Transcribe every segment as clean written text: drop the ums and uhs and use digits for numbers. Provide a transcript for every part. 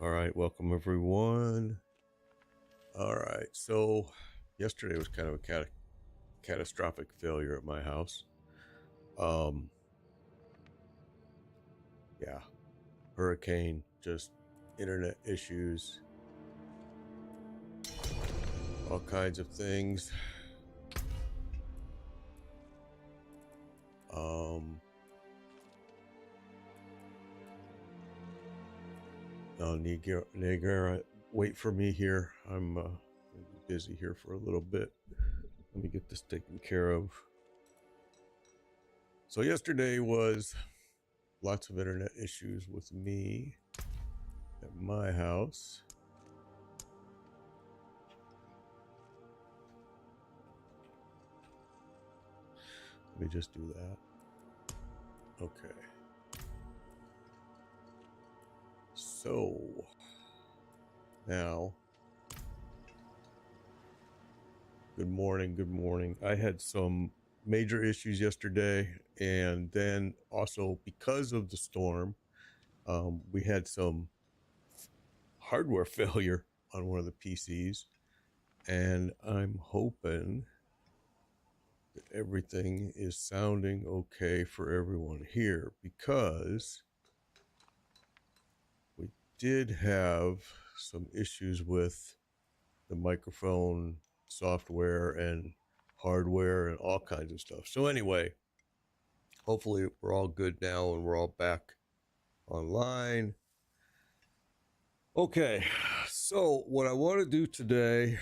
All right, welcome everyone. All right, so yesterday was kind of a catastrophic failure at my house. Yeah, hurricane, just internet issues, all kinds of things. Niagara, wait for me here. I'm busy here for a little bit. Let me get this taken care of. So yesterday was lots of internet issues with me at my house. Let me just do that. Okay. So now, good morning. I had some major issues yesterday, and then also because of the storm, we had some hardware failure on one of the PCs, and I'm hoping that everything is sounding okay for everyone here, because we did have some issues with the microphone software and hardware and all kinds of stuff. So anyway, hopefully we're all good now and we're all back online. Okay, so what I want to do today,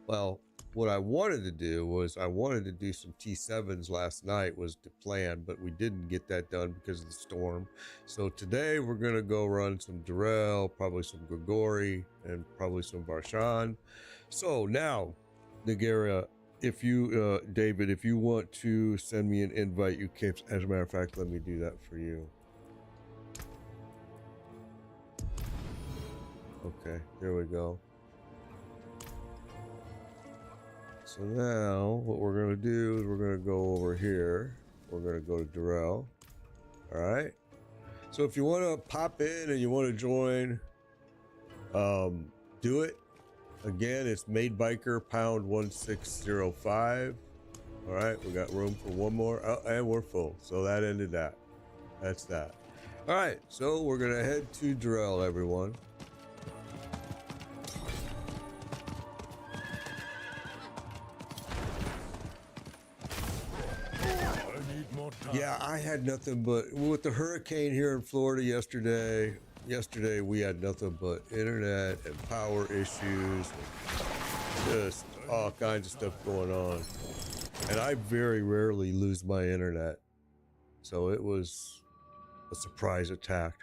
well, what I wanted to do was I wanted to do some T7s last night was the plan, but we didn't get that done because of the storm. So today we're going to go run some Durrell, probably some Grigori, and probably some Varshan. So now, Niagara, if you, David, if you want to send me an invite, you can. As a matter of fact, let me do that for you. Okay, there we go. So now what we're going to do is we're going to go over here. We're going to go to Durrell. All right. So if you want to pop in and you want to join, do it. Again, it's Made Biker pound 1605. All right. We got room for one more. Oh, and we're full. So that ended that. That's that. All right. So we're going to head to Durrell, everyone. Yeah, I had nothing but, with the hurricane here in Florida yesterday we had nothing but internet and power issues, and just all kinds of stuff going on. And I very rarely lose my internet. So it was a surprise attack.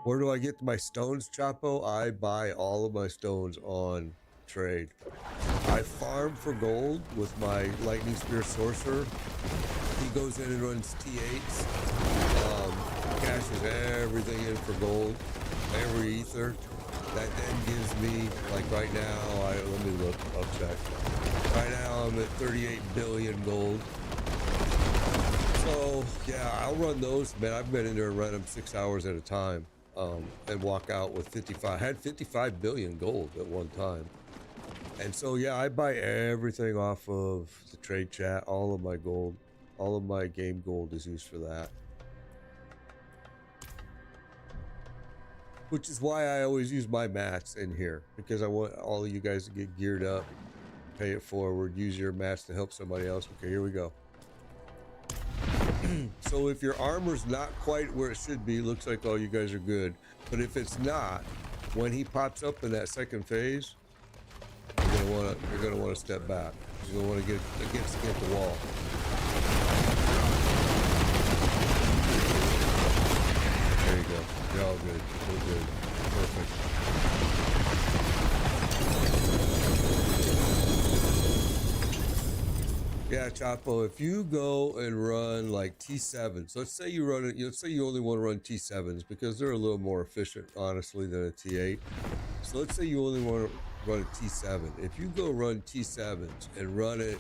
Where do I get my stones, Chapo? I buy all of my stones on trade. I farm for gold with my Lightning Spear Sorcerer. He goes in and runs T8s, cashes everything in for gold, every ether. That then gives me, like right now, let me look, I'll check. Right now I'm at 38 billion gold. So yeah, I'll run those, man. I've been in there and run them 6 hours at a time, and walk out with 55. I had 55 billion gold at one time. And so yeah, I buy everything off of the trade chat, all of my gold. All of my game gold is used for that. Which is why I always use my mats in here, because I want all of you guys to get geared up, pay it forward, use your mats to help somebody else. Okay, here we go. So if your armor's not quite where it should be, looks like all you guys are good. But if it's not, when he pops up in that second phase, you're gonna want to step back. You're gonna want to get against the wall. There you go. You're all good. You're good. Perfect. Yeah, Chapo, if you go and run like T7s, let's say you run it, let's say you only want to run T7s because they're a little more efficient, honestly, than a T8. So let's say you only want to run a T7. If you go run T7s and run it,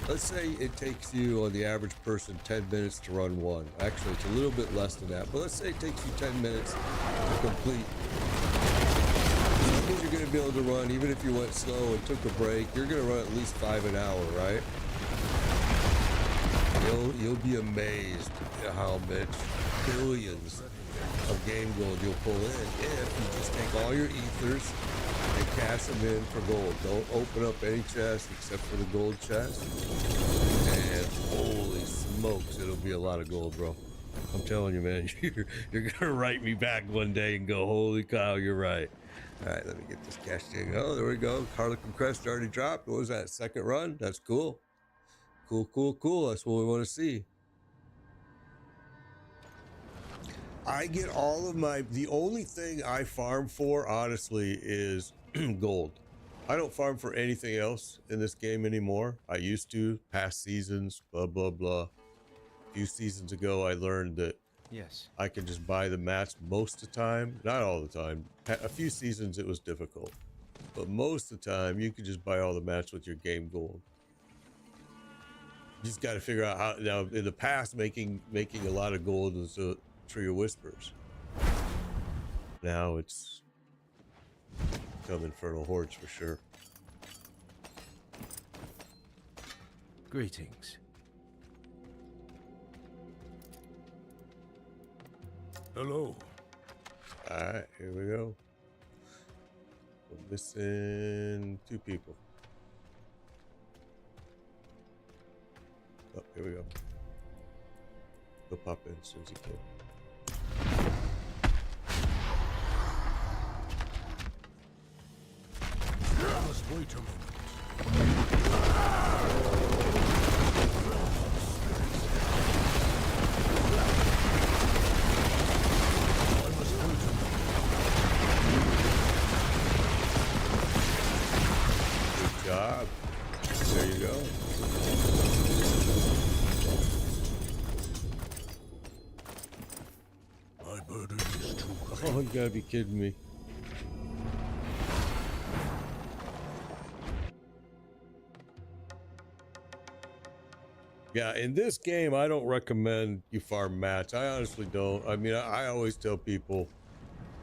let's say it takes you on the average person 10 minutes to run one. Actually, it's a little bit less than that, but let's say it takes you 10 minutes to complete. That means you're going to be able to run, even if you went slow and took a break, you're going to run at least 5 an hour, right? You'll be amazed at how much billions of game gold you'll pull in if you just take all your ethers and cash them in for gold. Don't open up any chest except for the gold chest. And holy smokes, it'll be a lot of gold, bro. I'm telling you, man, you're gonna write me back one day and go, holy cow, you're right. All right, let me get this cash thing. Oh, there we go. Harlequin Crest already dropped. What was that? Second run? That's cool. Cool. That's what we want to see. I get all of the only thing I farm for, honestly, is gold. I don't farm for anything else in this game anymore. I used to, past seasons, blah, blah, blah. A few seasons ago, I learned that I can just buy the mats most of the time. Not all the time. A few seasons, it was difficult. But most of the time, you can just buy all the mats with your game gold. You just got to figure out how. Now, in the past, making a lot of gold was a Tree of Whispers. Now it's come Infernal Hordes for sure. Greetings. Hello. All right, here we go. We're missing 2 people. Oh, here we go. He'll pop in as soon as he can. I must wait a moment. Good job. There you go. My burden is too great. Oh, you gotta be kidding me. Yeah, in this game, I don't recommend you farm mats. I honestly don't. I mean, I always tell people,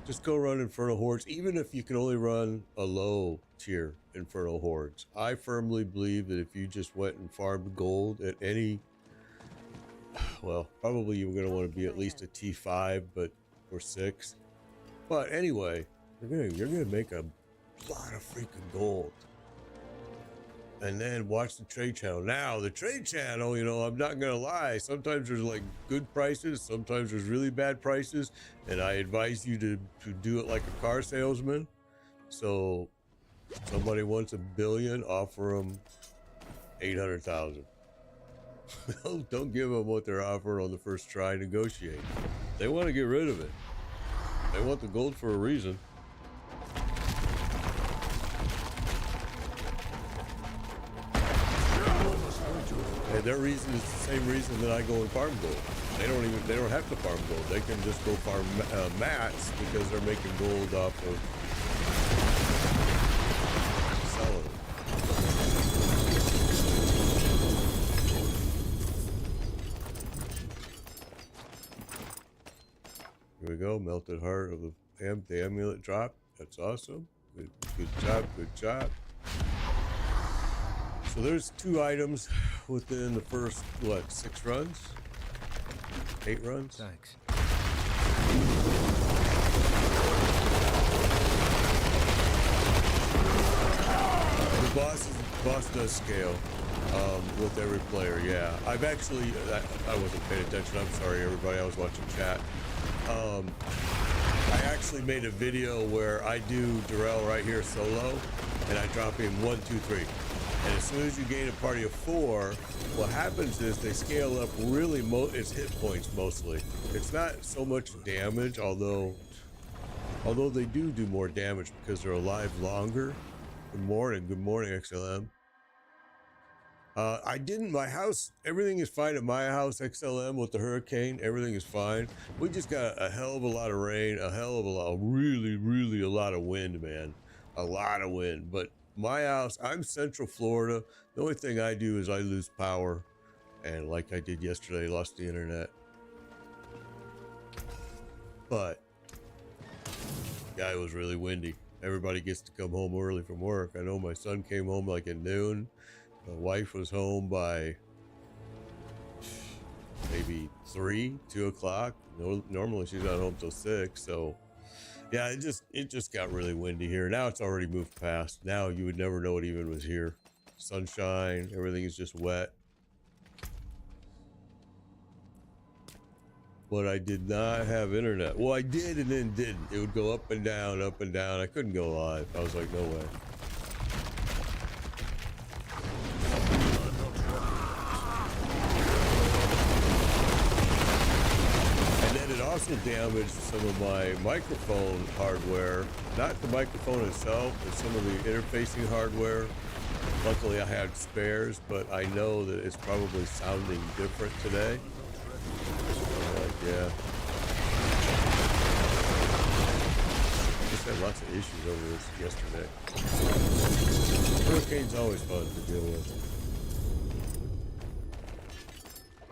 just go run Infernal Hordes, even if you can only run a low tier Infernal Hordes. I firmly believe that if you just went and farmed gold at any, well, probably you're going to want to be at least a T5, or 6. But anyway, you're gonna make a lot of freaking gold. And then watch the trade channel. Now, the trade channel, you know, I'm not gonna lie, sometimes there's like good prices, sometimes there's really bad prices, and I advise you to do it like a car salesman. So somebody wants $1 billion, offer them 800,000. Don't give them what they're offering on the first try. Negotiate. They want to get rid of it. They want the gold for a reason. And their reason is the same reason that I go and farm gold. They don't have to farm gold. They can just go farm mats because they're making gold off of selling it. Here we go. Melted heart of the amulet drop. That's awesome. Good job. So there's 2 items within the first, 6 runs? 8 runs? Thanks. The boss does scale with every player, yeah. I've actually, I wasn't paying attention. I'm sorry, everybody. I was watching chat. I actually made a video where I do Darrell right here solo, and I drop him 1, 2, 3. And as soon as you gain a party of 4, what happens is they scale up really, it's hit points mostly. It's not so much damage, although they do more damage because they're alive longer. Good morning, XLM. My house, everything is fine at my house, XLM, with the hurricane. Everything is fine. We just got a hell of a lot of rain, really a lot of wind, man. a lot of wind. But my house, I'm Central Florida. The only thing I do is I lose power, and like I did yesterday, lost the internet. But yeah, it was really windy. Everybody gets to come home early from work. I know my son came home like at noon. My wife was home by maybe 2 o'clock. Normally she's not home till 6. So yeah, it just got really windy here. Now it's already moved past. Now you would never know it even was here. Sunshine, everything is just wet. But I did not have internet. Well, I did and then didn't. It would go up and down, up and down. I couldn't go live. I was like, no way. And then it also damaged some of my microphone hardware. Not the microphone itself, but some of the interfacing hardware. Luckily, I had spares, but I know that it's probably sounding different today. Yeah. Just had lots of issues over this yesterday. Hurricane's always fun to deal with.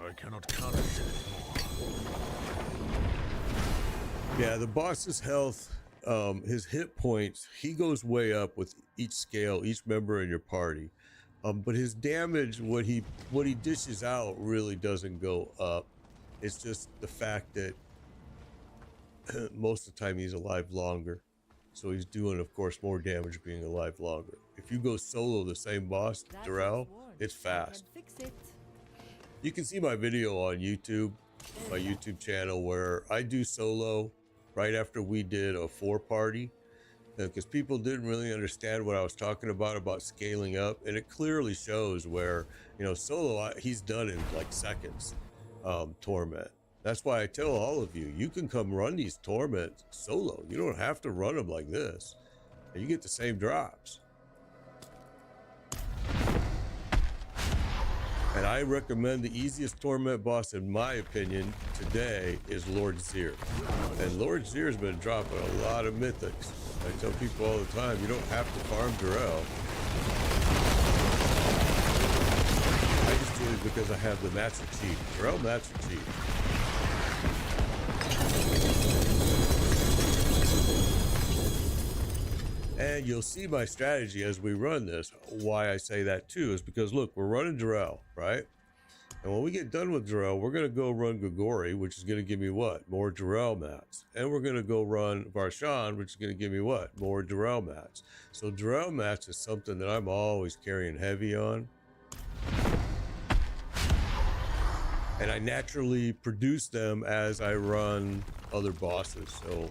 I cannot count it anymore. Yeah, the boss's health, his hit points, he goes way up with each scale, each member in your party. But his damage, what he dishes out, really doesn't go up. It's just the fact that most of the time he's alive longer. So he's doing, of course, more damage being alive longer. If you go solo the same boss, Darrell, it's fast. You can see my video on YouTube, my YouTube channel, where I do solo right after we did a 4-party. Because people didn't really understand what I was talking about scaling up. And it clearly shows where, solo, he's done in like seconds. Torment. That's why I tell all of you, you can come run these torments solo. You don't have to run them like this. And you get the same drops. And I recommend the easiest torment boss, in my opinion, today is Lord Zir. And Lord Zir's been dropping a lot of mythics. I tell people all the time, you don't have to farm Darrell. I just do it because I have the master cheat. Darrell master cheat. And you'll see my strategy as we run this. Why I say that too is because, look, we're running Darrell, right? And when we get done with Darrell, we're going to go run Grigori, which is going to give me what? More Darrell mats. And we're going to go run Varshan, which is going to give me what? More Darrell mats. So Darrell mats is something that I'm always carrying heavy on. And I naturally produce them as I run other bosses. So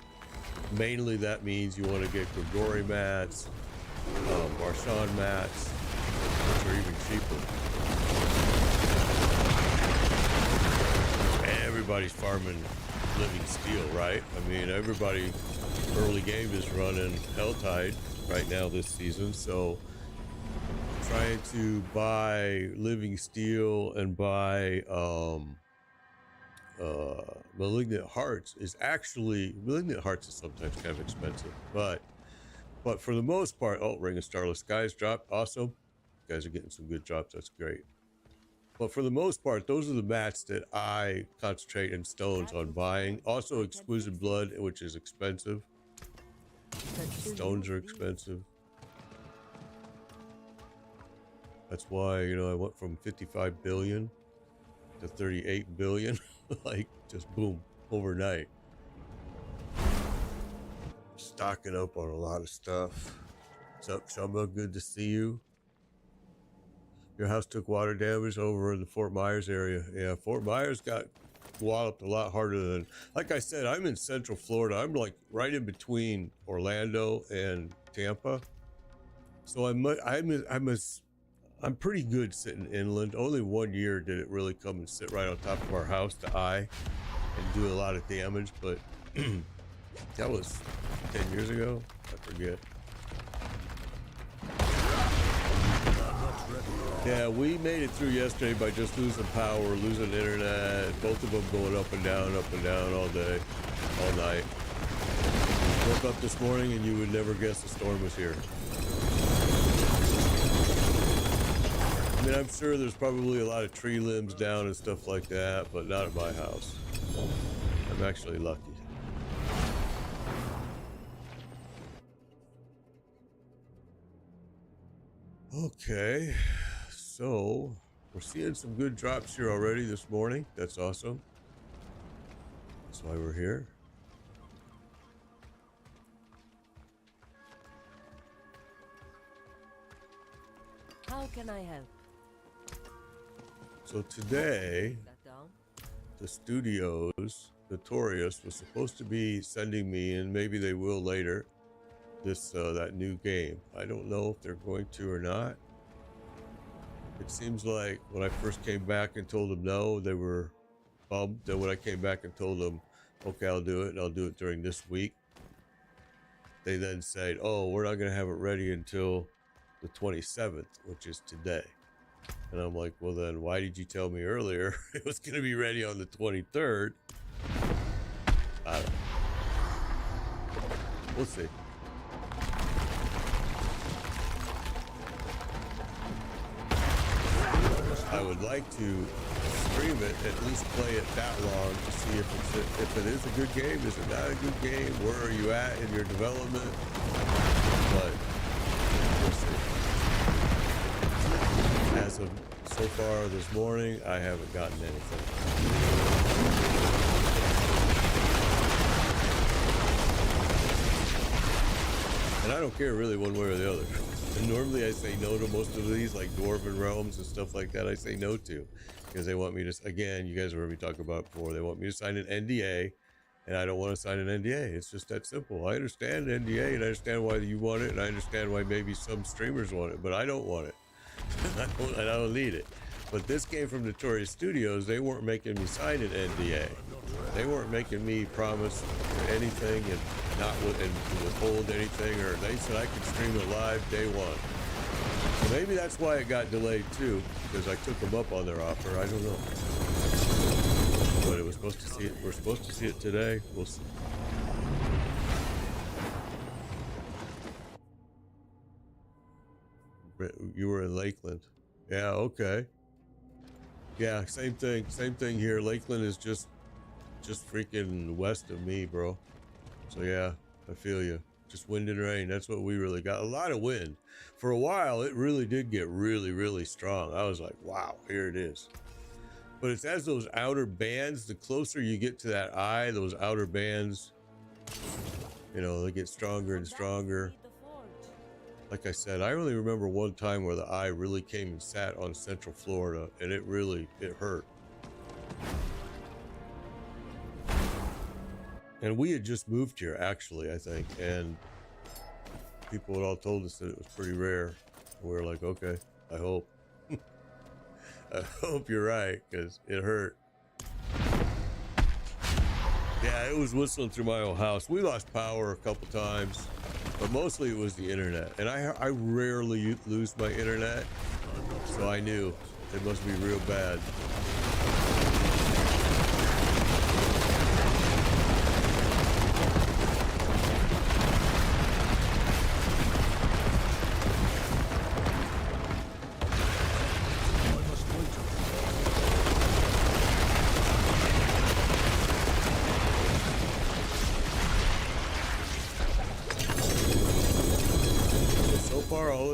mainly that means you want to get Grigori mats, Varshan mats, which are even cheaper. Everybody's farming living steel, right? I mean, everybody early game is running Helltide right now this season. So trying to buy living steel and buy malignant hearts is sometimes kind of expensive, but for the most part, Ring of Starless Skies dropped. Awesome. You guys are getting some good drops. That's great. But for the most part, those are the mats that I concentrate in stones on buying. Also Exquisite Blood, which is expensive. Stones are expensive. That's why, I went from 55 billion to 38 billion, like just boom, overnight. Stocking up on a lot of stuff. What's up, Shumba? Good to see you. Your house took water damage over in the Fort Myers area. Yeah, Fort Myers got walloped a lot harder than, like I said, I'm in Central Florida. I'm like right in between Orlando and Tampa. So I'm pretty good sitting inland. Only 1 year did it really come and sit right on top of our house, the eye, and do a lot of damage, but that was 10 years ago. I forget. Yeah, we made it through yesterday by just losing power, losing internet, both of them going up and down all day, all night. woke up this morning and you would never guess the storm was here. I mean, I'm sure there's probably a lot of tree limbs down and stuff like that, but not at my house. I'm actually lucky. Okay, so we're seeing some good drops here already this morning. That's awesome. That's why we're here. How can I help? So today, the studios, Notorious, was supposed to be sending me, and maybe they will later, this that new game. I don't know if they're going to or not. It seems like when I first came back and told them no, they were bummed. Then when I came back and told them, okay, I'll do it, and I'll do it during this week, they then said, oh, we're not going to have it ready until the 27th, which is today. And I'm like, well then why did you tell me earlier it was going to be ready on the 23rd? I don't know. We'll see. I would like to stream it, at least play it that long to see if it is a good game. Is it not a good game? Where are you at in your development? But we'll see. As of so far this morning, I haven't gotten anything. And I don't care really one way or the other. And normally I say no to most of these, like Dwarven Realms and stuff like that. I say no to because they want me to, again, you guys have heard me talk about it before, they want me to sign an NDA, and I don't want to sign an NDA. It's just that simple. I understand NDA, and I understand why you want it, and I understand why maybe some streamers want it, but I don't want it. I don't need it. But this came from Notorious Studios. They weren't making me sign an NDA. They weren't making me promise anything and not withhold anything, or they said I could stream it live day one. So maybe that's why it got delayed too, because I took them up on their offer. I don't know. But it was supposed to see it. We're supposed to see it today. We'll see. You were in Lakeland. Yeah, okay. Yeah, same thing. Same thing here. Lakeland is just freaking west of me, bro. So yeah, I feel you. Just wind and rain. That's what we really got. A lot of wind. For a while, it really did get really, really strong. I was like, wow, here it is. But it's as those outer bands, the closer you get to that eye, those outer bands, you know, they get stronger and stronger. Like I said, I only remember one time where the eye really came and sat on Central Florida, and it hurt. And we had just moved here, actually, I think, and people had all told us that it was pretty rare. And we were like, okay, I hope. I hope you're right, because it hurt. Yeah, it was whistling through my old house. We lost power a couple times, but mostly it was the internet. And I rarely lose my internet, so I knew it must be real bad.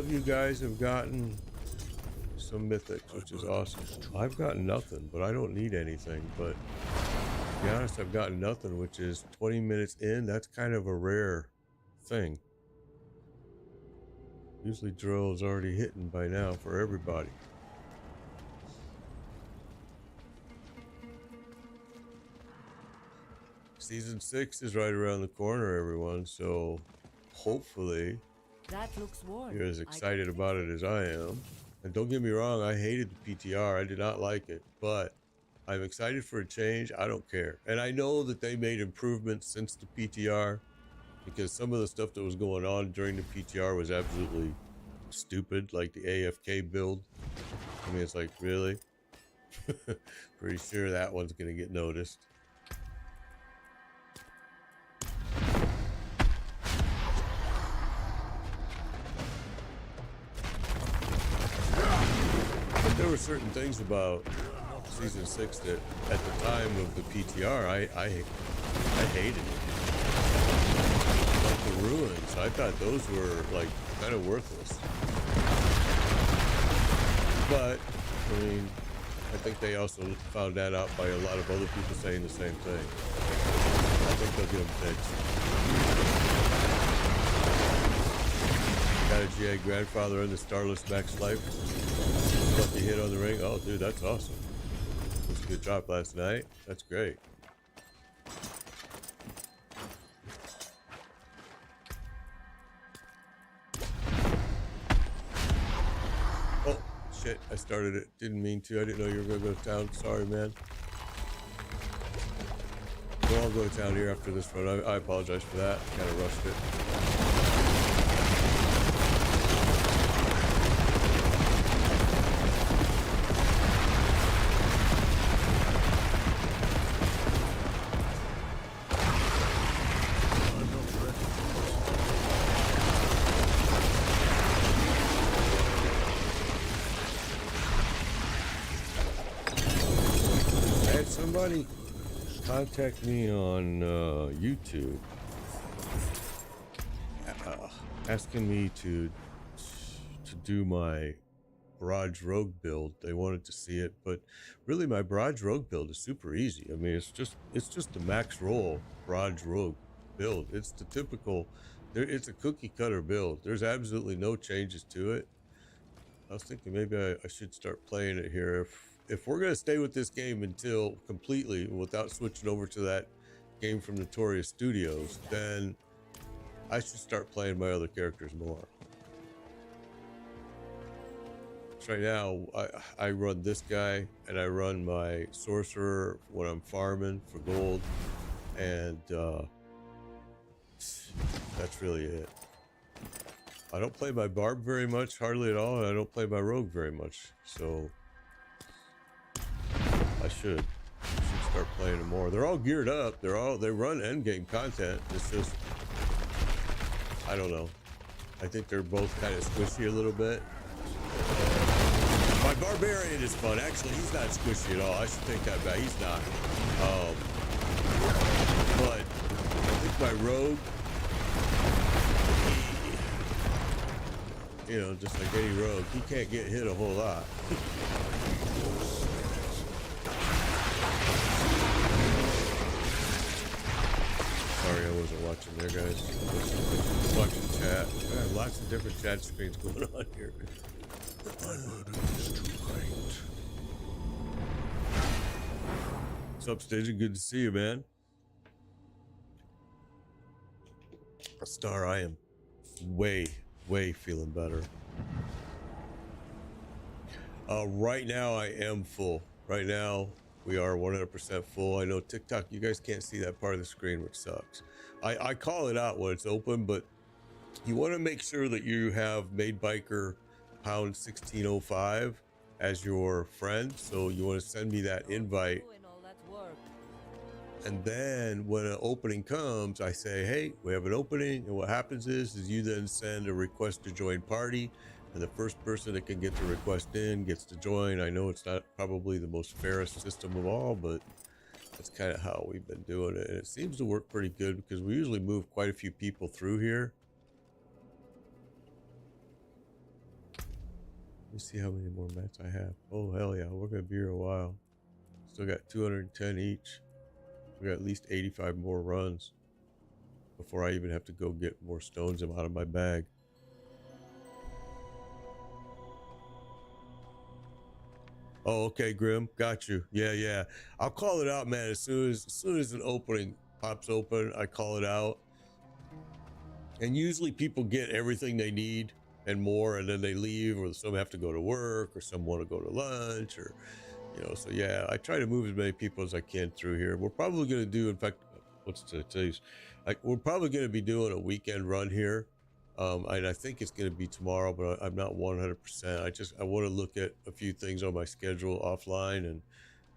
You guys have gotten some mythics, which is awesome. I've gotten nothing, but I don't need anything. But to be honest, I've gotten nothing, which is 20 minutes in. That's kind of a rare thing. Usually drill is already hitting by now for everybody. Season 6 is right around the corner, everyone. So hopefully that looks warm. You're as excited about it as I am. And don't get me wrong, I hated the PTR. I did not like it, but I'm excited for a change. I don't care. And I know that they made improvements since the PTR, because some of the stuff that was going on during the PTR was absolutely stupid, like the AFK build. I mean, it's like, really? Pretty sure that one's going to get noticed. there were certain things about season 6 that at the time of the PTR I hated it. Like the ruins, I thought those were like kind of worthless. But I mean, I think they also found that out by a lot of other people saying the same thing. I think they'll get them fixed. Got a GA grandfather in the Starless Max Life. Lucky hit on the ring. Oh, dude, that's awesome. It was a good drop last night. That's great. Oh, shit. I started it. Didn't mean to. I didn't know you were going to go to town. Sorry, man. We'll all go to town here after this run. I apologize for that. Kind of rushed it. Somebody contact me on YouTube asking me to do my Barrage Rogue build. They wanted to see it, but really my Barrage Rogue build is super easy. I mean, it's just the max roll Barrage Rogue build. It's the typical, it's a cookie cutter build. There's absolutely no changes to it. I was thinking maybe I should start playing it here. If we're going to stay with this game until completely without switching over to that game from Notorious Studios, then I should start playing my other characters more. So right now, I run this guy and I run my sorcerer when I'm farming for gold, and that's really it. I don't play my barb very much, hardly at all, and I don't play my rogue very much, so I should start playing them more. They're all geared up. They run endgame content. It's just, I don't know. I think they're both kind of squishy a little bit. My barbarian is fun. Actually, he's not squishy at all. I should take that back. He's not. But I think my rogue, you know, just like any rogue, he can't get hit a whole lot. Sorry, I wasn't watching there, guys. Watching chat. I have lots of different chat screens going on here. My burden is too great. What's up, Station? Good to see you, man. Star, I am way feeling better. Right now, I am full. Right now, we are 100% full. I know TikTok, you guys can't see that part of the screen, which sucks. I call it out when it's open, but you want to make sure that you have Made Biker pound 1605 as your friend. So you want to send me that invite. And then when an opening comes, I say, hey, we have an opening. And what happens is you then send a request to join party. And the first person that can get the request in gets to join. I know it's not probably the most fairest system of all, but that's kind of how we've been doing it. And it seems to work pretty good because we usually move quite a few people through here. Let me see how many more mats I have. Oh, hell yeah. We're going to be here a while. Still got 210 each. We got at least 85 more runs before I even have to go get more stones out of my bag. Oh, okay, Grim. Got you. Yeah. I'll call it out, man. As soon as an opening pops open, I call it out. And usually people get everything they need and more, and then they leave, or some have to go to work, or some want to go to lunch, or so yeah, I try to move as many people as I can through here. We're probably going to do, in fact, what's today's? We're probably going to be doing a weekend run here. And I think it's going to be tomorrow, but I'm not 100%. I want to look at a few things on my schedule offline, and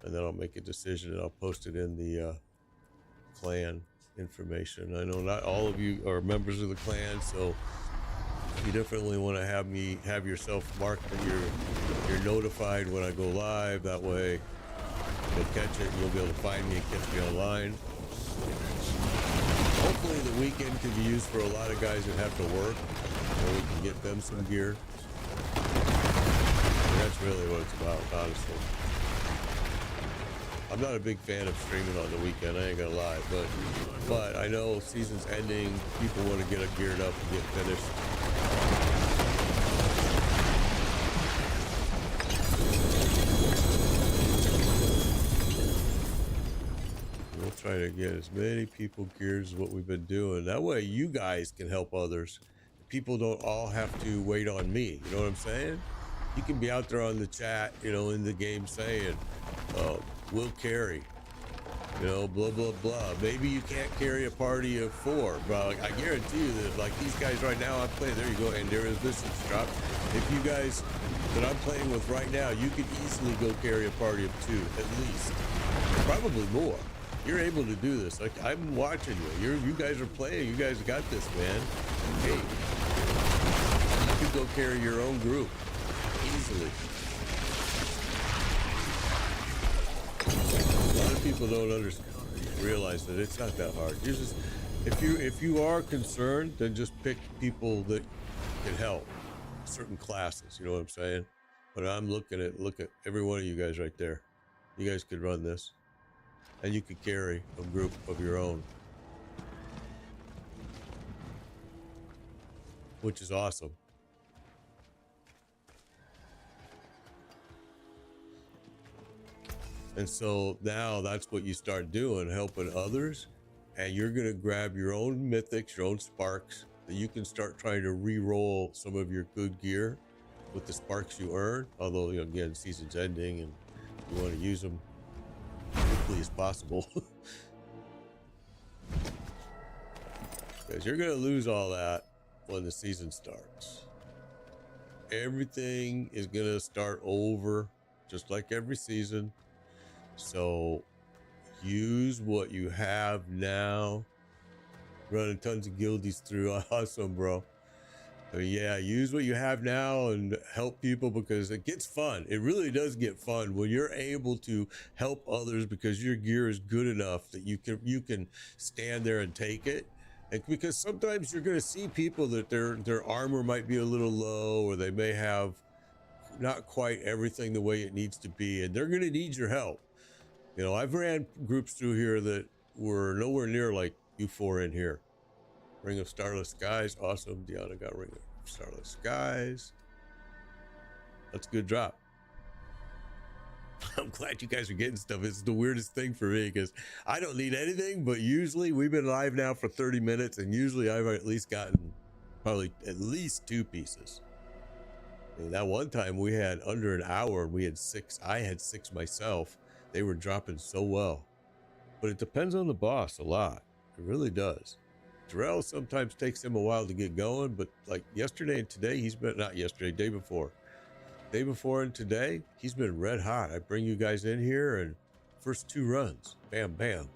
then I'll make a decision, and I'll post it in the clan information. I know not all of you are members of the clan, so you definitely want to have yourself marked that you're you're notified when I go live. That way you'll catch it. You'll be able to find me and catch me online. Hopefully the weekend can be used for a lot of guys that have to work, or we can get them some gear. And that's really what it's about, honestly. I'm not a big fan of streaming on the weekend, I ain't gonna lie, but I know season's ending, people want to get it geared up and get finished. We'll try to get as many people geared as what we've been doing. That way you guys can help others. People don't all have to wait on me, you know what I'm saying? You can be out there on the chat, you know, in the game saying, we'll carry, you know, blah, blah, blah. Maybe you can't carry a party of 4, but I guarantee you that, like, these guys right now I'm playing, there you go, and there is this drop. If you guys that I'm playing with right now, you could easily go carry a party of 2, at least. Probably more. You're able to do this. Like, I'm watching you. You guys are playing. You guys got this, man. Hey, you could go carry your own group easily. A lot of people don't realize that it's not that hard. You just, if you are concerned, then just pick people that can help certain classes. You know what I'm saying? But I'm look at every one of you guys right there. You guys could run this, and you could carry a group of your own, which is awesome. And so now that's what you start doing, helping others, and you're going to grab your own mythics, your own sparks, that you can start trying to re-roll some of your good gear with the sparks you earn. Although, you know, again, season's ending and you want to use them as quickly as possible. Because you're going to lose all that when the season starts. Everything is going to start over, just like every season. So use what you have now. Running tons of guildies through. Awesome, bro. So yeah, use what you have now and help people, because it gets fun. It really does get fun when you're able to help others because your gear is good enough that you can stand there and take it. And because sometimes you're going to see people that their armor might be a little low, or they may have not quite everything the way it needs to be, and they're going to need your help. You know, I've ran groups through here that were nowhere near like you 4 in here. Ring of Starless Skies, awesome. Deanna got Ring of Starless Skies. That's a good drop. I'm glad you guys are getting stuff. It's the weirdest thing for me because I don't need anything, but usually we've been live now for 30 minutes and usually I've at least gotten probably at least 2 pieces. And that one time we had under an hour and we had 6. I had 6 myself. They were dropping so well, but it depends on the boss a lot. It really does. Terrell sometimes takes him a while to get going, but like yesterday and today, he's been, not yesterday, day before and today, he's been red hot. I bring you guys in here and first 2 runs, bam, bam.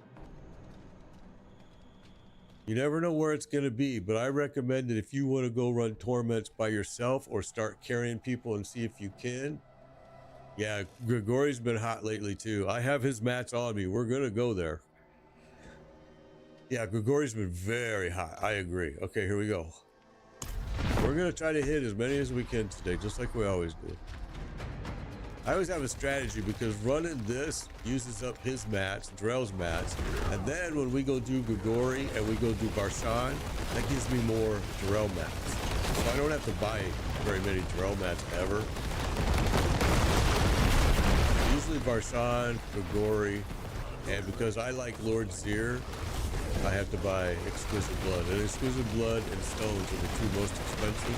You never know where it's going to be, but I recommend that if you want to go run torments by yourself or start carrying people and see if you can. Yeah, Grigori's been hot lately too. I have his mats on me. We're gonna go there. Yeah, Grigori's been very hot. I agree. Okay, here we go. We're gonna try to hit as many as we can today, just like we always do. I always have a strategy because running this uses up his mats, Drell's mats, and then when we go do Grigori and we go do Barshan, that gives me more Drell mats. So I don't have to buy very many Drell mats ever. Usually Barshan, Grigori, and because I like Lord Zir, I have to buy Exquisite Blood. And Exquisite Blood and Stones are the 2 most expensive.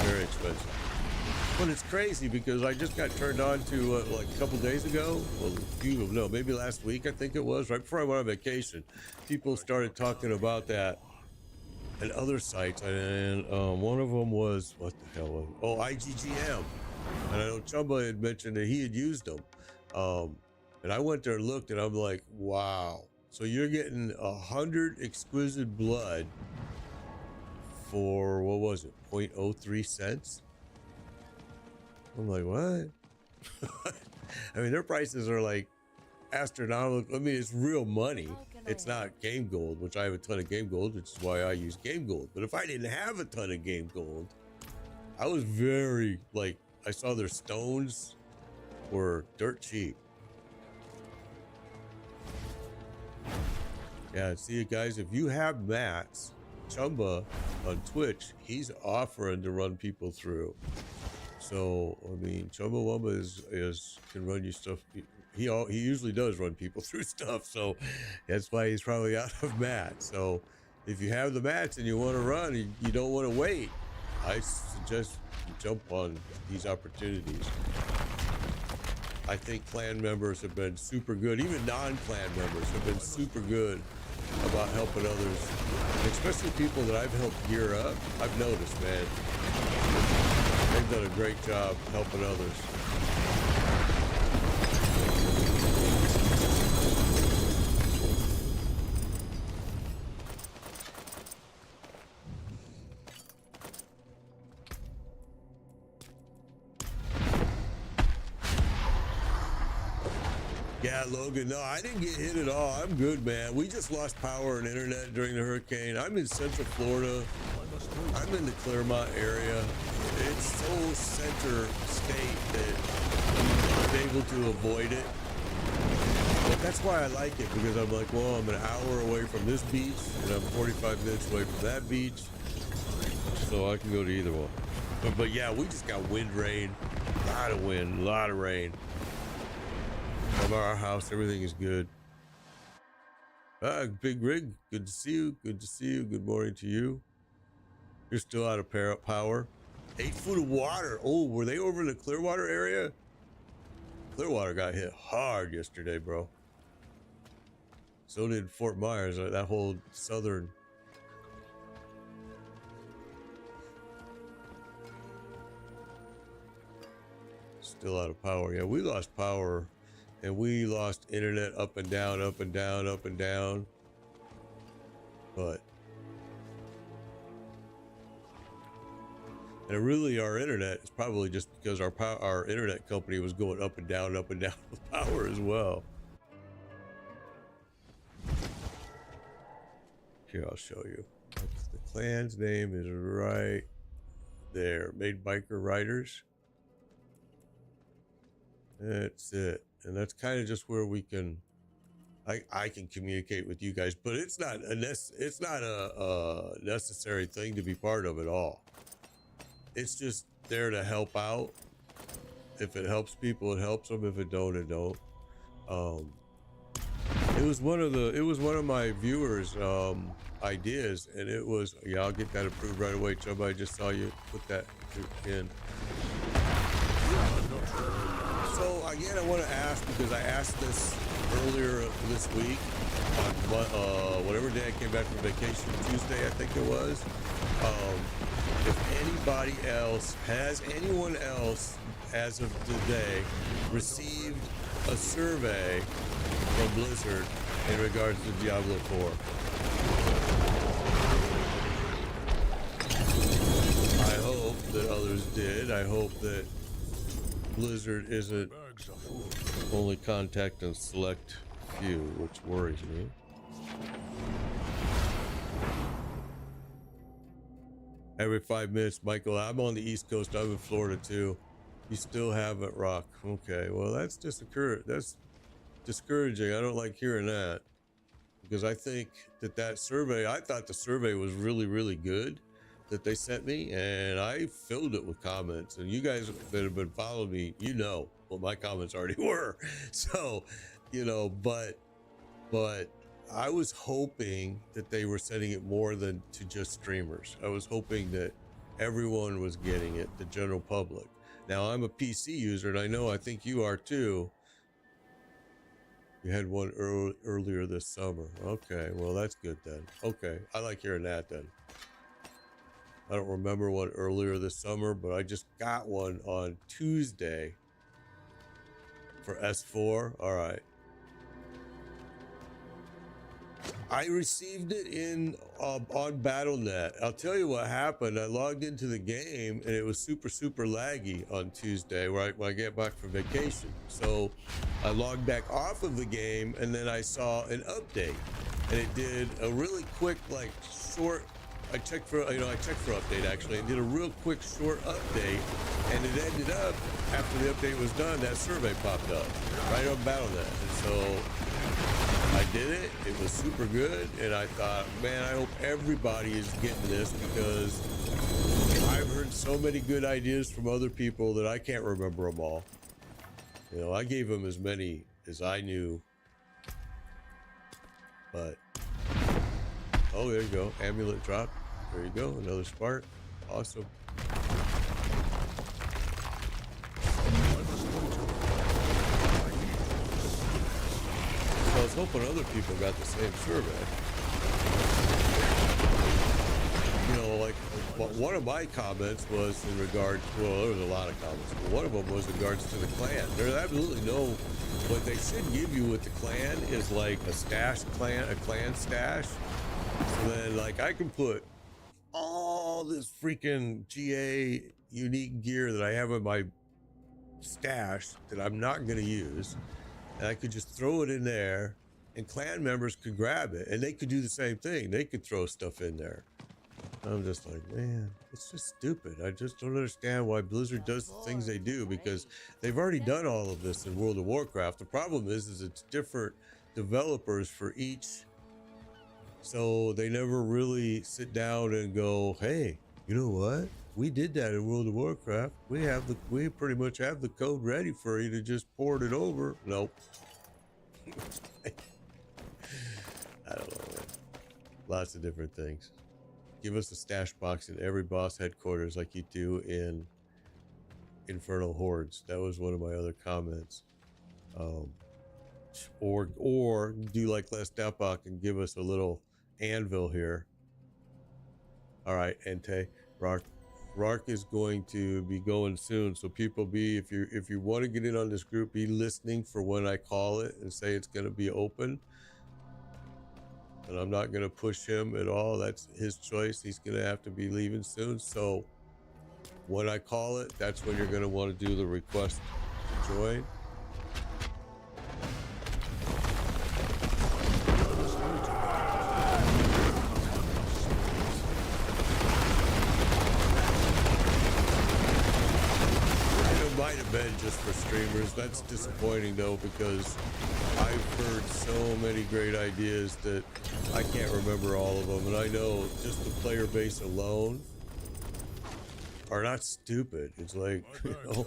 Very expensive. But it's crazy because I just got turned on to like a couple days ago. Well, maybe last week I think it was, right before I went on vacation. People started talking about that at other sites, and one of them was, what the hell was it? Oh, IGGM. And I know Chumba had mentioned that he had used them. And I went there and looked, and I'm like, wow. So you're getting 100 Exquisite Blood for, what was it, 0.03 cents? I'm like, what? I mean, their prices are like astronomical. I mean, it's real money. It's not game gold, which I have a ton of game gold, which is why I use game gold. But if I didn't have a ton of game gold, I was very like, I saw their stones were dirt cheap. Yeah, see, guys, if you have mats, Chumba on Twitch, he's offering to run people through. So I mean, Chumbawamba is can run you stuff. He usually does run people through stuff. So that's why he's probably out of mats. So if you have the mats and you want to run, you don't want to wait, I suggest you jump on these opportunities. I think clan members have been super good. Even non-clan members have been super good about helping others, especially people that I've helped gear up. I've noticed, man, they've done a great job helping others. Yeah, Logan, no, I didn't get hit at all. I'm good, man. We just lost power and internet during the hurricane. I'm in Central Florida. I'm in the Claremont area. It's so center state that I'm able to avoid it. But that's why I like it, because I'm like, well, I'm an hour away from this beach and I'm 45 minutes away from that beach. So I can go to either one. But yeah, we just got wind, rain, a lot of wind, a lot of rain. From our house, everything is good. Big Rig, good to see you. Good to see you. Good morning to you. You're still out of power. 8 foot of water. Oh, were they over in the Clearwater area? Clearwater got hit hard yesterday, bro. So did Fort Myers, that whole southern. Still out of power. Yeah, we lost power. And we lost internet up and down, up and down, up and down. But and really, our internet is probably just because our internet company was going up and down with power as well. Here, I'll show you. The clan's name is right there. Made Biker Riders. That's it. And that's kind of just where we can, I can communicate with you guys, but it's not a necessary thing to be part of at all. It's just there to help out. If it helps people, it helps them. If it don't, it don't. It was one of my viewers' ideas, and it was, yeah, I'll get that approved right away. Chubb, I just saw you put that in. So again, I want to ask, because I asked this earlier this week on whatever day I came back from vacation, Tuesday I think it was, if anyone else as of today received a survey from Blizzard in regards to Diablo 4. I hope that others did. I hope that Blizzard isn't only contacting select few, which worries me. Every 5 minutes, Michael, I'm on the East Coast. I'm in Florida too. You still haven't, Rock. Okay, well, that's discouraging. I don't like hearing that, because I think that survey, I thought the survey was really, really good that they sent me, and I filled it with comments, and you guys that have been following me, you know what my comments already were. So, you know, but I was hoping that they were sending it more than to just streamers. I was hoping that everyone was getting it, the general public. Now, I'm a PC user, and I think you are too. You had one earlier this summer. Okay, well, that's good then. Okay, I like hearing that then. I don't remember one earlier this summer, but I just got one on Tuesday for S4. All right. I received it in on BattleNet. I'll tell you what happened. I logged into the game and it was super laggy on Tuesday when I get back from vacation. So I logged back off of the game and then I saw an update, and it did a really quick, like, short. I checked for update actually, and did a real quick short update, and it ended up after the update was done, that survey popped up right on BattleNet, and so I did it. It was super good, and I thought, man, I hope everybody is getting this, because I've heard so many good ideas from other people that I can't remember them all. You know, I gave them as many as I knew, but oh, there you go, amulet drop. There you go, another spark. Awesome. So I was hoping other people got the same survey. You know, like one of my comments was in regards, well, there was a lot of comments, but one of them was in regards to the clan. There's absolutely no, what they should give you with the clan is like a clan stash. So then, like, I can put all this freaking GA unique gear that I have in my stash that I'm not going to use, and I could just throw it in there, and clan members could grab it, and they could do the same thing. They could throw stuff in there. I'm just like, man, it's just stupid. I just don't understand why Blizzard does the things they do, because they've already done all of this in World of Warcraft. The problem is it's different developers for each. So they never really sit down and go, hey, you know what? We did that in World of Warcraft. We pretty much have the code ready for you to just port it over. Nope. I don't know, man. Lots of different things. Give us a stash box in every boss headquarters like you do in Infernal Hordes. That was one of my other comments. Or do like Les Dapok and give us a little anvil here. All right, Ente, Rark is going to be going soon, so people if you want to get in on this group, be listening for when I call it and say it's going to be open. And I'm not going to push him at all. That's his choice. He's going to have to be leaving soon. So when I call it, that's when you're going to want to do the request to join. Might have been just for streamers. That's disappointing though, because I've heard so many great ideas that I can't remember all of them, and I know just the player base alone are not stupid. It's like, you know,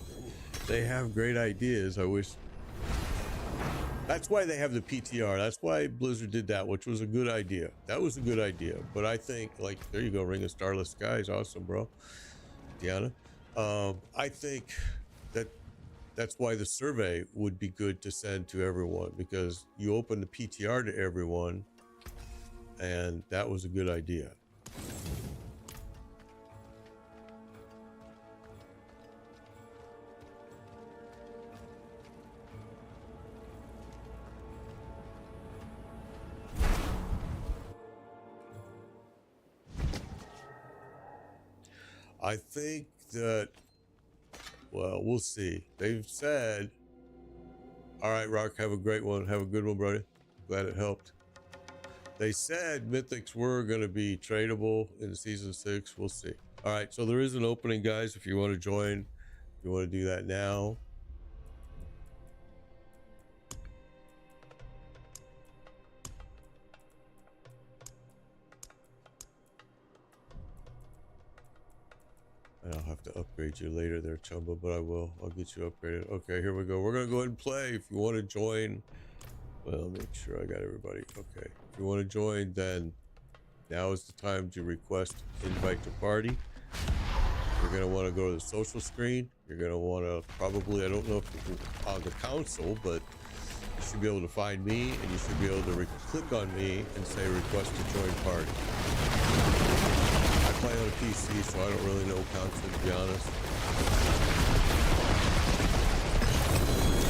they have great ideas. I wish. That's why they have the PTR. That's why Blizzard did that, which was a good idea. That was a good idea. But I think, like, there you go, Ring of Starless Skies, awesome, bro. Deanna. I think that's why the survey would be good to send to everyone, because you open the PTR to everyone, and that was a good idea. I think that, well, we'll see. They've said, all right, Rock, have a great one. Have a good one, buddy. Glad it helped. They said Mythics were going to be tradable in Season 6. We'll see. All right, so there is an opening, guys, if you want to join. If you want to do that now. I'll have to upgrade you later there, Chumba, but I will. I'll get you upgraded. Okay, here we go. We're going to go ahead and play. If you want to join, well, make sure I got everybody. Okay. If you want to join, then now is the time to request invite to party. You're going to want to go to the social screen. You're going to want to probably, I don't know if you're on the console, but you should be able to find me, and you should be able to click on me and say request to join party. I play on a PC, so I don't really know console, to be honest.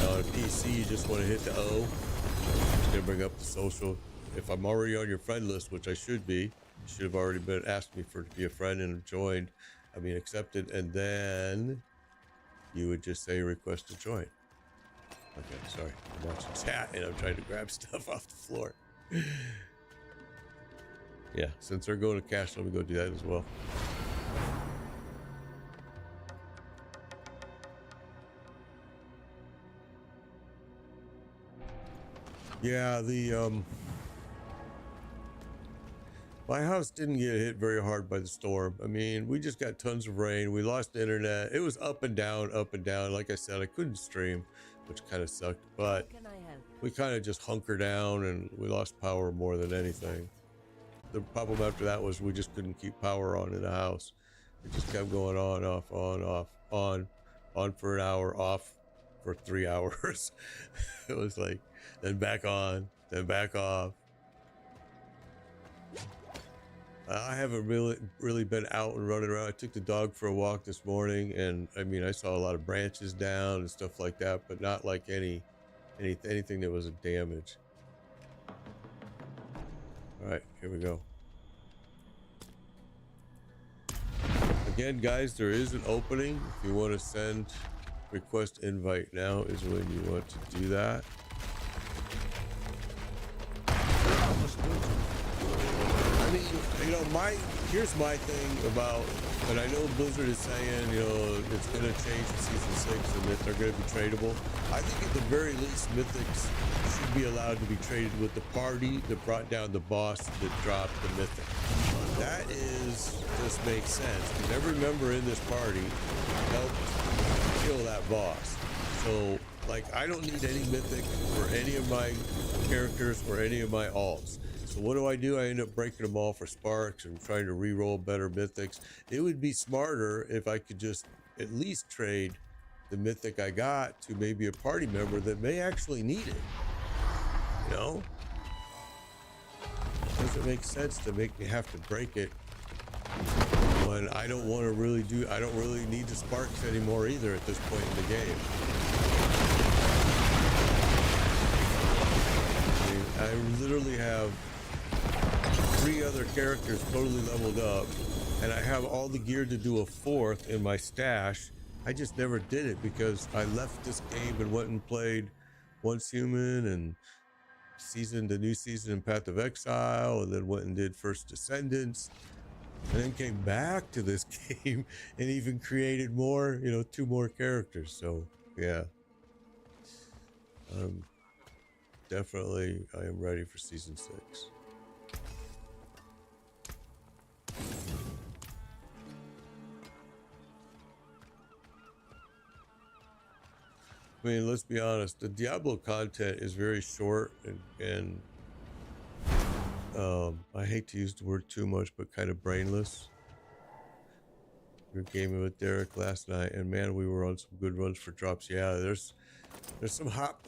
Now on a PC, you just want to hit the O. It's going to bring up the social if I'm already on your friend list, which I should be, you should have already been asked me to be a friend and joined. I mean, accepted, and then you would just say request to join. Okay, sorry. I'm watching chat and I'm trying to grab stuff off the floor. Yeah, since they're going to cash, let me go do that as well. Yeah, my house didn't get hit very hard by the storm. I mean, we just got tons of rain. We lost internet. It was up and down, up and down. Like I said, I couldn't stream, which kind of sucked, but we kind of just hunkered down and we lost power more than anything. The problem after that was we just couldn't keep power on in the house. It just kept going on, off, on, off, on for an hour, off for 3 hours. It was like, then back on, then back off. I haven't really been out and running around. I took the dog for a walk this morning, and I mean, I saw a lot of branches down and stuff like that, but not like anything that was a damage. All right, here we go. Again, guys, there is an opening. If you want to send request invite, now is when you want to do that. I mean, you know, here's my thing about, and I know Blizzard is saying, you know, it's going to change in Season 6 and that they're going to be tradable. I think at the very least, Mythics should be allowed to be traded with the party that brought down the boss that dropped the Mythic. That just makes sense, because every member in this party helped kill that boss. So, like, I don't need any Mythic for any of my characters or any of my alts. So what do? I end up breaking them all for sparks and trying to re-roll better Mythics. It would be smarter if I could just at least trade the Mythic I got to maybe a party member that may actually need it. You know? Doesn't make sense to make me have to break it when I don't want to really I don't really need the sparks anymore either at this point in the game. I mean, I literally have 3 other characters totally leveled up, and I have all the gear to do a 4th in my stash. I just never did it because I left this game and went and played Once Human and the new season in Path of Exile, and then went and did First Descendants, and then came back to this game and even created more, you know, 2 more characters. So yeah, definitely I am ready for Season 6. I mean, let's be honest, the Diablo content is very short and I hate to use the word too much, but kind of brainless. We were gaming with Derek last night, and man, we were on some good runs for drops. Yeah, there's some hot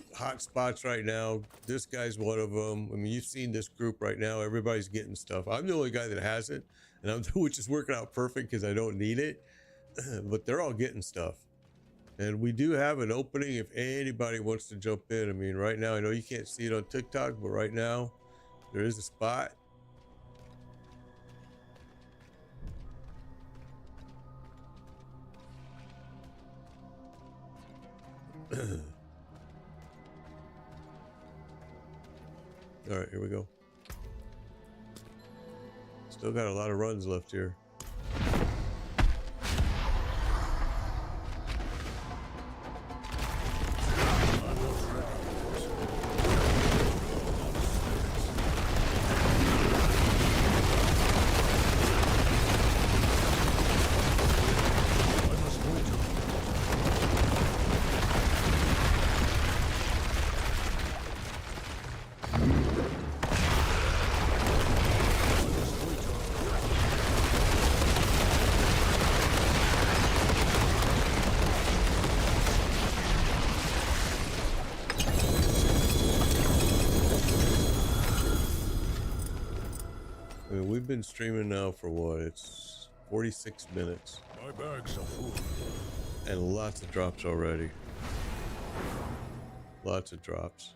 spots right now. This guy's one of them. I mean, you've seen this group right now. Everybody's getting stuff. I'm the only guy that hasn't, and which is working out perfect because I don't need it. But they're all getting stuff. And we do have an opening if anybody wants to jump in. I mean, right now, I know you can't see it on TikTok, but right now, there is a spot. All right, here we go. Still got a lot of runs left here. We've been streaming now for what? It's 46 minutes. My bags are full. And lots of drops already. Lots of drops.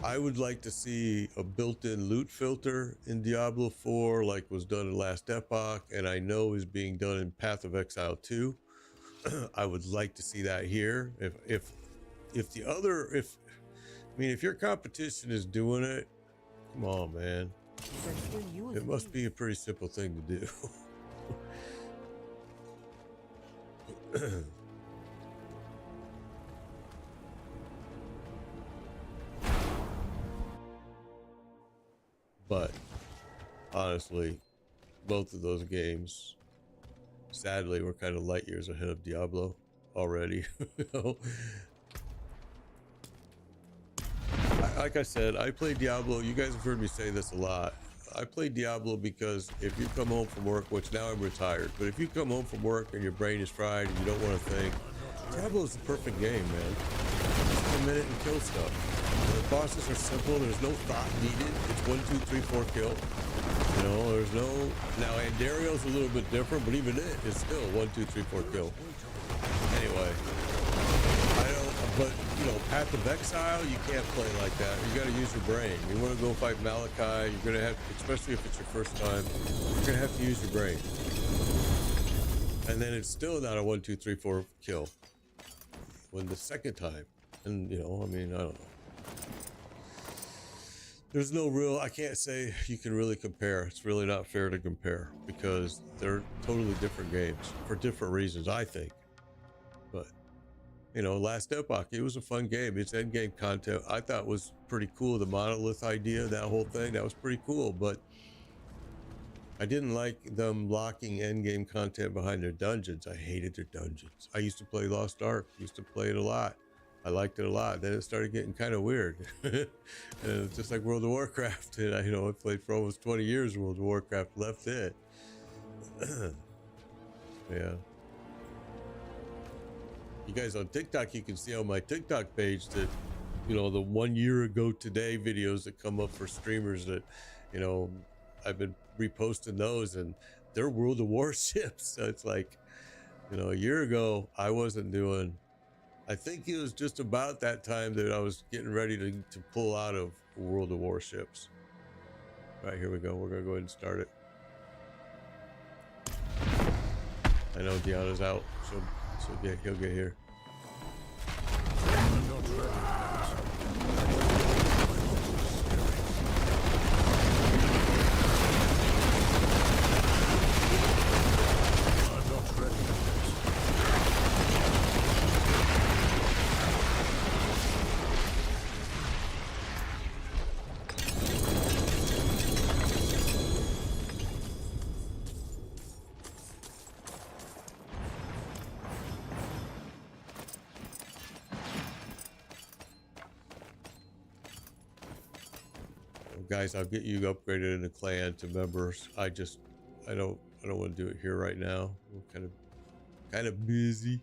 I would like to see a built-in loot filter in Diablo 4 like was done in Last Epoch, and I know is being done in Path of Exile 2. I would like to see that here. If your competition is doing it, come on, man. You can still use It must be these. a pretty simple thing to do. But honestly, both of those games, sadly, were kind of light years ahead of Diablo already. Like I said, I play Diablo. You guys have heard me say this a lot. I play Diablo because if you come home from work, which now I'm retired, but if you come home from work and your brain is fried and you don't want to think, Diablo is the perfect game, man. Just a minute and kill stuff. The bosses are simple. There's no thought needed. It's 1, 2, 3, 4 kill. You know, there's no. Now Andario's a little bit different, but even it is still 1, 2, 3, 4 kill. Anyway, but you know, Path of Exile, you can't play like that. You got to use your brain. You want to go fight Malachi, you're gonna have, especially if it's your first time, you're gonna have to use your brain. And then it's still not a 1, 2, 3, 4 kill when the second time. And you know, I mean, I don't know. There's no real, I can't say you can really compare. It's really not fair to compare because they're totally different games for different reasons, I think. But you know, Last Epoch, it was a fun game. Its end game content I thought was pretty cool. The monolith idea, that whole thing, that was pretty cool. But I didn't like them locking end game content behind their dungeons. I hated their dungeons. I used to play Lost Ark, used to play it a lot. I liked it a lot. Then it started getting kind of weird. And it's just like World of Warcraft. And I played for almost 20 years World of Warcraft, left it. Yeah. You guys on TikTok, you can see on my TikTok page that, the 1 year ago today videos that come up for streamers that, I've been reposting those and they're World of War ships. So it's like, a year ago, I wasn't doing, I think it was just about that time that I was getting ready to pull out of World of War ships. All right, here we go. We're going to go ahead and start it. I know Deanna's out, so he'll get here. I'm not ready yet. I'm not ready yet. Guys, I'll get you upgraded in the clan to members. I don't want to do it here right now. We're kind of busy.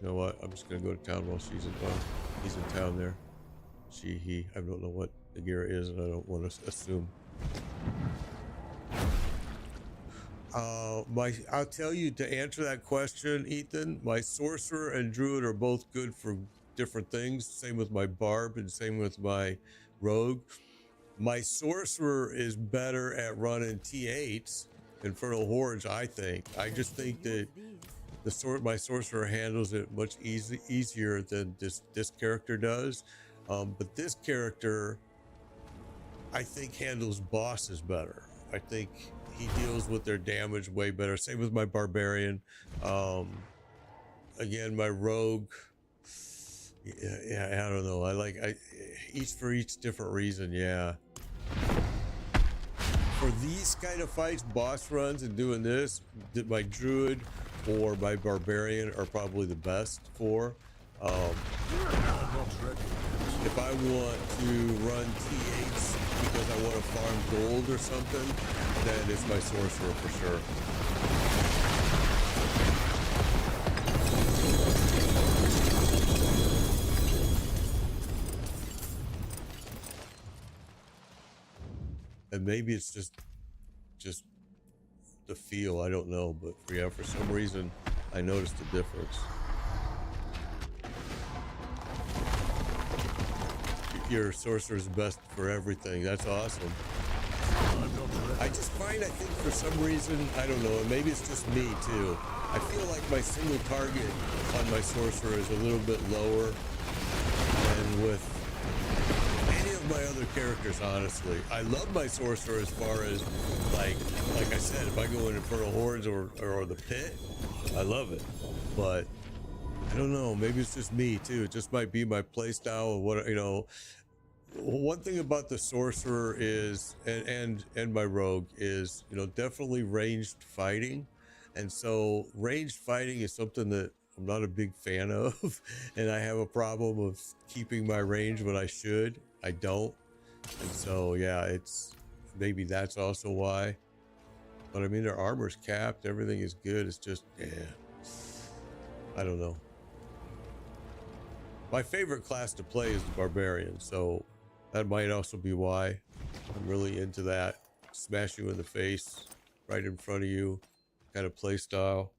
You know what? I'm just gonna go to town while she's in town. He's in town there. He. I don't know what the gear is, and I don't want to assume. I'll tell you to answer that question, Ethan. My sorcerer and druid are both good for different things. Same with my barb, and same with my rogue. My sorcerer is better at running T8s, Infernal Hordes. I think. I just think that my sorcerer handles it much easier than this character does. But this character, I think, handles bosses better. I think he deals with their damage way better. Same with my barbarian. Again, my rogue. Yeah, I don't know. Each for each different reason. Yeah. For these kind of fights, boss runs, and doing this, my druid or my barbarian are probably the best for. I'm not ready. If I want to run T8s because I want to farm gold or something, then it's my sorcerer for sure. And maybe it's just the feel, I don't know, but yeah, for some reason I noticed a difference. Your sorcerer's best for everything. That's awesome. I just find, I think for some reason, I don't know, and maybe it's just me too, I feel like my single target on my sorcerer is a little bit lower than with any of my other characters, honestly. I love my sorcerer as far as, like I said, if I go in Infernal Hordes or the pit, I love it. But I don't know, maybe it's just me too. It just might be my playstyle or what, you know. One thing about the sorcerer is, and my rogue is, you know, definitely ranged fighting. And so ranged fighting is something that I'm not a big fan of, and I have a problem of keeping my range when I should. I don't. And so, yeah, it's maybe that's also why. But I mean, their armor's capped, everything is good. It's just, yeah, I don't know. My favorite class to play is the barbarian, so that might also be why I'm really into that. Smash you in the face, right in front of you, kind of play style.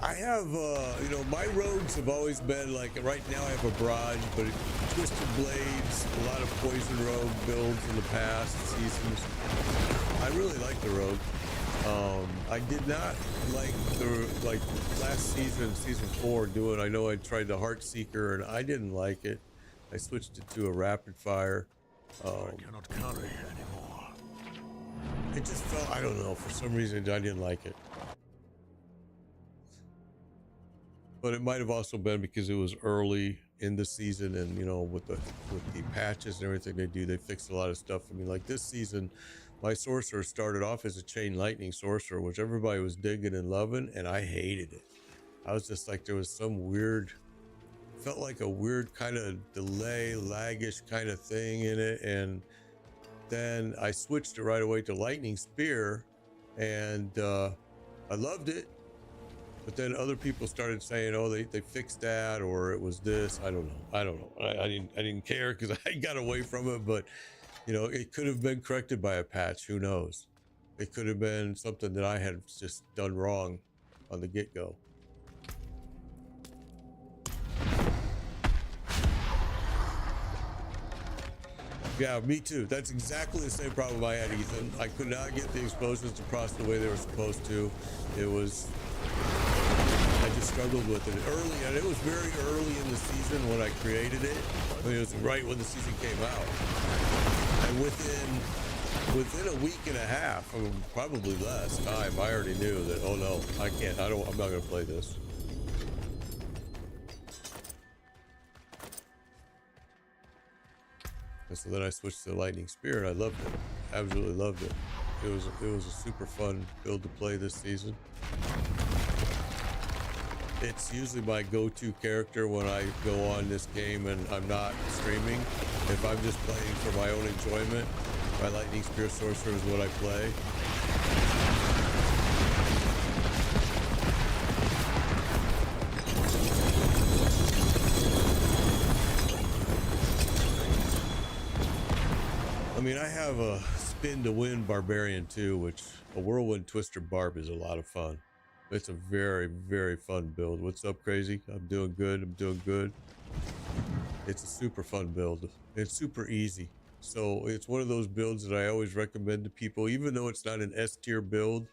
I have, you know, my rogues have always been like, right now I have a barrage, but twisted blades, a lot of poison rogue builds in the past seasons. I really like the rogue. I did not like last season, season 4 doing, I know I tried the Heart Seeker and I didn't like it. I switched it to a rapid fire. I cannot carry anymore. It just felt, I don't know, for some reason I didn't like it. But it might have also been because it was early in the season, and you know, with the patches and everything they do, they fixed a lot of stuff. I mean, like this season, my sorcerer started off as a chain lightning sorcerer, which everybody was digging and loving, and I hated it. I was just like, there was some weird, felt like a weird kind of delay, laggish kind of thing in it, and then I switched it right away to lightning spear, and I loved it. But then other people started saying, "Oh, they fixed that, or it was this." I don't know. I didn't care because I got away from it. But you know, it could have been corrected by a patch. Who knows? It could have been something that I had just done wrong on the get-go. Yeah, me too. That's exactly the same problem I had, Ethan. I could not get the explosions to cross the way they were supposed to. It was, I just struggled with it early, and it was very early in the season when I created it. I mean, it was right when the season came out. And within a week and a half, or probably less time, I already knew that, oh no, I'm not gonna play this. And so then I switched to Lightning Spear, and I loved it. Absolutely loved it. It was a super fun build to play this season. It's usually my go-to character when I go on this game and I'm not streaming. If I'm just playing for my own enjoyment, my Lightning Spear Sorcerer is what I play. I mean, I have a Spin to Win Barbarian too, which a Whirlwind Twister Barb is a lot of fun. It's a very, very fun build. What's up, Crazy? I'm doing good. I'm doing good. It's a super fun build. It's super easy. So it's one of those builds that I always recommend to people, even though it's not an S tier build.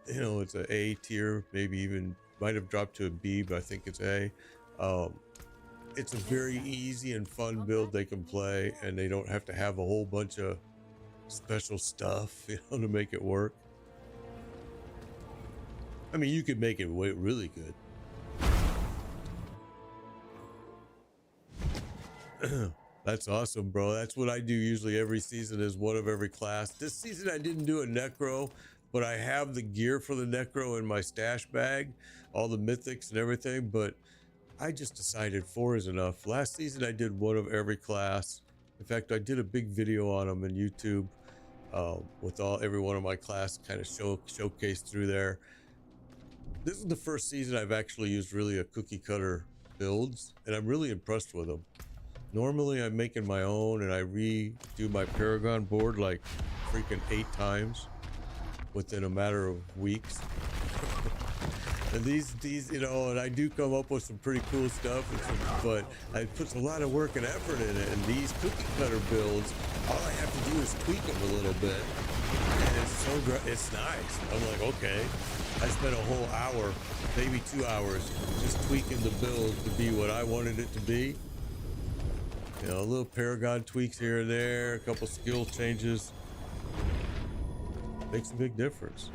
You know, it's an A tier, maybe even might have dropped to a B, but I think it's A. It's a very easy and fun build they can play, and they don't have to have a whole bunch of special stuff, you know, to make it work. I mean, you could make it really good. That's awesome, bro. That's what I do usually every season, is one of every class. This season I didn't do a Necro, but I have the gear for the Necro in my stash bag, all the mythics and everything, but I just decided 4 is enough. Last season I did one of every class, In fact, I did a big video on them in YouTube with every one of my class kind of showcased through there. This is the first season I've actually used really a cookie cutter builds, and I'm really impressed with them. Normally I'm making my own, and I redo my Paragon board like freaking 8 times within a matter of weeks. And these, you know, and I do come up with some pretty cool stuff, but I put a lot of work and effort in it. And these cookie cutter builds, all I have to do is tweak them a little bit, and it's so great. It's nice. I'm like, okay, I spent a whole hour, maybe 2 hours, just tweaking the build to be what I wanted it to be. You know, a little Paragon tweaks here and there, a couple skill changes. Makes a big difference.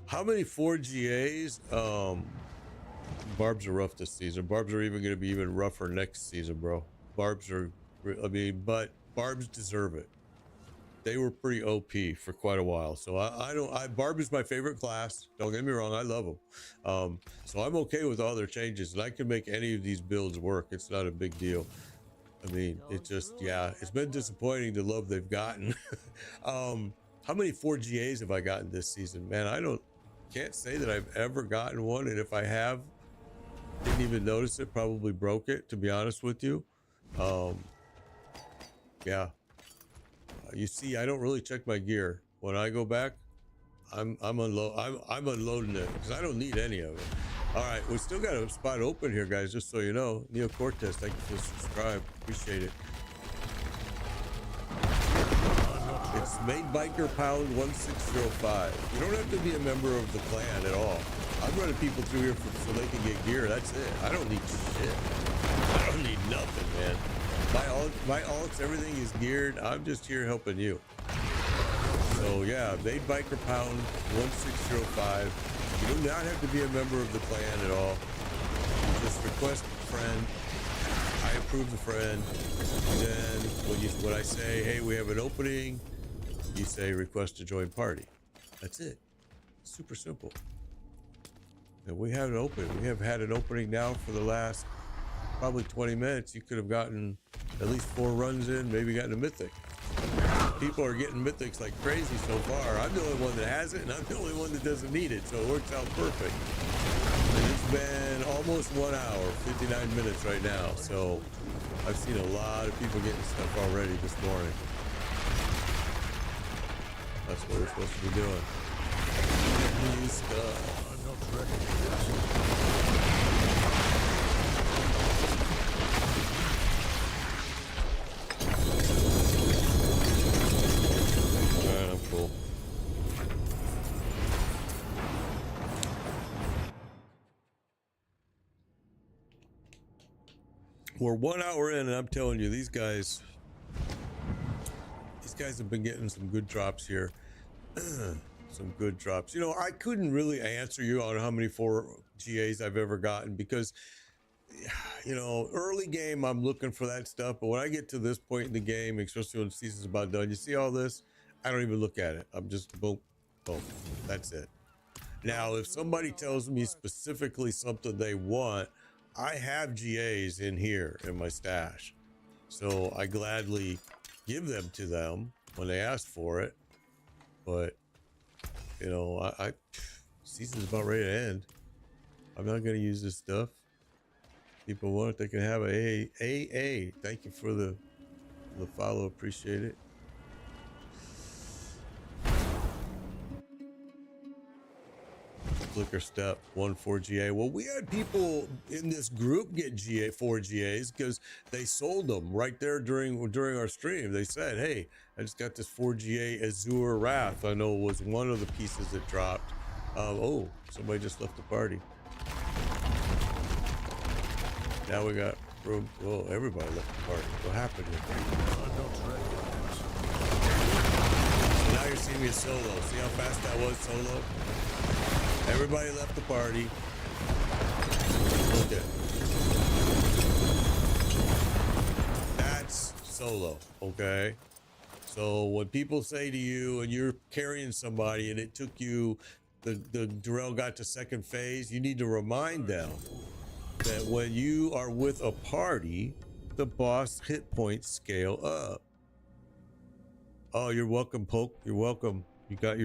How many 4GAs? Barbs are rough this season. Barbs are even going to be even rougher next season, bro. Barbs are, I mean, but Barbs deserve it. They were pretty OP for quite a while. So Barb is my favorite class. Don't get me wrong. I love them. So I'm okay with all their changes, and I can make any of these builds work. It's not a big deal. I mean, it just, yeah, it's been disappointing the love they've gotten. How many 4GAs have I gotten this season? Man, can't say that I've ever gotten one, and if I have, didn't even notice it, probably broke it, to be honest with you. Yeah. You see, I don't really check my gear. When I go back, I'm unloading it because I don't need any of it. All right, we still got a spot open here, guys, just so you know. Neo Cortez, thank you for subscribe. Appreciate it. It's Main Biker Pound 1605. You don't have to be a member of the clan at all. I'm running people through here so they can get gear. That's it. I don't need shit. I don't need nothing, man. My alts, everything is geared. I'm just here helping you. So yeah, Main Biker Pound 1605. You do not have to be a member of the clan at all. You just request a friend. I approve the friend. And then when I say, hey, we have an opening, you say request to join party. That's it. Super simple. And we have an opening. We have had an opening now for the last probably 20 minutes. You could have gotten at least 4 runs in, maybe gotten a Mythic. People are getting Mythics like crazy so far. I'm the only one that has it, and I'm the only one that doesn't need it, so it works out perfect. And it's been almost 1 hour, 59 minutes right now, so I've seen a lot of people getting stuff already this morning. That's what we're supposed to be doing. New stuff. I'm not ready for this. Alright, I'm cool. We're 1 hour in, and I'm telling you, these guys have been getting some good drops here. Some good drops. You know, I couldn't really answer you on how many 4GAs I've ever gotten because, you know, early game, I'm looking for that stuff. But when I get to this point in the game, especially when the season's about done, you see all this? I don't even look at it. I'm just boom, boom. That's it. Now, if somebody tells me specifically something they want, I have GAs in here in my stash. So I gladly give them to them when they ask for it. But, you know, season's about ready to end. I'm not going to use this stuff. People want it, they can have a AA. Thank you for the follow. Appreciate it. Flicker step 1 4GA. Well, we had people in this group get 4GAs because they sold them right there during our stream. They said, hey, I just got this 4GA Azure Wrath. I know it was one of the pieces that dropped. Oh, somebody just left the party. Now we got room. Well, everybody left the party. What happened here? So now you're seeing me solo. See how fast that was solo? Everybody left the party. Okay. That's solo, okay? So when people say to you and you're carrying somebody and it took you, the Durrell got to second phase, you need to remind them that when you are with a party, the boss hit points scale up. Oh, you're welcome, Poke. You're welcome. You got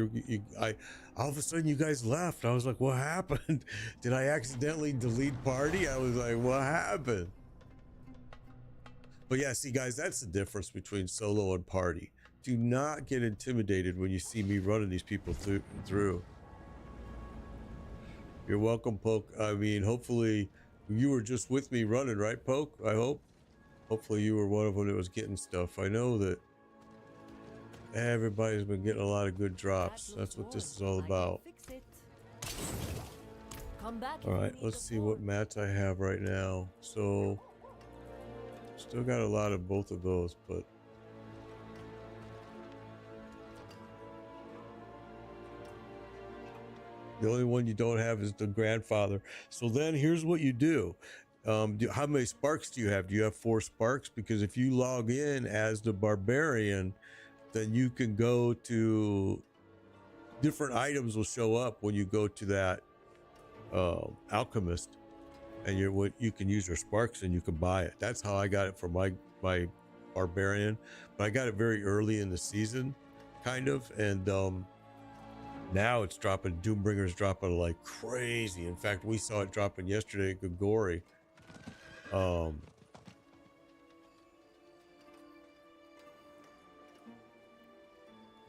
all of a sudden you guys left. I was like, what happened? Did I accidentally delete party? I was like, what happened? But yeah, see guys, that's the difference between solo and party. Do not get intimidated when you see me running these people through. You're welcome, Poke. I mean, hopefully you were just with me running, right, Poke? I hope. Hopefully you were one of them that was getting stuff. I know that everybody's been getting a lot of good drops. That's what this is all about. All right, let's see what mats I have right now. So, still got a lot of both of those, but the only one you don't have is the grandfather. So then here's what you do. How many sparks do you have? Do you have 4 sparks? Because if you log in as the barbarian, then you can go to different items will show up when you go to that alchemist, and you can use your sparks and you can buy it. That's how I got it for my barbarian, but I got it very early in the season, kind of, and now it's dropping. Doombringer's dropping like crazy. In fact, we saw it dropping yesterday at Gagori. I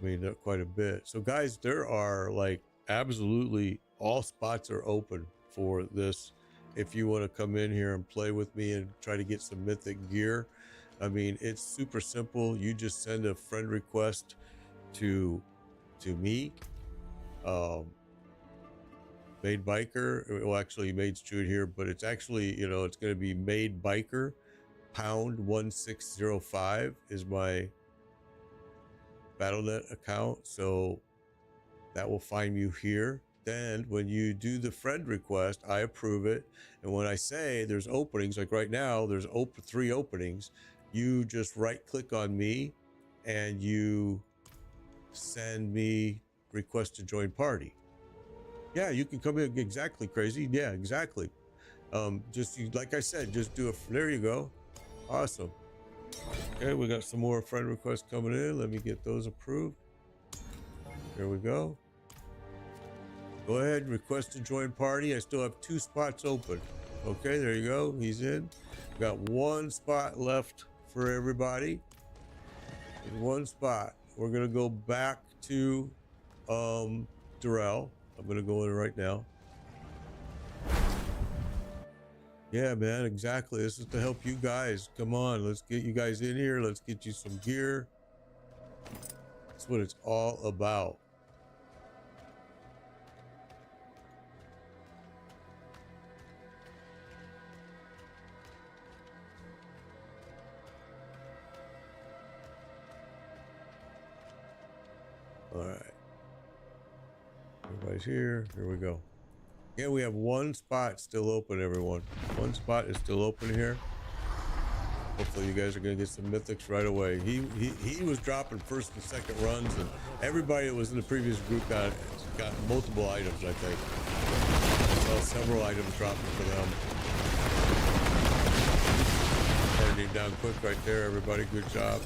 mean, quite a bit. So guys, there are like absolutely all spots are open for this. If you want to come in here and play with me and try to get some mythic gear, I mean, it's super simple. You just send a friend request to me. Made Biker, well, actually Made Strude here, but it's actually, you know, it's going to be Made Biker pound 1605 is my BattleNet account, so that will find you here. Then when you do the friend request, I approve it, and when I say there's openings, like right now there's 3 openings, you just right click on me and you send me request to join party. Yeah, you can come in. Exactly, crazy. Yeah, exactly. Just like I said, just do it. There you go. Awesome. Okay, we got some more friend requests coming in. Let me get those approved. There we go. Go ahead, request to join party. I still have 2 spots open. Okay, there you go. He's in. We got 1 spot left for everybody. 1 spot. We're gonna go back to Durrell. I'm gonna go in right now. Yeah, man, exactly. This is to help you guys. Come on, let's get you guys in here. Let's get you some gear. That's what it's all about. All right. Everybody's here. Here we go. Yeah, we have 1 spot still open, everyone. 1 spot is still open here. Hopefully you guys are going to get some mythics right away. He was dropping 1st and 2nd runs, and everybody that was in the previous group got multiple items, I think. I saw several items dropping for them. Turning down quick right there, everybody. Good job.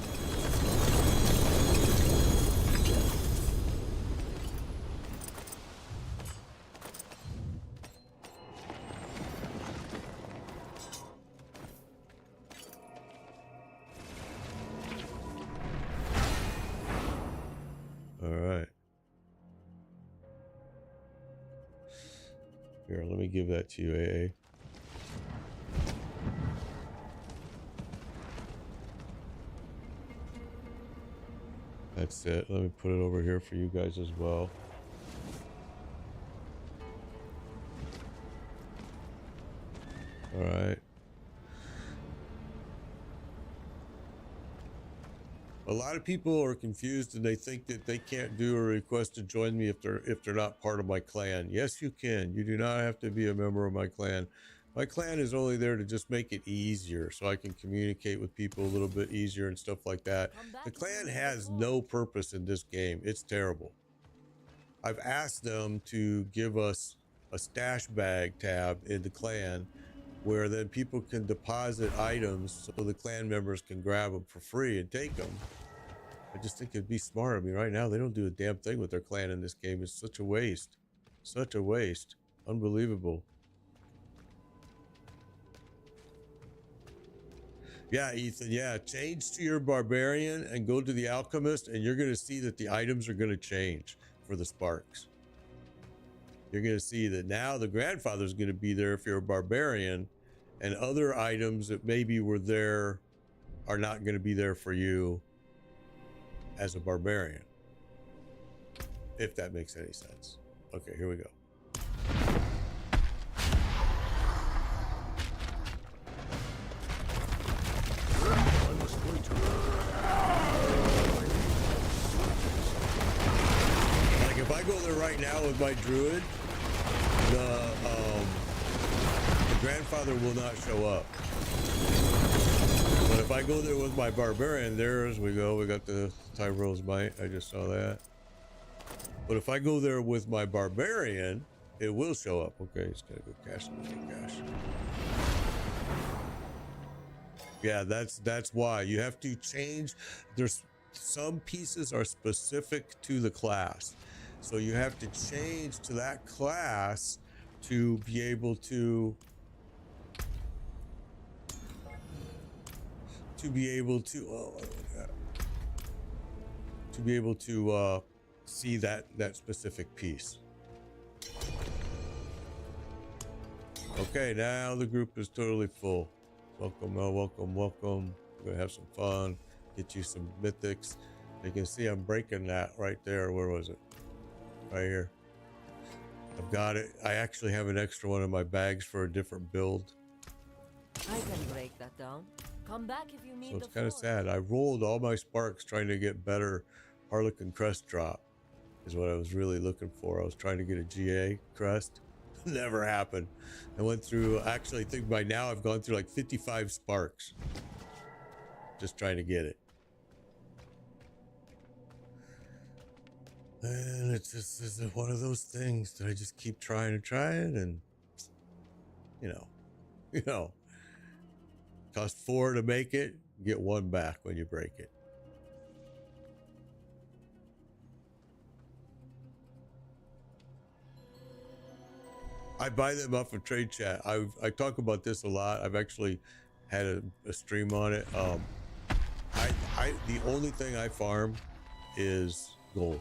Here, let me give that to you, AA. That's it. Let me put it over here for you guys as well. All right. A lot of people are confused and they think that they can't do a request to join me if they're not part of my clan. Yes, you can. You do not have to be a member of my clan. My clan is only there to just make it easier so I can communicate with people a little bit easier and stuff like that. The clan has no purpose in this game. It's terrible. I've asked them to give us a stash bag tab in the clan where then people can deposit items so the clan members can grab them for free and take them. I just think it'd be smart. I mean, right now they don't do a damn thing with their clan in this game. It's such a waste. Such a waste. Unbelievable. Yeah, Ethan. Yeah, change to your barbarian and go to the alchemist, and you're going to see that the items are going to change for the sparks. You're going to see that now the grandfather's going to be there if you're a barbarian, and other items that maybe were there are not going to be there for you as a barbarian, if that makes any sense. Okay, here we go. Like if I go there right now with my druid, the grandfather will not show up. But if I go there with my barbarian, there's we go. We got the Tyrole's Might. I just saw that. But if I go there with my barbarian, it will show up. Okay, it's gotta go cash. Cash. Yeah, that's why you have to change. There's some pieces are specific to the class, so you have to change to that class to be able to see that specific piece. Okay, now the group is totally full. Welcome, welcome. We're gonna have some fun. Get you some mythics. You can see I'm breaking that right there. Where was it? Right here. I've got it. I actually have an extra one in my bags for a different build. I can break that down. Come back if you need. So it's kind of sad. I rolled all my sparks trying to get better Harlequin crest drop is what I was really looking for. I was trying to get a GA crest. Never happened. I went through, actually I think by now I've gone through like 55 sparks just trying to get it. And it's just one of those things that I just keep trying and you know, cost 4 to make it, get 1 back when you break it. I buy them off of Trade Chat. I talk about this a lot. I've actually had a stream on it. The only thing I farm is gold.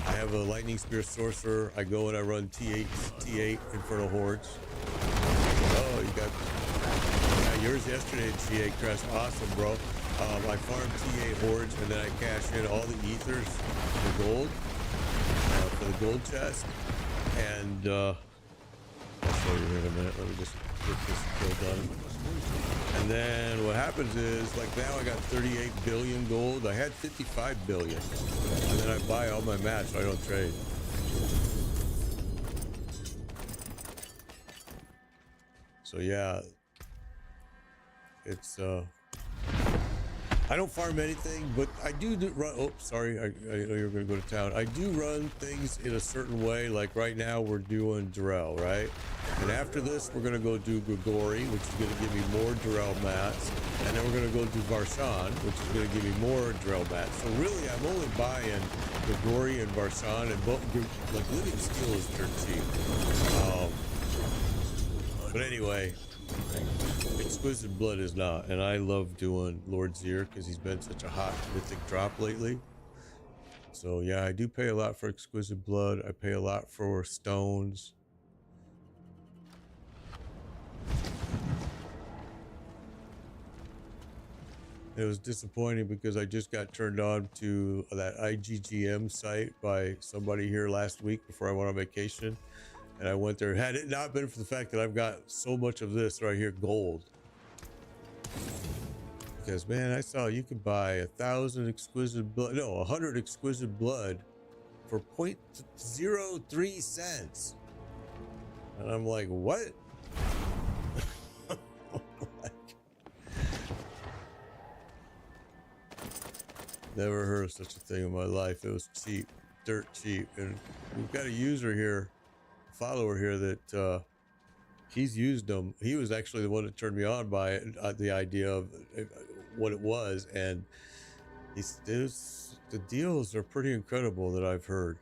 I have a lightning spear sorcerer. I go and I run T8 Infernal Hordes. Oh, you got yours yesterday at GA Crest. Awesome, bro. I farm T8 Hordes and then I cash in all the ethers for gold, for the gold chest. And I'll show you here in a minute. Let me just get this kill done. And then what happens is, like now I got 38 billion gold. I had 55 billion. And then I buy all my mats so I don't trade. So yeah, it's I don't farm anything, but I do run. Oh, sorry, I know you're going to go to town. I do run things in a certain way. Like right now, we're doing Durrell, right? And after this, we're going to go do Grigori, which is going to give me more Durrell mats. And then we're going to go do Varshan, which is going to give me more Durrell mats. So really, I'm only buying Grigori and Varshan, and both, like Living Steel is dirt cheap. But anyway. Exquisite Blood is not, and I love doing Lord Zir because he's been such a hot mythic drop lately. So yeah, I do pay a lot for Exquisite Blood. I pay a lot for stones. It was disappointing because I just got turned on to that IGGM site by somebody here last week before I went on vacation. And I went there. Had it not been for the fact that I've got so much of this right here, gold. Because man, I saw you could buy 1,000 exquisite blood, no, 100 exquisite blood for 0.03 cents. And I'm like, what? Never heard of such a thing in my life. It was cheap, dirt cheap. And we've got a user here, follower here that He's used them. He was actually the one that turned me on by it, the idea of what it was, and the deals are pretty incredible that I've heard.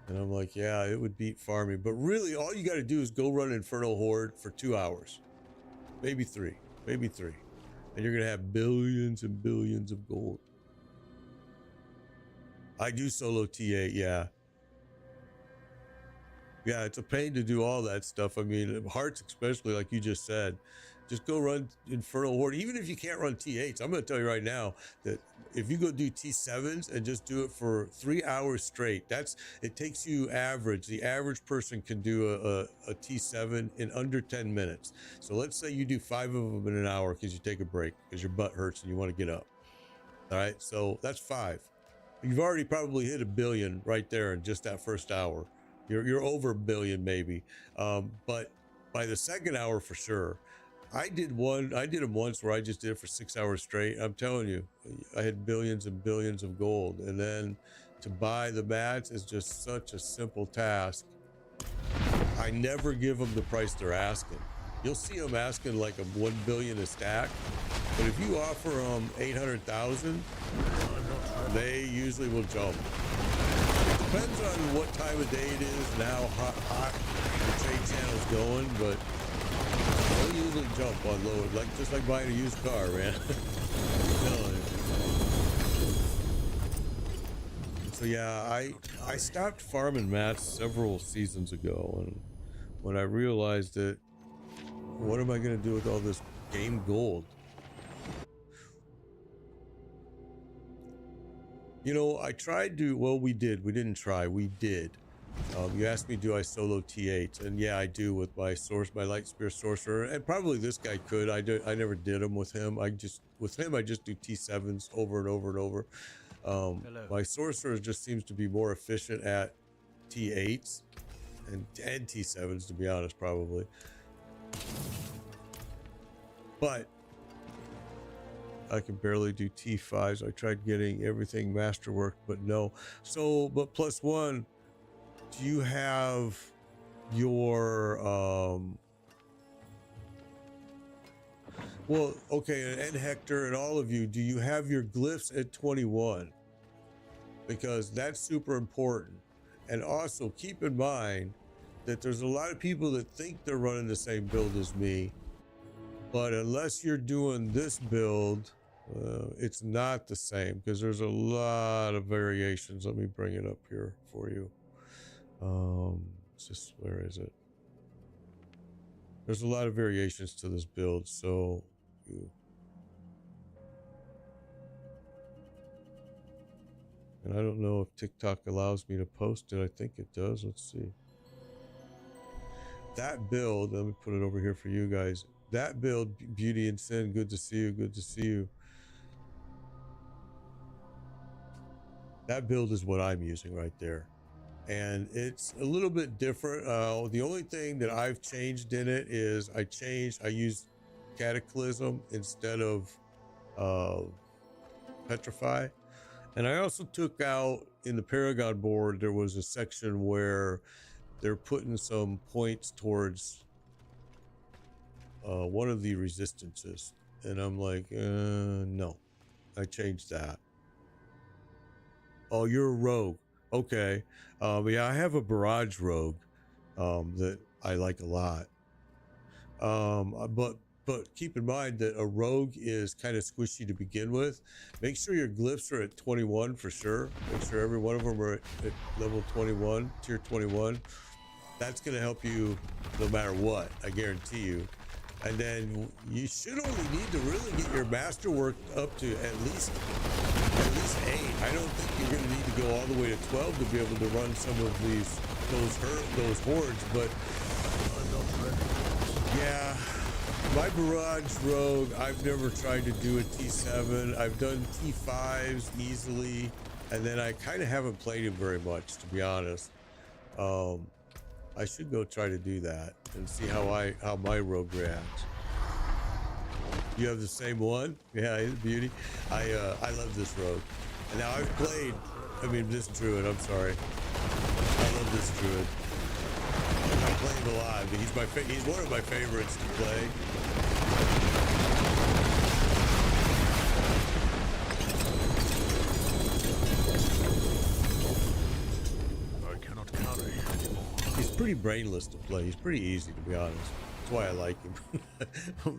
And I'm like, yeah, it would beat farming, but really, all you got to do is go run Infernal Horde for 2 hours, maybe three, and you're gonna have billions and billions of gold. I do solo T8, yeah. Yeah, it's a pain to do all that stuff. I mean, hearts especially, like you just said. Just go run Infernal Horde. Even if you can't run T8s, I'm going to tell you right now that if you go do T7s and just do it for 3 hours straight, it takes you average. The average person can do a T7 in under 10 minutes. So let's say you do 5 of them in an hour because you take a break because your butt hurts and you want to get up. All right, so that's 5. You've already probably hit 1 billion right there in just that first hour. You're over 1 billion maybe, but by the second hour for sure. I did them once where I just did it for 6 hours straight. I'm telling you, I had billions and billions of gold, and then to buy the mats is just such a simple task. I never give them the price they're asking. You'll see them asking like 1 billion a stack, but if you offer them 800,000, they usually will jump. Depends on what time of day it is and how hot the trade channel's going, but they'll usually jump on lower, just like buying a used car, man. So yeah, I stopped farming mats several seasons ago, and when I realized that, what am I going to do with all this game gold? You know, I tried to, well, we didn't try, we did. You asked me, do I solo T8s? And yeah, I do with my Light Spear Sorcerer, and probably this guy could. I never did them with him. I just do T7s over and over and over. My Sorcerer just seems to be more efficient at T8s and T7s, to be honest, probably. But I can barely do T5s. I tried getting everything masterwork, but no. So, but +1, do you have your, well, okay, and Hector and all of you, do you have your glyphs at 21? Because that's super important. And also keep in mind that there's a lot of people that think they're running the same build as me, but unless you're doing this build, it's not the same, because there's a lot of variations. Let me bring it up here for you. Where is it? There's a lot of variations to this build, so and I don't know if TikTok allows me to post it. I think it does. Let's see. That build, let me put it over here for you guys. That build, Beauty and Sin, good to see you, good to see you. That build is what I'm using right there. And it's a little bit different. The only thing that I've changed in it is I used Cataclysm instead of Petrify. And I also took out, in the Paragon board, there was a section where they're putting some points towards one of the resistances. And I'm like, no, I changed that. Oh, you're a rogue. Okay. Yeah, I have a barrage rogue that I like a lot. But keep in mind that a rogue is kind of squishy to begin with. Make sure your glyphs are at 21 for sure. Make sure every one of them are at level 21, tier 21. That's going to help you no matter what, I guarantee you. And then you should only need to really get your masterwork up to at least 8. I don't think you're going to need to go all the way to 12 to be able to run some of those hordes. But yeah, my barrage rogue, I've never tried to do a T7. I've done T5s easily, and then I kind of haven't played him very much, to be honest. I should go try to do that and see how my rogue reacts. You have the same one? Yeah, he's a beauty. I love this rogue. And now I've played, this druid, I'm sorry. I love this druid. I play him a lot. But he's one of my favorites to play. I cannot carry anymore. He's pretty brainless to play. He's pretty easy, to be honest. That's why I like him.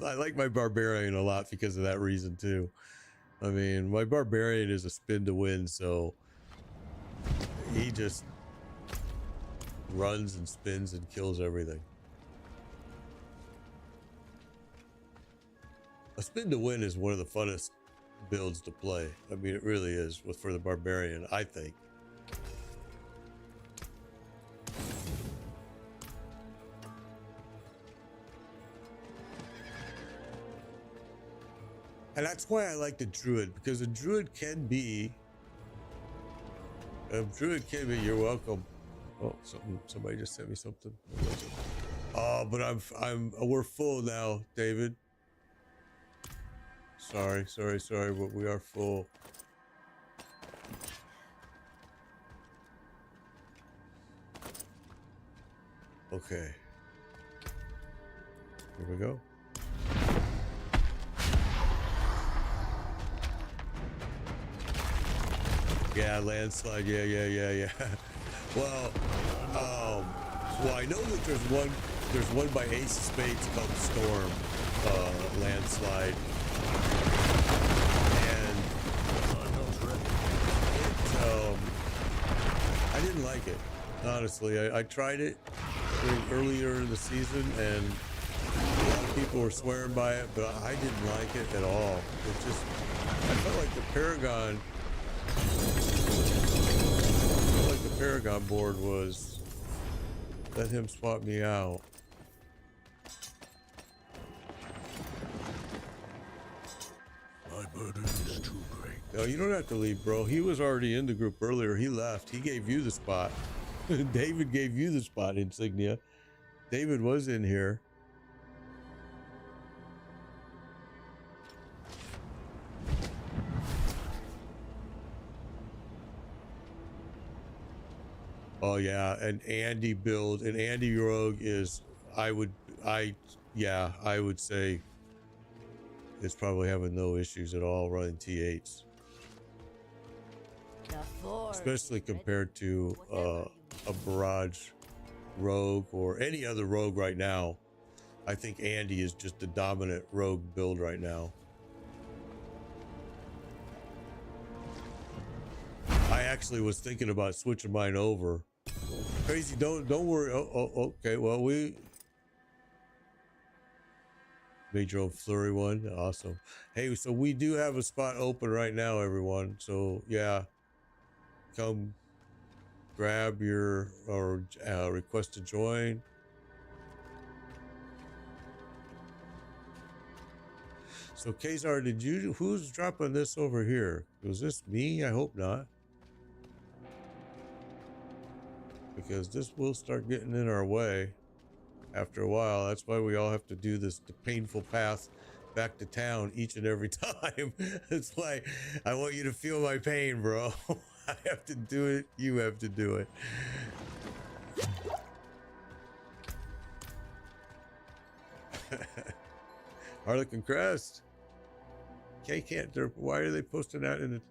I like my barbarian a lot because of that reason too. I mean, my barbarian is a spin to win, so he just runs and spins and kills everything. A spin to win is one of the funnest builds to play. I mean, it really is for the barbarian, I think. And that's why I like the druid, because a druid can be, you're welcome. Oh, somebody just sent me something. Oh, but we're full now, David. Sorry, but we are full. Okay. Here we go. Yeah, landslide. Yeah. Well, I know that there's one by Ace of Spades called Storm, landslide, and I didn't like it, honestly. I tried it earlier in the season, and a lot of people were swearing by it, but I didn't like it at all. It just, I felt like the Paragon board was, let him swap me out. My burden is too great. No, you don't have to leave, bro. He was already in the group earlier. He left. He gave you the spot. David gave you the spot, Insignia. David was in here. Oh yeah, and Andy build, and Andy Rogue is, I would say it's probably having no issues at all running T8s. Especially compared to a Barrage Rogue or any other Rogue right now. I think Andy is just the dominant Rogue build right now. I actually was thinking about switching mine over. Crazy, don't worry. Oh, okay. Well, we made your own flurry one. Awesome. Hey, so we do have a spot open right now, everyone. So yeah, come grab your request to join. So Kazar, who's dropping this over here? Was this me? I hope not. Because this will start getting in our way after a while. That's why we all have to do the painful path back to town each and every time. It's like, I want you to feel my pain, bro. I have to do it. You have to do it. Harlequin Crest. Why are they posting that in the...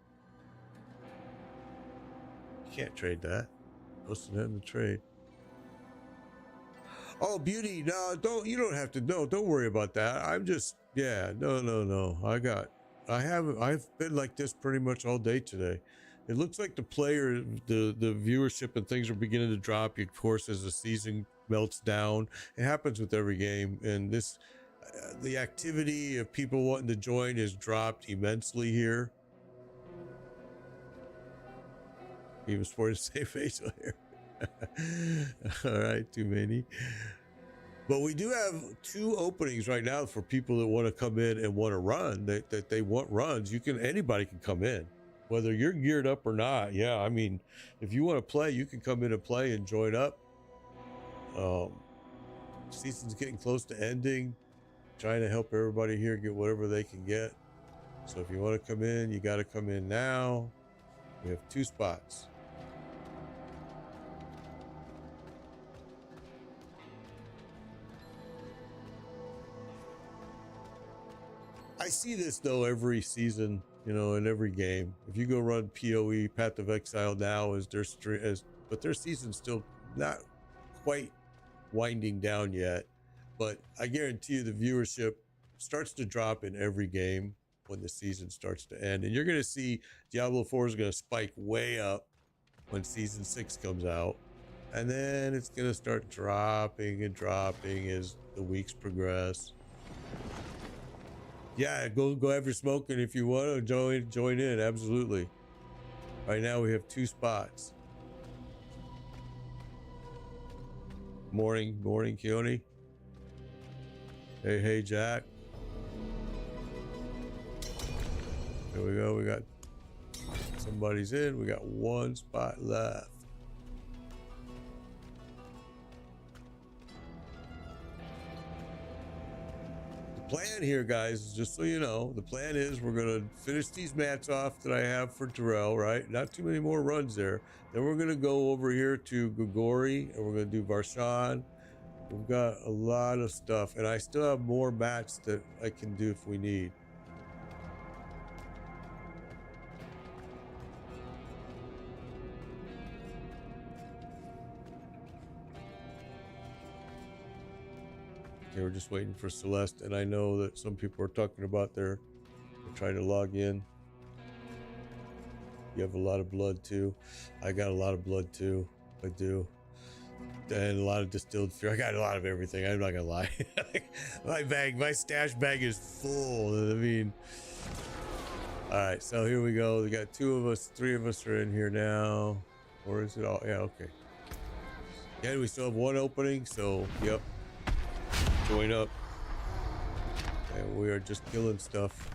You can't trade that. Posting that in the trade. Oh, Beauty, no, you don't have to, no, don't worry about that. I'm just, yeah, no. I've been like this pretty much all day today. It looks like the viewership and things are beginning to drop, of course, as the season melts down. It happens with every game, and this, the activity of people wanting to join has dropped immensely here. He was forced to say facial hair. All right, too many. But we do have 2 openings right now for people that want to come in and want to run. That they want runs. Anybody can come in, whether you're geared up or not. Yeah, I mean, if you want to play, you can come in and play and join up. Season's getting close to ending. Trying to help everybody here get whatever they can get. So if you want to come in, you got to come in now. We have 2 spots. I see this though every season, you know, in every game. If you go run PoE Path of Exile now, but their season's still not quite winding down yet. But I guarantee you the viewership starts to drop in every game when the season starts to end, and you're going to see Diablo 4 is going to spike way up when season 6 comes out, and then it's going to start dropping and dropping as the weeks progress. Yeah, go have your smoking if you want to join in. Absolutely. Right now we have 2 spots. Morning, Keone. Hey, Jack. There we go. We got somebody's in. We got 1 spot left. Plan here, guys, just so you know, the plan is we're going to finish these mats off that I have for Terrell, right? Not too many more runs there. Then we're going to go over here to Grigori, and we're going to do Varshan. We've got a lot of stuff, and I still have more mats that I can do if we need. Okay, we're just waiting for Celeste, and I know that some people are talking about they're trying to log in. You have a lot of blood too. I got a lot of blood too. I do. And a lot of distilled fear. I got a lot of everything. I'm not gonna lie. My stash bag is full. I mean, all right. So here we go. We got 2 of us, 3 of us are in here now. Or is it all? Yeah. Okay. Yeah, we still have 1 opening. So yep. Join up. And we are just killing stuff.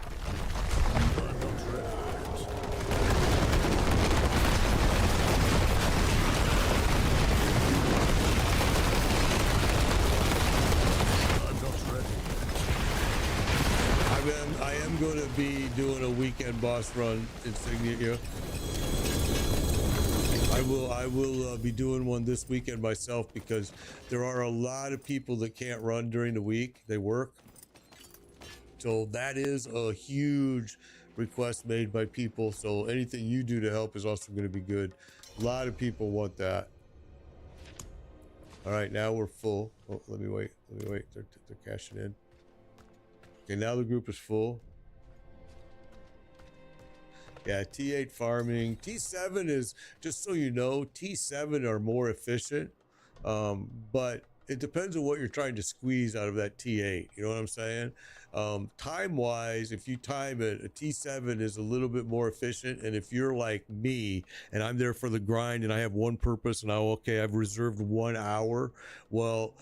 I am going to be doing a weekend boss run insignia here. I will be doing one this weekend myself because there are a lot of people that can't run during the week. They work. So that is a huge request made by people. So anything you do to help is also going to be good. A lot of people want that. All right, now we're full. Oh, let me wait. They're cashing in. Okay, now the group is full. Yeah, T8 farming. T7 is, just so you know, T7 are more efficient, but it depends on what you're trying to squeeze out of that T8. You know what I'm saying? Time-wise, if you time it, a T7 is a little bit more efficient. And if you're like me and I'm there for the grind and I have one purpose and I've reserved 1 hour, well,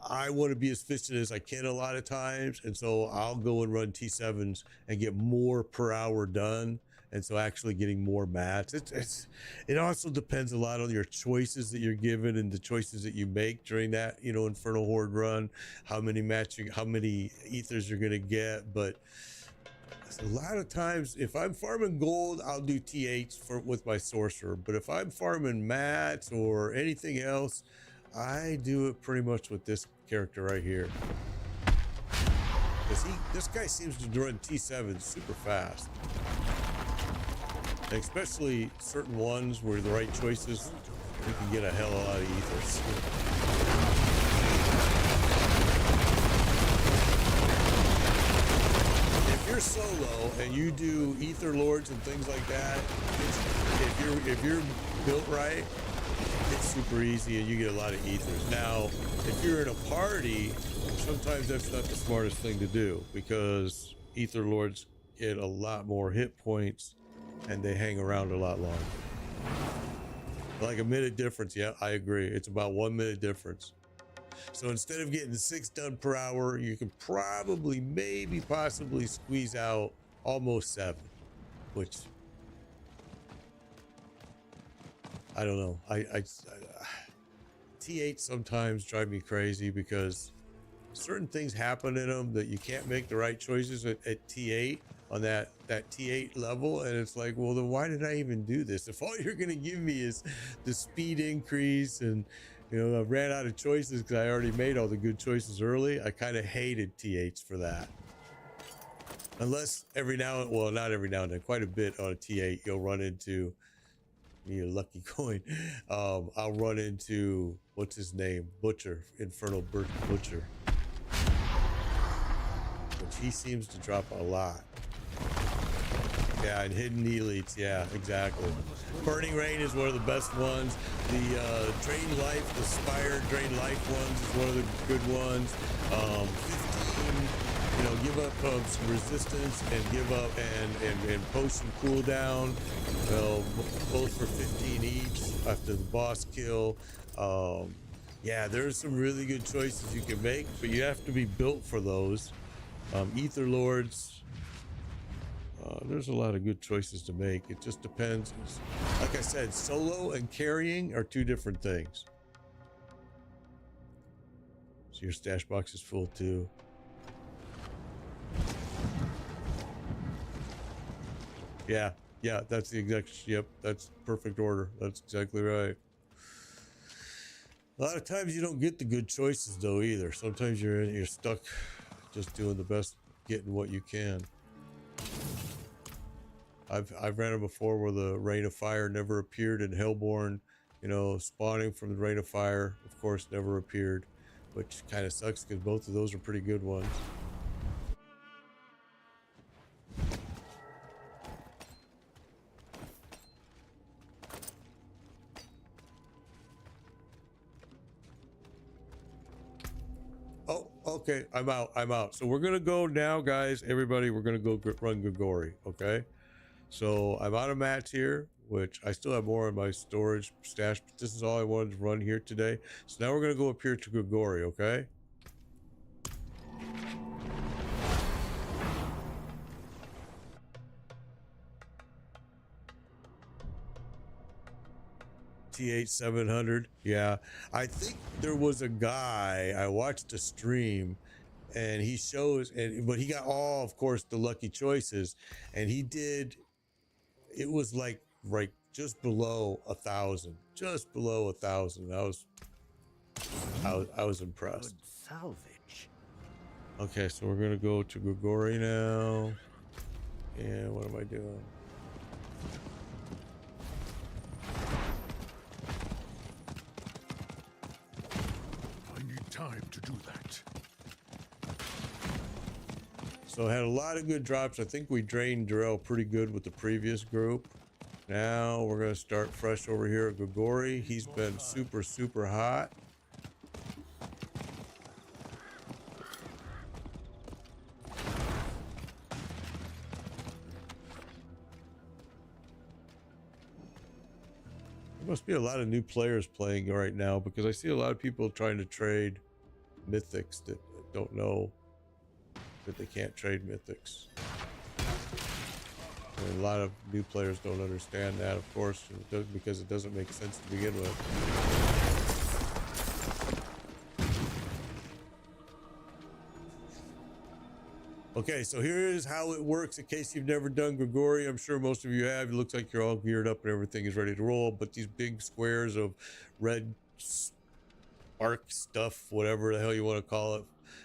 I want to be as efficient as I can a lot of times. And so I'll go and run T7s and get more per hour done. And so actually getting more mats. It also depends a lot on your choices that you're given and the choices that you make during that, you know, Infernal Horde run, how many ethers you're going to get. But a lot of times, if I'm farming gold, I'll do T8s with my sorcerer. But if I'm farming mats or anything else, I do it pretty much with this character right here. Because this guy seems to run T7 super fast. And especially certain ones where the right choices, you can get a hell of a lot of ethers. If you're solo and you do ether lords and things like that, if you're built right, it's super easy and you get a lot of ethers. Now, if you're in a party, sometimes that's not the smartest thing to do because ether lords get a lot more hit points and they hang around a lot longer. Like a minute difference, yeah, I agree. It's about 1 minute difference. So instead of getting 6 done per hour, you can probably, possibly squeeze out almost 7, which I don't know. T8 sometimes drive me crazy because certain things happen in them that you can't make the right choices at T8 on that T8 level, and it's like, well, then why did I even do this? If all you're gonna give me is the speed increase, and you know, I ran out of choices because I already made all the good choices early. I kind of hated T8s for that. Unless every now and well, not every now and then, quite a bit on a T8, you'll run into a lucky coin. I'll run into what's his name, Butcher, Infernal Butcher, which he seems to drop a lot. Yeah, and hidden elites. Yeah, exactly. Burning Rain is one of the best ones. The Drain Life, the Spire Drain Life ones is one of the good ones. 15, you know, give up some resistance and give up and potion cooldown. You know, both for 15 each after the boss kill. Yeah, there's some really good choices you can make, but you have to be built for those. Ether Lords. There's a lot of good choices to make. It just depends. Like I said, solo and carrying are two different things. So your stash box is full too. Yeah, that's the exact, yep, that's perfect order. That's exactly right. A lot of times you don't get the good choices though either. Sometimes you're stuck just doing the best, getting what you can. I've ran it before where the Rain of Fire never appeared in Hellborn, you know, spawning from the Rain of Fire, of course, never appeared, which kind of sucks because both of those are pretty good ones. Oh, okay, I'm out. So we're gonna go now, guys, everybody, we're gonna go run Grigori, okay? So I'm out of mats here, which I still have more in my storage stash, but this is all I wanted to run here today. So now we're going to go up here to Grigori, okay? T8 700. Yeah, I think there was a guy, I watched a stream and he shows, but he got all, of course, the lucky choices, and he did, it was like right just below 1,000, just below 1,000. I was impressed. Good salvage. Okay, so we're gonna go to Grigori now. And what am I doing? I need time to do that. So I had a lot of good drops. I think we drained Darrell pretty good with the previous group. Now we're gonna start fresh over here at Grigori. He's been super, super hot. There must be a lot of new players playing right now because I see a lot of people trying to trade Mythics that don't know that they can't trade Mythics. And a lot of new players don't understand that, of course, because it doesn't make sense to begin with. Okay, so here is how it works in case you've never done Grigori. I'm sure most of you have. It looks like you're all geared up and everything is ready to roll, but these big squares of red spark stuff, whatever the hell you want to call it,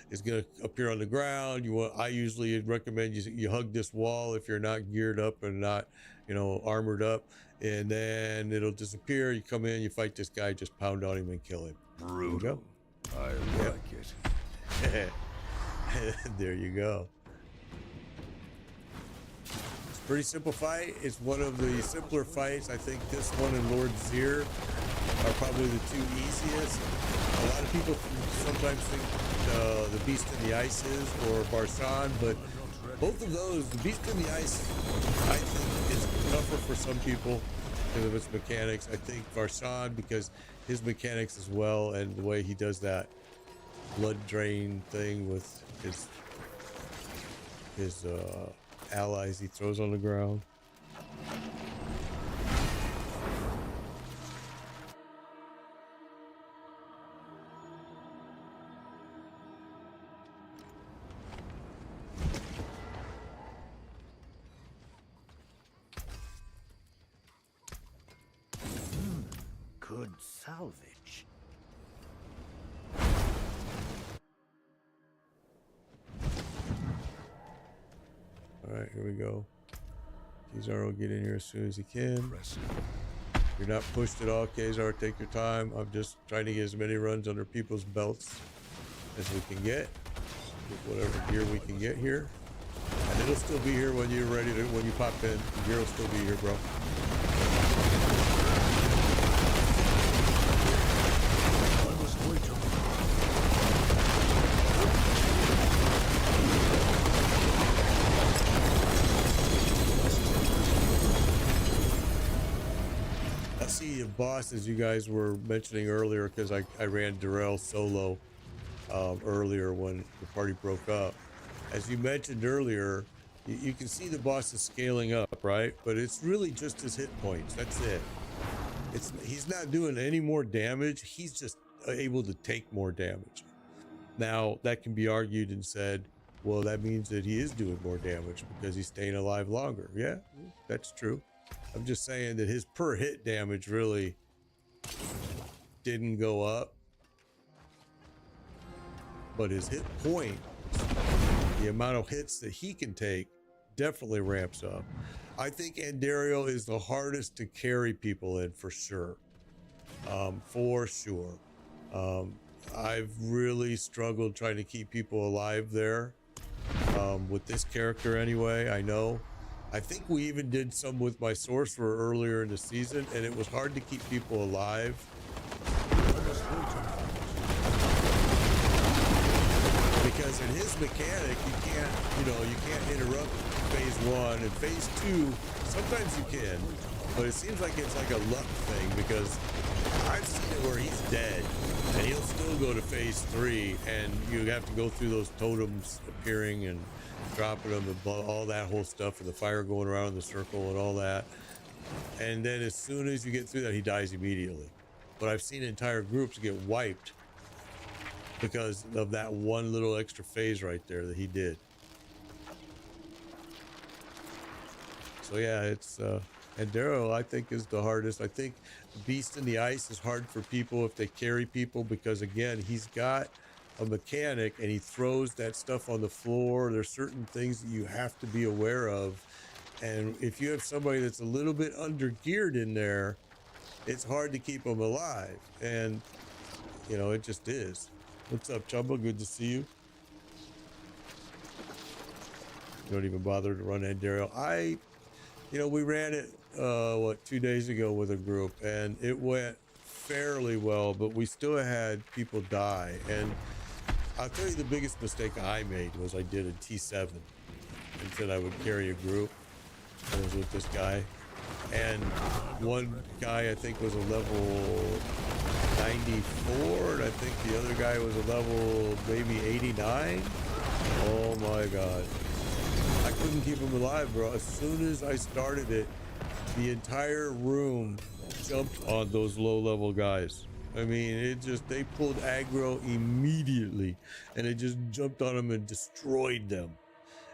is going to appear on the ground. I usually recommend you hug this wall if you're not geared up and not, you know, armored up, and then it'll disappear. You come in, you fight this guy, just pound on him and kill him. Brutal. I like it. There you go. It's a pretty simple fight. It's one of the simpler fights. I think this one and Lord Zir are probably the two easiest. A lot of people sometimes think the Beast in the Ice is or Barsan, but both of those, the Beast in the Ice, I think is tougher for some people because of its mechanics. I think Barsan, because his mechanics as well, and the way he does that blood drain thing with his allies he throws on the ground. Good salvage. right, here we go. Kazar will get in here as soon as he can. You're not pushed at all, Kazar. Take your time. I'm just trying to get as many runs under people's belts as we can get. With whatever gear we can get here. And it'll still be here when you're ready to, when you pop in. The gear will still be here, bro. I see a boss, as you guys were mentioning earlier, because I ran Darrell solo earlier when the party broke up. As you mentioned earlier, you can see the boss is scaling up, right? But it's really just his hit points. That's it. He's not doing any more damage. He's just able to take more damage. Now, that can be argued and said, well, that means that he is doing more damage because he's staying alive longer. Yeah, that's true. I'm just saying that his per hit damage really didn't go up. But his hit point, the amount of hits that he can take, definitely ramps up. I think Andariel is the hardest to carry people in for sure. For sure. I've really struggled trying to keep people alive there. With this character anyway, I know. I think we even did some with my sorcerer earlier in the season, and it was hard to keep people alive. Because in his mechanic, you can't interrupt phase 1 and phase 2. Sometimes you can, but it seems like it's like a luck thing because I've seen it where he's dead and he'll still go to phase 3, and you have to go through those totems appearing and dropping them and all that whole stuff, and the fire going around in the circle and all that. And then as soon as you get through that, he dies immediately. But I've seen entire groups get wiped because of that one little extra phase right there that he did. So yeah, it's and Darrow, I think, is the hardest. I think Beast in the Ice is hard for people if they carry people because, again, he's got a mechanic and he throws that stuff on the floor. There's certain things that you have to be aware of, and if you have somebody that's a little bit under geared in there, it's hard to keep them alive. And it just is. What's up, Chumba? Good to see you. You don't even bother to run Andariel. We ran it 2 days ago with a group, and it went fairly well, but we still had people die. And I'll tell you, the biggest mistake I made was I did a T7 and said I would carry a group. I was with this guy, and one guy I think was a level 94, and I think the other guy was a level maybe 89. Oh my god, I couldn't keep him alive, bro. As soon as I started it, the entire room jumped on those low-level guys. I mean, they pulled aggro immediately, and it just jumped on them and destroyed them.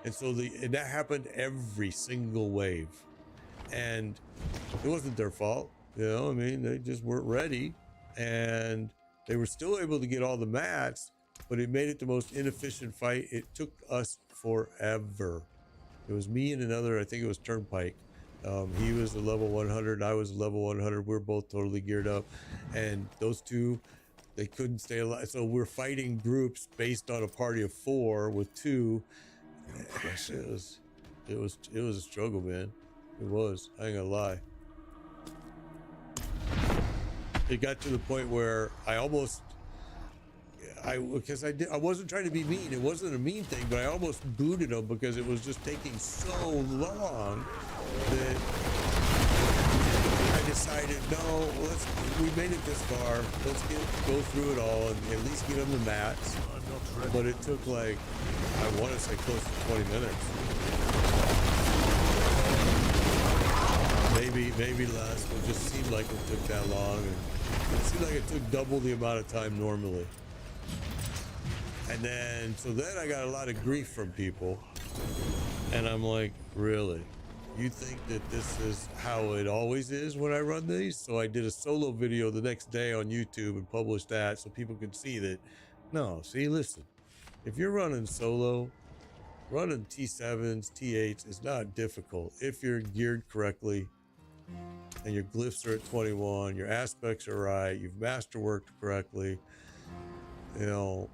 And so and that happened every single wave, and it wasn't their fault. They just weren't ready, and they were still able to get all the mats, but it made it the most inefficient fight. It took us forever. It was me and another, I think it was Turnpike. He was a level 100, I was a level 100. We're both totally geared up, and those two, they couldn't stay alive. So we're fighting groups based on a party of 4 with 2. It was a struggle, man. It was. I ain't gonna lie. It got to the point where I wasn't trying to be mean. It wasn't a mean thing, but I almost booted him because it was just taking so long that I decided, no, we made it this far. Let's go through it all and at least get him the mats. But it took I want to say close to 20 minutes. Maybe less. It just seemed like it took that long. And it seemed like it took double the amount of time normally. And then I got a lot of grief from people. And I'm like, really? You think that this is how it always is when I run these? So I did a solo video the next day on YouTube and published that so people could see that. No, see, listen. If you're running solo, running T7s, T8s is not difficult if you're geared correctly and your glyphs are at 21, your aspects are right, you've masterworked correctly, you know.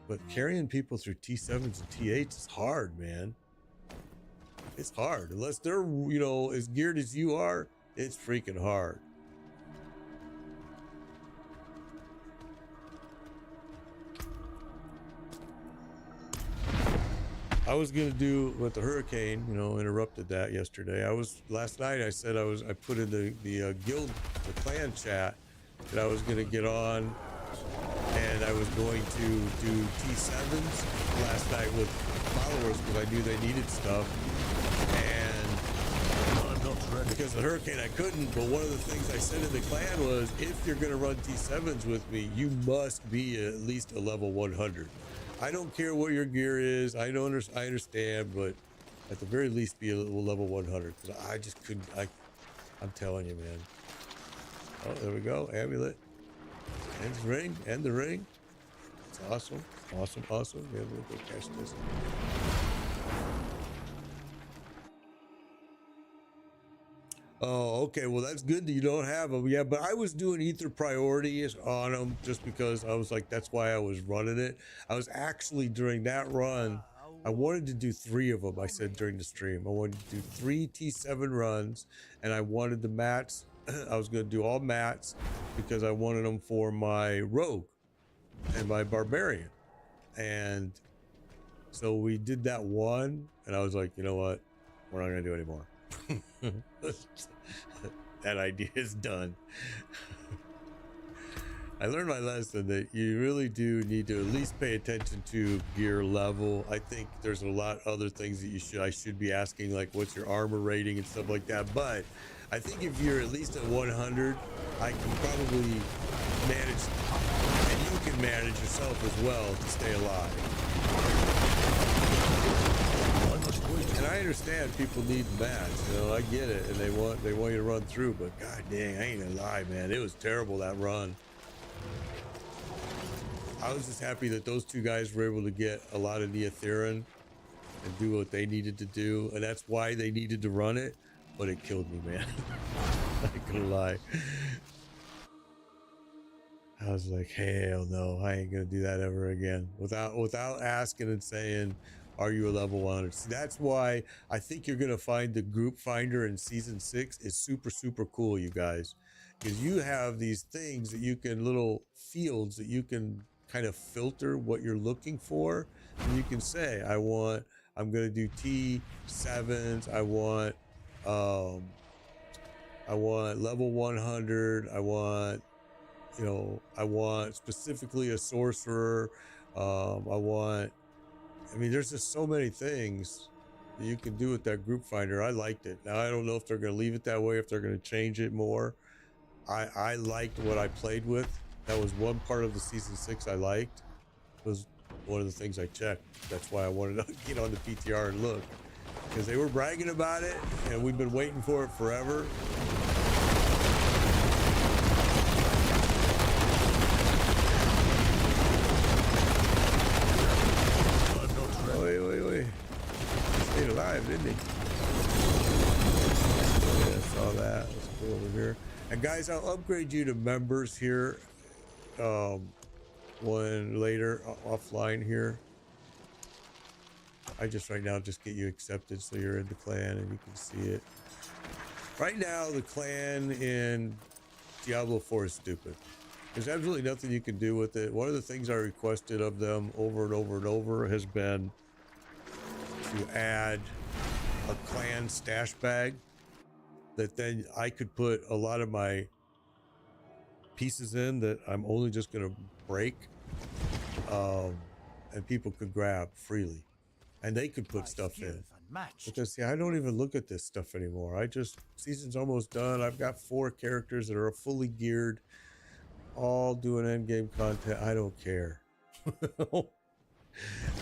But carrying people through T7s and T8s is hard, man. It's hard. Unless they're, you know, as geared as you are, it's freaking hard. I was gonna do with the hurricane, you know, interrupted that yesterday. Last night I said I put in the guild, the clan chat, that I was gonna get on and I was going to do T7s last night with followers because I knew they needed stuff. And I'm not ready. Because of the hurricane I couldn't, but one of the things I said in the clan was, if you're gonna run T7s with me, you must be at least a level 100. I don't care what your gear is. I understand, but at the very least be a level 100, because I just couldn't. I'm telling you, man. Oh, there we go. Amulet. And the ring. And the ring. It's awesome. Awesome. Awesome. Yeah, we'll go catch this. Oh, okay. Well, that's good that you don't have them. Yeah, but I was doing ether priorities on them just because I was like, that's why I was running it. I was actually, during that run, I wanted to do 3 of them. I said during the stream, I wanted to do 3 T7 runs, and I wanted the mats. I was going to do all mats because I wanted them for my rogue and my barbarian. And so we did that one, and I was like, you know what? We're not going to do any more. That idea is done. I learned my lesson that you really do need to at least pay attention to gear level. I think there's a lot of other things that I should be asking, like what's your armor rating and stuff like that. But I think if you're at least at 100, I can probably manage, and you can manage yourself as well to stay alive. And I understand people need mats, you know, I get it, and they want you to run through, but god dang, I ain't gonna lie, man, it was terrible, that run. I was just happy that those 2 guys were able to get a lot of Neotherin and do what they needed to do, and that's why they needed to run it, but it killed me, man. I ain't gonna lie. I was like, hell no, I ain't gonna do that ever again. Without asking and saying, are you a level 100? See, that's why I think you're gonna find the group finder in season 6 is super, super cool, you guys. Because you have these things that you can, little fields that you can kind of filter what you're looking for. And you can say, I'm gonna do T7s, I want level 100, I want specifically a sorcerer, I mean, there's just so many things that you can do with that group finder. I liked it. Now, I don't know if they're going to leave it that way, if they're going to change it more. I liked what I played with. That was one part of the season 6 I liked. It was one of the things I checked. That's why I wanted to get on the PTR and look. Because they were bragging about it, and we've been waiting for it forever. Wait. Stayed alive, didn't he? Yeah, I saw that. Let's go over here. And guys, I'll upgrade you to members here. When later offline here. I just right now just get you accepted so you're in the clan and you can see it. Right now, the clan in Diablo 4 is stupid. There's absolutely nothing you can do with it. One of the things I requested of them over and over and over has been to add a clan stash bag that then I could put a lot of my pieces in that I'm only just going to break, and people could grab freely, and they could put stuff in. Because see, I don't even look at this stuff anymore. Season's almost done. I've got 4 characters that are fully geared, all doing end game content. I don't care.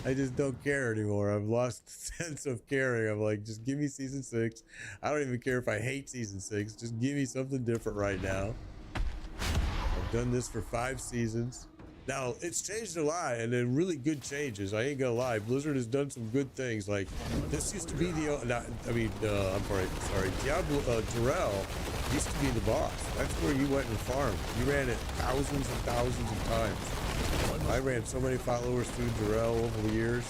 I just don't care anymore. I've lost the sense of caring. I'm like, just give me season 6. I don't even care if I hate season 6. Just give me something different right now. I've done this for 5 seasons. Now, it's changed a lot, and they're really good changes. I ain't gonna lie. Blizzard has done some good things. Like, this used to be the... sorry. Diablo, Durell used to be the boss. That's where you went and farmed. You ran it thousands and thousands of times. I ran so many followers through Durell over the year.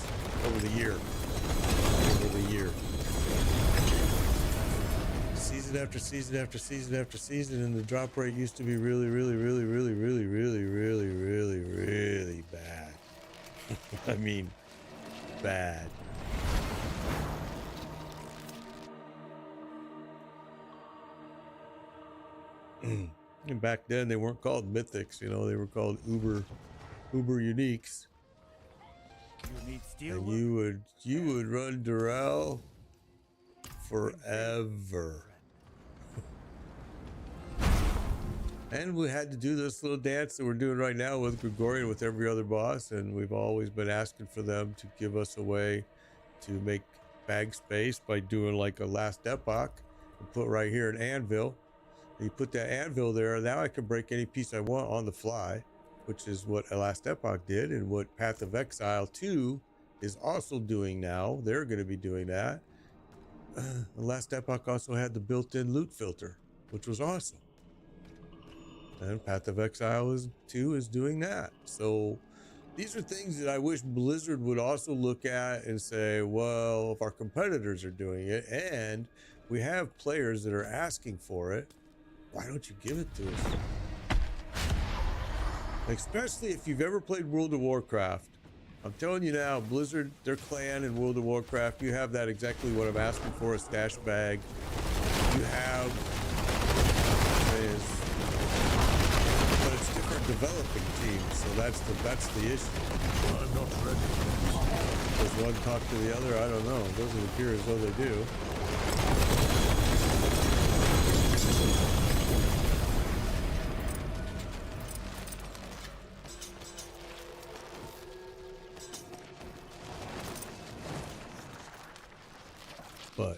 Season after season after season after season, and the drop rate used to be really bad. I mean, bad. And back then they weren't called mythics, you know, they were called uber uniques. And you would run Durell forever. And we had to do this little dance that we're doing right now with Gregorian, with every other boss, and we've always been asking for them to give us a way to make bag space by doing like a last epoch and put right here an anvil. And you put that anvil there, now I can break any piece I want on the fly, which is what a last epoch did, and what Path of Exile 2 is also doing now. They're going to be doing that. The last epoch also had the built-in loot filter, which was awesome. And Path of Exile 2 is doing that. So these are things that I wish Blizzard would also look at and say, well, if our competitors are doing it and we have players that are asking for it, why don't you give it to us? Especially if you've ever played World of Warcraft. I'm telling you now, Blizzard, their clan in World of Warcraft, you have that exactly what I'm asking for, a stash bag. You have but it's different developing teams, so that's the issue. I'm not ready. Does one talk to the other? I don't know. It doesn't appear as though they do. But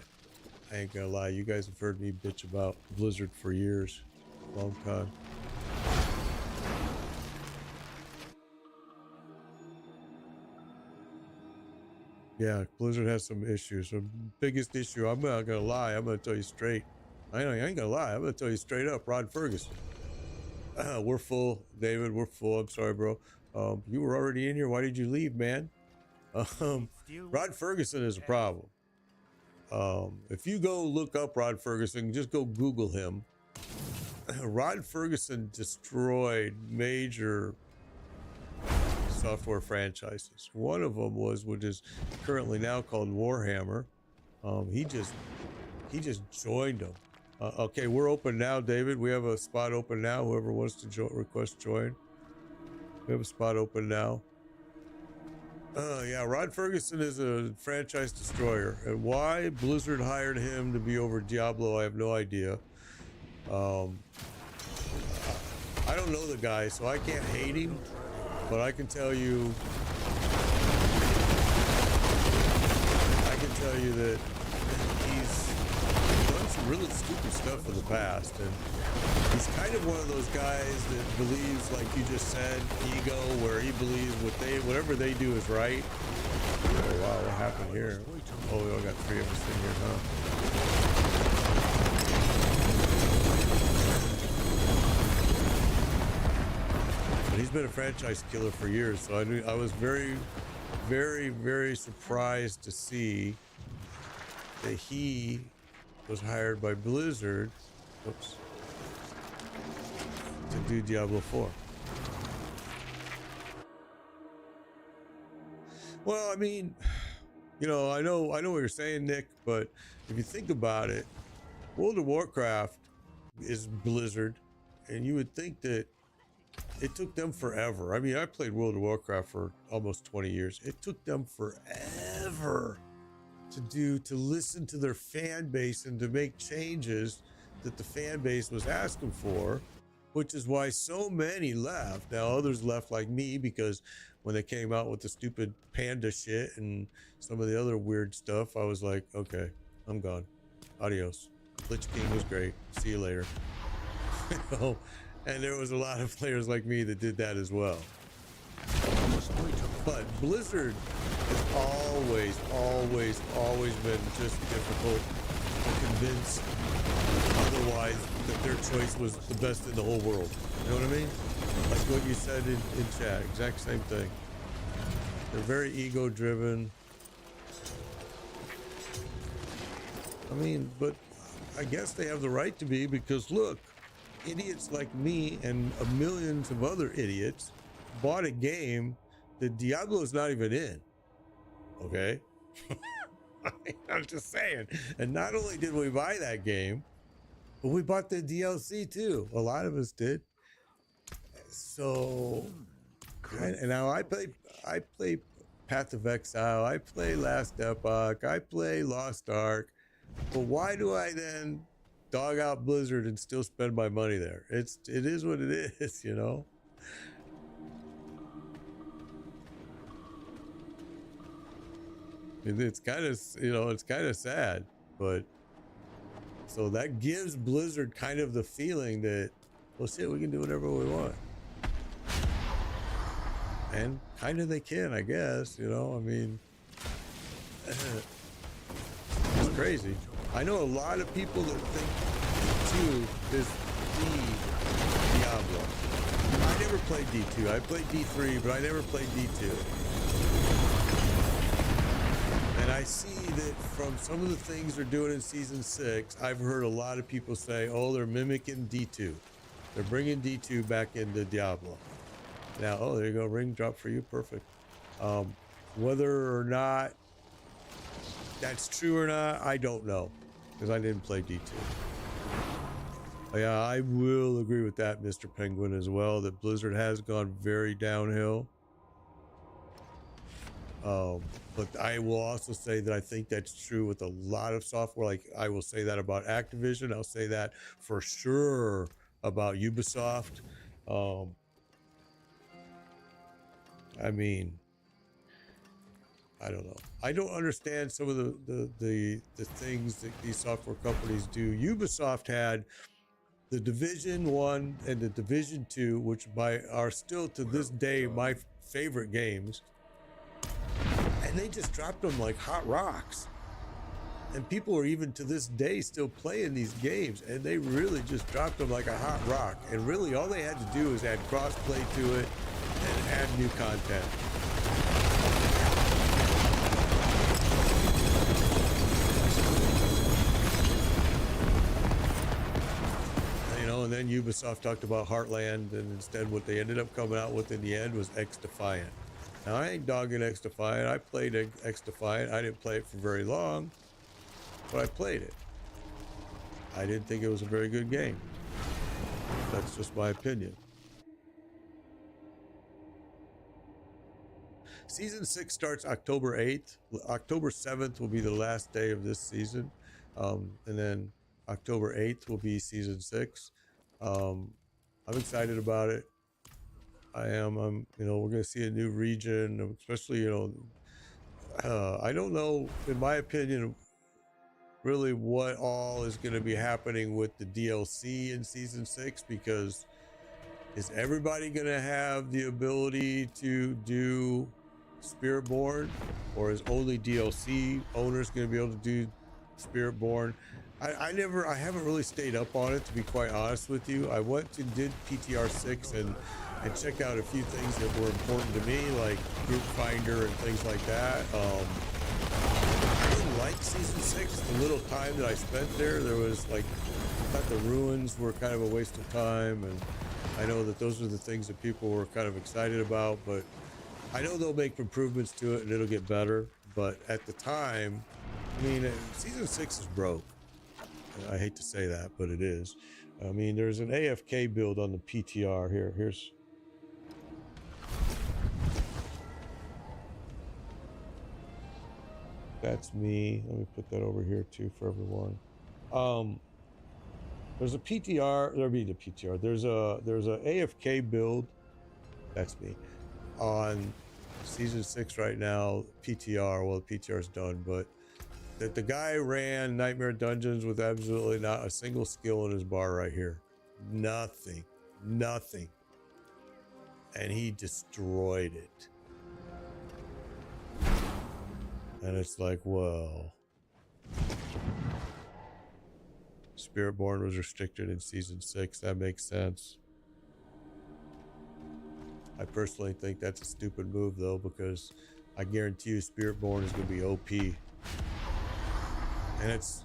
I ain't gonna lie, you guys have heard me bitch about Blizzard for years, long time. Yeah, Blizzard has some issues. The biggest issue, I'm not gonna lie, I'm gonna tell you straight. I ain't gonna lie, I'm gonna tell you straight up, Rod Ferguson. We're full, David, we're full. I'm sorry, bro. You were already in here. Why did you leave, man? Rod Ferguson is a problem. If you go look up Rod Ferguson, just go Google him. Rod Ferguson destroyed major software franchises. One of them was what is currently now called Warhammer. He just joined them. Okay, we're open now, David. We have a spot open now. Whoever wants to request join. We have a spot open now. Yeah, Rod Ferguson is a franchise destroyer. And why Blizzard hired him to be over Diablo, I have no idea. I don't know the guy, so I can't hate him. But I can tell you that he's done some really stupid stuff in the past. And he's kind of one of those guys that believes, like you just said, ego, where he believes whatever they do is right. Oh wow, what happened here? Oh, we all got three of us in here, huh? But he's been a franchise killer for years, so I was very, very, very surprised to see that he was hired by Blizzard. Oops. To do Diablo 4. Well, I mean, you know, I know what you're saying, Nick, but if you think about it, World of Warcraft is Blizzard, and you would think that it took them forever. I mean, I played World of Warcraft for almost 20 years. It took them forever to listen to their fan base and to make changes that the fan base was asking for, which is why so many left. Now others left like me, because when they came out with the stupid panda shit and some of the other weird stuff, I was like, okay, I'm gone. Adios. Lich King was great. See you later. You know? And there was a lot of players like me that did that as well. But Blizzard has always been just difficult to convince otherwise that their choice was the best in the whole world. You know what I mean? Like what you said in chat, exact same thing. They're very ego driven. I mean, but I guess they have the right to be, because look, idiots like me and millions of other idiots bought a game that Diablo's not even in. Okay? I'm just saying. And not only did we buy that game, but we bought the DLC too. A lot of us did. So, and now I play Path of Exile, I play Last Epoch, I play Lost Ark. But why do I then dog out Blizzard and still spend my money there? It is what it is, you know? It's kind of, you know, it's kind of sad, but so that gives Blizzard kind of the feeling that, well, shit, we can do whatever we want. And kind of they can, I guess, you know, I mean, it's crazy. I know a lot of people that think D2 is the Diablo. I never played D2. I played D3, but I never played D2. And I see that from some of the things they're doing in Season 6, I've heard a lot of people say, oh, they're mimicking D2. They're bringing D2 back into Diablo. Now, oh, there you go. Ring drop for you. Perfect. Whether or not that's true or not, I don't know, because I didn't play D2. Yeah, I will agree with that, Mr. Penguin, as well, that Blizzard has gone very downhill. But I will also say that I think that's true with a lot of software. Like, I will say that about Activision. I'll say that for sure about Ubisoft. I mean, I don't know. I don't understand some of the things that these software companies do. Ubisoft had the Division 1 and the Division 2, which are still to this day my favorite games. And they just dropped them like hot rocks. And people are even to this day still playing these games, and they really just dropped them like a hot rock. And really all they had to do is add crossplay to it and add new content. And then Ubisoft talked about Heartland, and instead what they ended up coming out with in the end was X Defiant. Now, I ain't dogging X Defiant. I played X Defiant. I didn't play it for very long, but I played it. I didn't think it was a very good game. That's just my opinion. Season 6 starts October 8th. October 7th will be the last day of this season. And then October 8th will be Season 6. I'm excited about it. I am. You know, we're going to see a new region, especially, you know, I don't know, in my opinion, really what all is going to be happening with the DLC in Season 6, because is everybody going to have the ability to do Spiritborn, or is only DLC owners going to be able to do Spiritborn? I haven't really stayed up on it, to be quite honest with you. I went and did PTR 6 and checked out a few things that were important to me, like Group Finder and things like that. I didn't like Season 6. The little time that I spent there was like, I thought the ruins were kind of a waste of time, and I know that those are the things that people were kind of excited about, but I know they'll make improvements to it and it'll get better. But at the time, I mean, Season 6 is broke. I hate to say that, but it is. I mean, there's an AFK build on the PTR here. Here's... That's me. Let me put that over here too for everyone. There's a PTR, there'll be the PTR. There's a AFK build. That's me. On Season 6 right now, PTR. Well, the PTR's done, but that the guy ran Nightmare Dungeons with absolutely not a single skill in his bar right here. Nothing. And he destroyed it. And it's like, whoa. Spiritborn was restricted in season 6. That makes sense. I personally think that's a stupid move though, because I guarantee you Spiritborn is going to be OP. And it's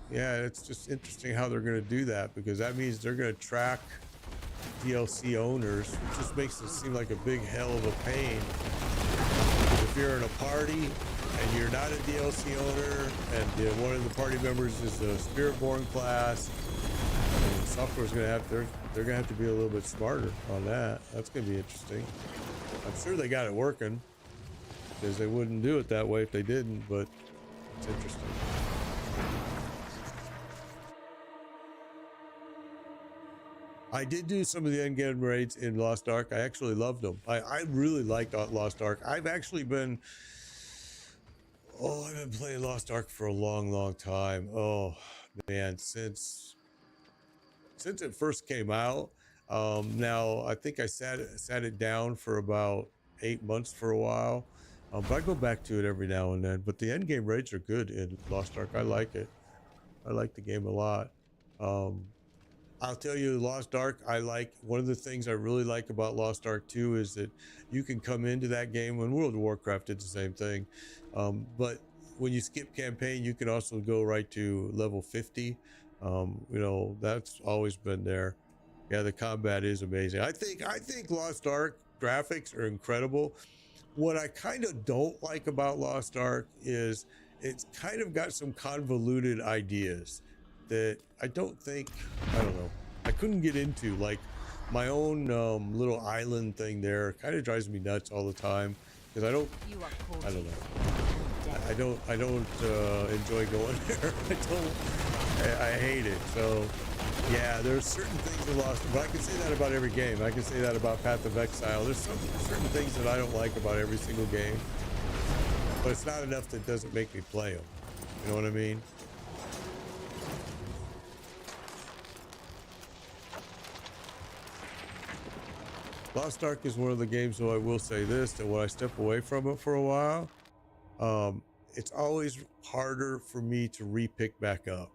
just interesting how they're going to do that, because that means they're going to track DLC owners. It just makes it seem like a big hell of a pain. If you're in a party and you're not a DLC owner and one of the party members is a Spiritborn class, software's going to have they're going to have to be a little bit smarter on that. That's going to be interesting. I'm sure they got it working, because they wouldn't do it that way if they didn't, but it's interesting. I did do some of the endgame raids in Lost Ark. I actually loved them. I really liked Lost Ark. I've actually been... I've been playing Lost Ark for a long time. Oh, man, since it first came out. Now, I think I sat it down for about 8 months for a while. But I go back to it every now and then. But the endgame raids are good in Lost Ark. I like it. I like the game a lot. I'll tell you, Lost Ark, one of the things I really like about Lost Ark 2 is that you can come into that game, when World of Warcraft did the same thing. But when you skip campaign, you can also go right to level 50. That's always been there. Yeah, the combat is amazing. I think Lost Ark graphics are incredible. What I kind of don't like about Lost Ark is it's kind of got some convoluted ideas that I don't know, I couldn't get into. Like my own little island thing there kind of drives me nuts all the time, because I don't enjoy going there. I hate it. So yeah, there's certain things in Lost, but I can say that about every game. I can say that about Path of Exile. There's certain things that I don't like about every single game, but it's not enough that doesn't make me play them. You know what I mean? Lost Ark is one of the games, though I will say this, that when I step away from it for a while, it's always harder for me to re-pick back up.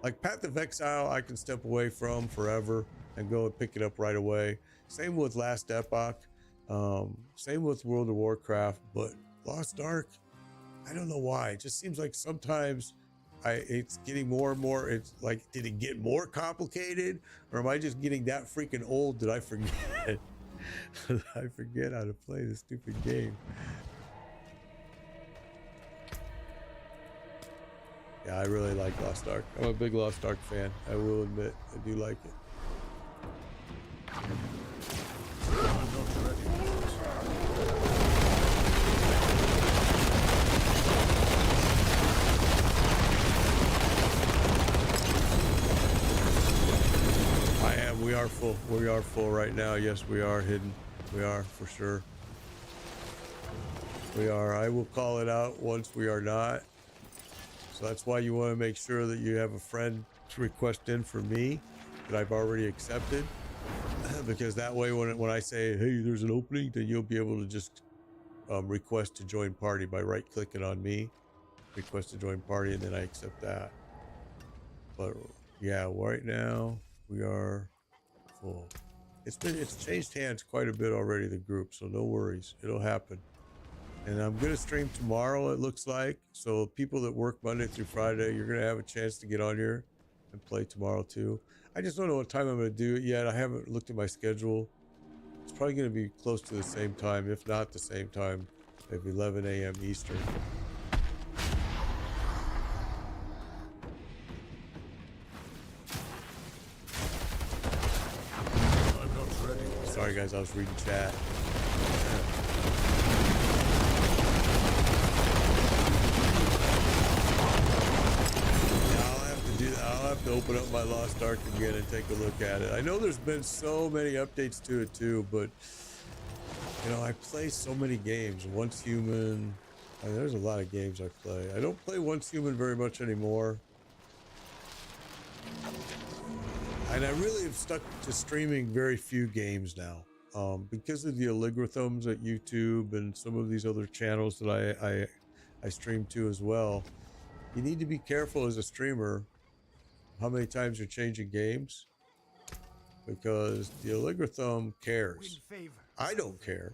Like Path of Exile, I can step away from forever and go and pick it up right away. Same with Last Epoch. Same with World of Warcraft. But Lost Ark, I don't know why. It just seems like sometimes it's getting more and more. It's like, did it get more complicated? Or am I just getting that freaking old that I forget? I forget how to play this stupid game. Yeah, I really like Lost Ark. I'm a big Lost Ark fan. I will admit, I do like it. I am. We are full. We are full right now. Yes, we are hidden. We are, for sure. We are. I will call it out once we are not. So that's why you want to make sure that you have a friend request in for me that I've already accepted, because that way when I say, hey, there's an opening, then you'll be able to just request to join party by right clicking on me, request to join party, and then I accept that. But yeah, right now we are full. It's changed hands quite a bit already, the group, so no worries, it'll happen. And I'm going to stream tomorrow, it looks like. So people that work Monday through Friday, you're going to have a chance to get on here and play tomorrow too. I just don't know what time I'm going to do it yet. I haven't looked at my schedule. It's probably going to be close to the same time, if not the same time, maybe 11 a.m. Eastern. I'm not ready. Sorry guys, I was reading chat. I'll have to open up my Lost Ark again and take a look at it. I know there's been so many updates to it too, but you know, I play so many games. Once Human, there's a lot of games I play. I don't play Once Human very much anymore. And I really have stuck to streaming very few games now. Because of the algorithms at YouTube and some of these other channels that I stream to as well. You need to be careful as a streamer how many times you're changing games, because the algorithm cares. I don't care.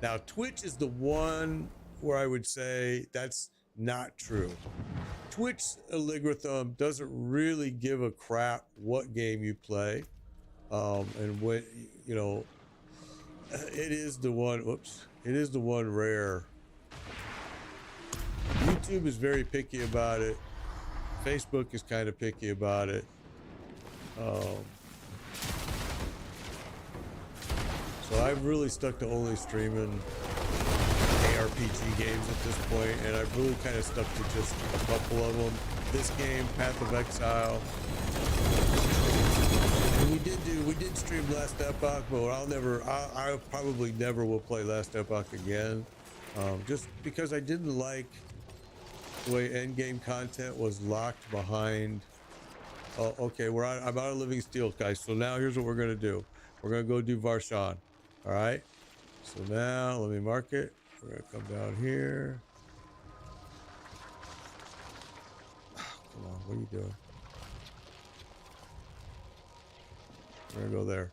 Now, Twitch is the one where I would say that's not true. Twitch algorithm doesn't really give a crap what game you play. And when, you know, it is the one, whoops, it is the one rare. YouTube is very picky about it. Facebook is kind of picky about it. So I've really stuck to only streaming ARPG games at this point, and I've really kind of stuck to just a couple of them. This game, Path of Exile. And we did stream Last Epoch, but I probably never will play Last Epoch again, just because I didn't like the way endgame content was locked behind. Oh, okay, I'm out of Living Steel, guys. So now here's what we're gonna do. We're gonna go do Varshan. All right. So now let me mark it. We're gonna come down here. Oh, come on, what are you doing? We're gonna go there.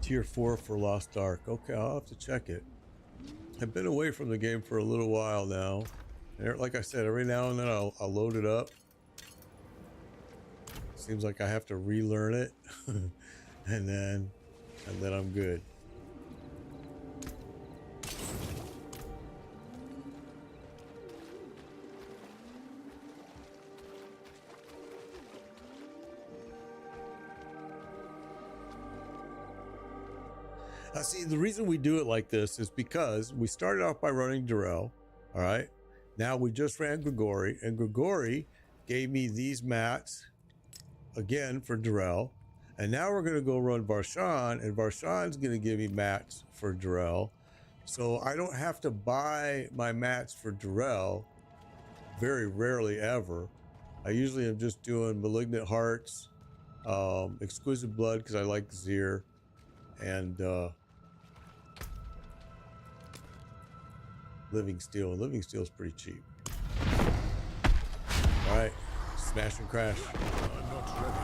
Tier 4 for Lost Ark. Okay, I'll have to check it. I've been away from the game for a little while now. And like I said, every now and then I'll load it up. Seems like I have to relearn it. and then I'm good. See, the reason we do it like this is because we started off by running Durrell, all right? Now we just ran Grigori, and Grigori gave me these mats, again, for Durrell. And now we're going to go run Varshan, and Varshan's going to give me mats for Durrell. So I don't have to buy my mats for Durrell, very rarely ever. I usually am just doing Malignant Hearts, Exquisite Blood, because I like Zir, and Living Steel. Living Steel is pretty cheap. All right, smash and crash. I'm not ready.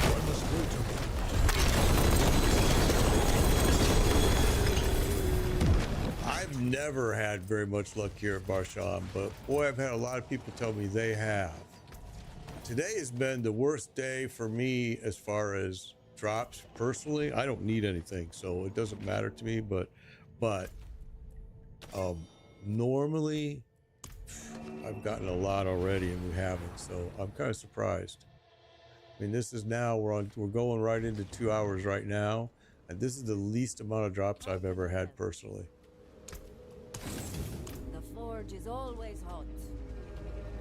I must wait a moment. I've never had very much luck here at Varshan, but boy, I've had a lot of people tell me they have. Today has been the worst day for me as far as drops personally. I don't need anything, so it doesn't matter to me, but normally I've gotten a lot already and we haven't, so I'm kind of surprised. I mean, this is now we're going right into 2 hours right now, and this is the least amount of drops I've ever had personally. The forge is always hot.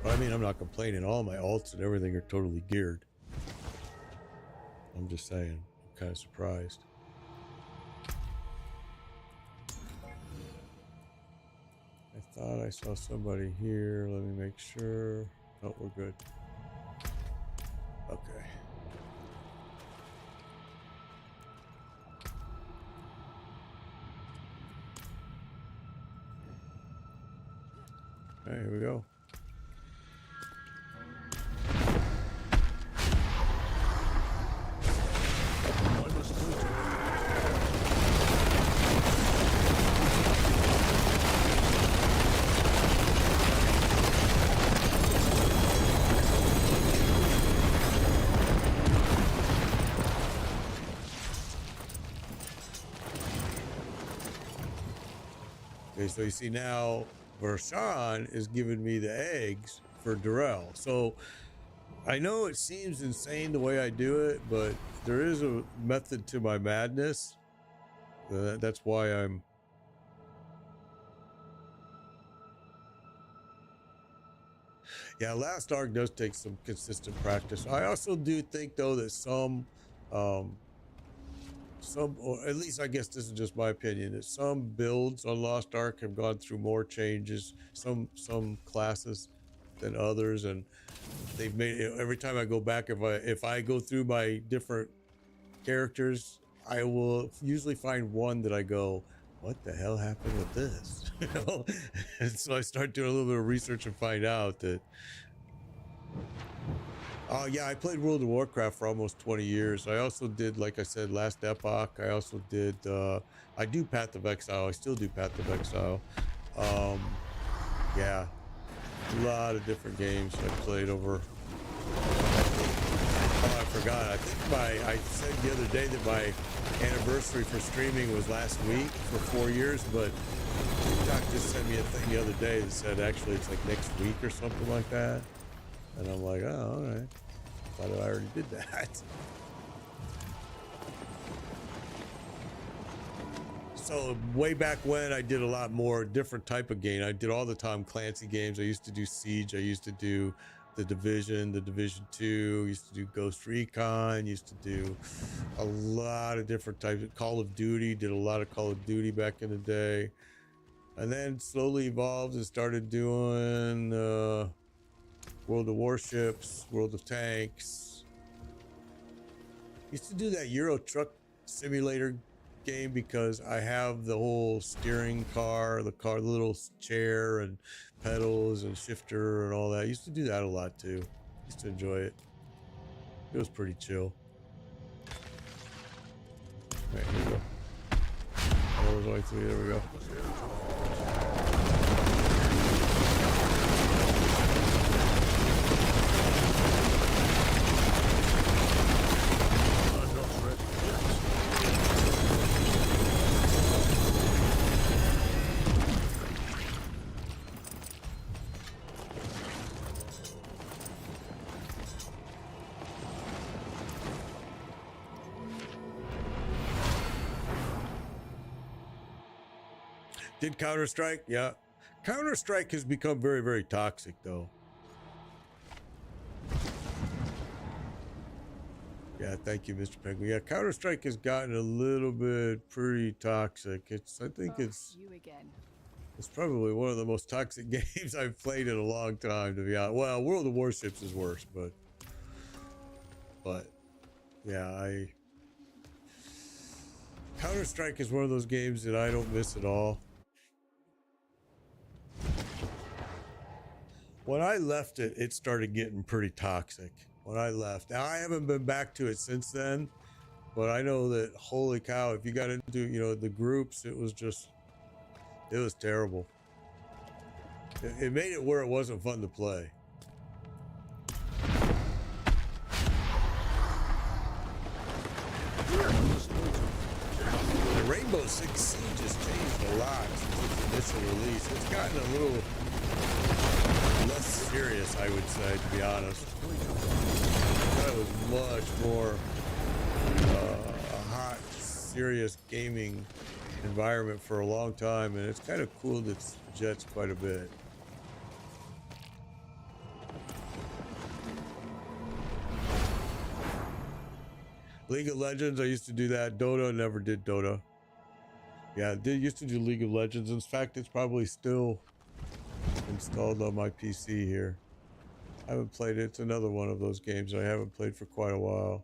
I mean, I'm not complaining. All my alts and everything are totally geared. I'm just saying, I'm kind of surprised. I thought I saw somebody here. Let me make sure. Oh, we're good. Okay. Okay, here we go. Okay, so you see now Varshan is giving me the eggs for Durrell. So I know it seems insane the way I do it, but there is a method to my madness. That's why I'm... Yeah, Last Ark does take some consistent practice. I also do think, though, that some some, or at least I guess this is just my opinion, that some builds on Lost Ark have gone through more changes, some classes than others, and they've made it, every time I go back, if I go through my different characters, I will usually find one that I go, what the hell happened with this? You know? And so I start doing a little bit of research and find out that, oh yeah, I played World of Warcraft for almost 20 years. I also did, like I said, Last Epoch. I also did, I do Path of Exile. I still do Path of Exile. Yeah, a lot of different games I played over. Oh, I forgot. I think I said the other day that my anniversary for streaming was last week for 4 years, but TikTok just sent me a thing the other day that said actually it's like next week or something like that. And I'm like, oh, all right. Thought I already did that. So way back when, I did a lot more different type of game. I did all the Tom Clancy games. I used to do Siege. I used to do the Division 2. Used to do Ghost Recon. Used to do a lot of different types of Call of Duty. Did a lot of Call of Duty back in the day. And then slowly evolved and started doing World of Warships, World of Tanks. Used to do that Euro Truck Simulator game because I have the whole steering car, the little chair and pedals and shifter and all that. I used to do that a lot too. Used to enjoy it. It was pretty chill. All right, here we go. Oh, there was only 3. There we go. Did Counter-Strike? Yeah. Counter-Strike has become very, very toxic, though. Yeah, thank you, Mr. Penguin. Yeah, Counter-Strike has gotten a little bit pretty toxic. I think it's probably one of the most toxic games I've played in a long time, to be honest. Well, World of Warships is worse, but yeah, Counter-Strike is one of those games that I don't miss at all. When I left it, it started getting pretty toxic. When I left. Now, I haven't been back to it since then, but I know that, holy cow, if you got into, the groups, it was terrible. It made it where it wasn't fun to play. The Rainbow Six Siege has changed a lot since its initial release. It's gotten a little less serious, I would say, to be honest. That was much more a hot, serious gaming environment for a long time, and it's kind of cooled its jets quite a bit. League of Legends, I used to do that. Dota, never did Dota. Yeah, I used to do League of Legends. In fact, it's probably still installed on my PC here. I haven't played it. It's another one of those games I haven't played for quite a while.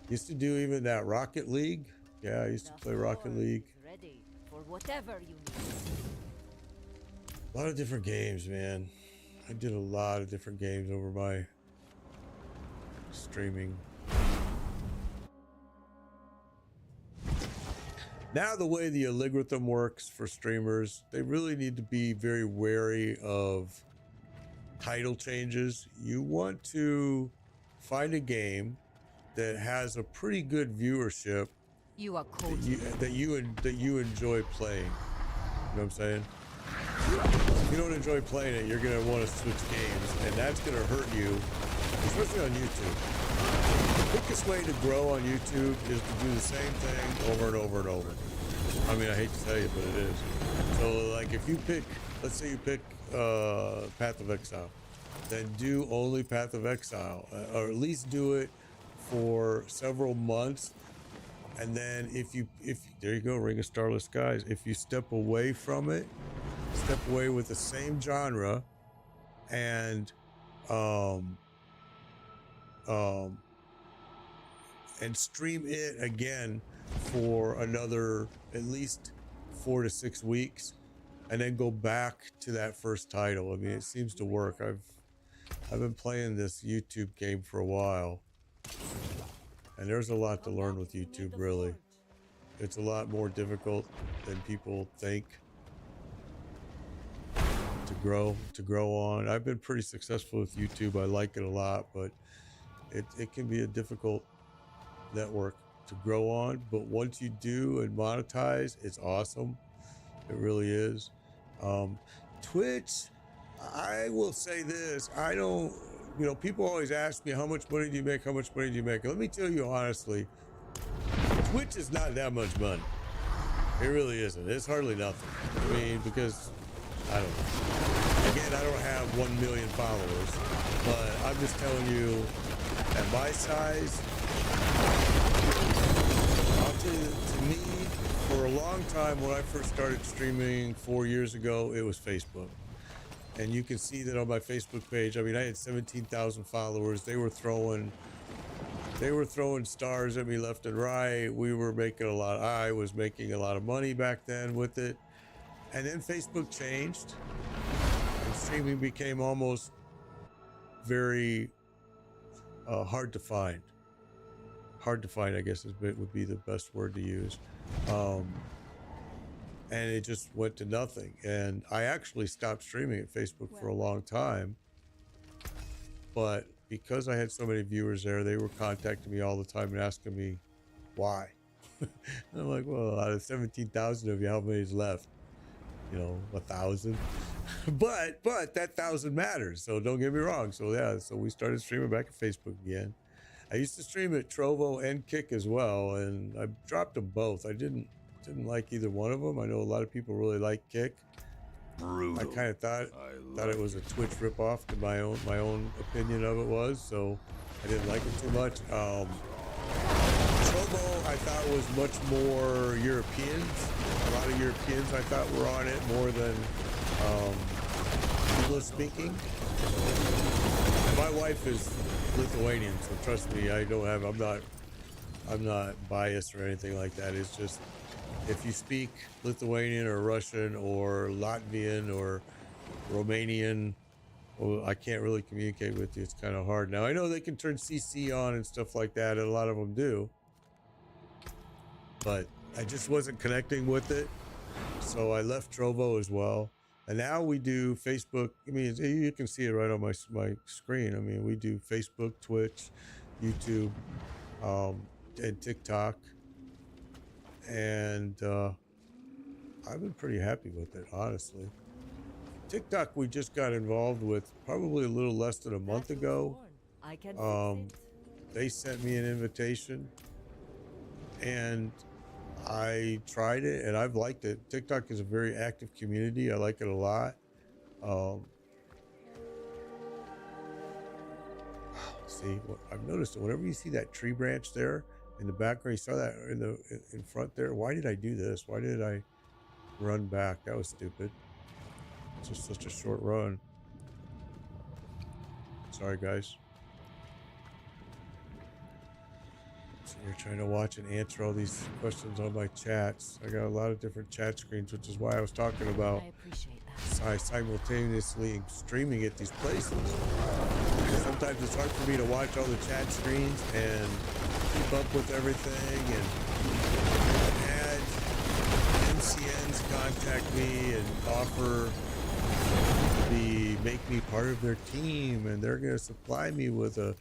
Used to do even that Rocket League. Yeah, I used to play Rocket League. Ready for whatever you need. A lot of different games, man. I did a lot of different games over my streaming. Now, the way the algorithm works for streamers, they really need to be very wary of title changes. You want to find a game that has a pretty good viewership You are cold. that you enjoy playing. You know what I'm saying? If you don't enjoy playing it, you're gonna want to switch games, and that's gonna hurt you, especially on YouTube. The quickest way to grow on YouTube is to do the same thing over and over and over. I mean, I hate to tell you, but it is. So, like, if you pick, let's say you pick Path of Exile, then do only Path of Exile, or at least do it for several months, And then if there you go, Ring of Starless Skies. If you step away from it, step away with the same genre, and and stream it again for another at least 4 to 6 weeks, and then go back to that first title. I mean, it seems to work. I've been playing this YouTube game for a while, and there's a lot to learn with YouTube, really. It's a lot more difficult than people think to grow on. I've been pretty successful with YouTube. I like it a lot, but it can be a difficult network to grow on. But once you do and monetize, it's awesome. It really is. Twitch, I will say this, I don't, you know, people always ask me, how much money do you make? How much money do you make? Let me tell you honestly, Twitch is not that much money. It really isn't. It's hardly nothing. I mean, because I don't know. Again, I don't have 1 million followers, but I'm just telling you, at my size, I'll tell you, to me, for a long time, when I first started streaming 4 years ago, it was Facebook. And you can see that on my Facebook page. I mean, I had 17,000 followers. They were throwing stars at me left and right. I was making a lot of money back then with it. And then Facebook changed, and streaming became almost very hard to find. Hard to find, I guess, would be the best word to use. And it just went to nothing. And I actually stopped streaming at Facebook for a long time. But because I had so many viewers there, they were contacting me all the time and asking me why. And I'm like, well, out of 17,000 of you, how many's left? You know, 1,000. but that 1,000 matters. So don't get me wrong. So yeah, so we started streaming back at Facebook again. I used to stream at Trovo and Kick as well, and I dropped them both. I didn't like either one of them. I know a lot of people really like Kick. Brutal. I kind of thought it was a Twitch ripoff. To my own opinion of it was, so I didn't like it too much. Trovo I thought was much more Europeans. A lot of Europeans I thought were on it more than English speaking. And my wife is Lithuanian, so trust me, I'm not biased or anything like that. It's just, if you speak Lithuanian or Russian or Latvian or Romanian, well, I can't really communicate with you. It's kind of hard. Now, I know they can turn CC on and stuff like that, and a lot of them do, but I just wasn't connecting with it, so I left Trovo as well. And now we do Facebook. I mean, you can see it right on my screen. I mean, we do Facebook, Twitch, YouTube, and TikTok. And I've been pretty happy with it, honestly. TikTok, we just got involved with probably a little less than a month ago. They sent me an invitation, and I tried it, and I've liked it. TikTok is a very active community. I like it a lot. See, I've noticed that whenever you see that tree branch there in the background, you saw that in front there. Why did I do this? Why did I run back? That was stupid. It's just such a short run. Sorry, guys. So you're trying to watch and answer all these questions on my chats. I got a lot of different chat screens, which is why I was talking about simultaneously streaming at these places. Sometimes it's hard for me to watch all the chat screens and keep up with everything. And I've had MCNs contact me and offer to make me part of their team, and they're going to supply me with a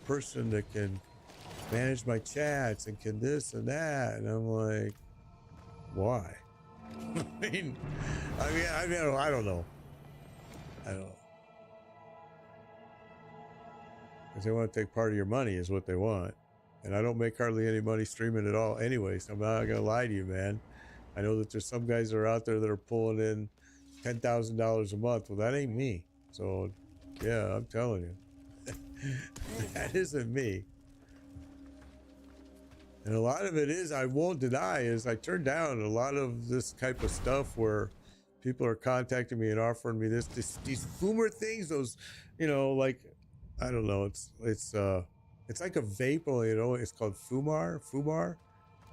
person that can manage my chats and can this and that. And I'm like, why? I don't know. I don't know. Because they want to take part of your money is what they want. And I don't make hardly any money streaming at all anyway, so I'm not going to lie to you, man. I know that there's some guys that are out there that are pulling in $10,000 a month. Well, that ain't me. So, yeah, I'm telling you. That isn't me. And a lot of it is, I won't deny, is I turn down a lot of this type of stuff where people are contacting me and offering me these Foomer things, those, like, I don't know, it's like a vape, only, it's called Fumar.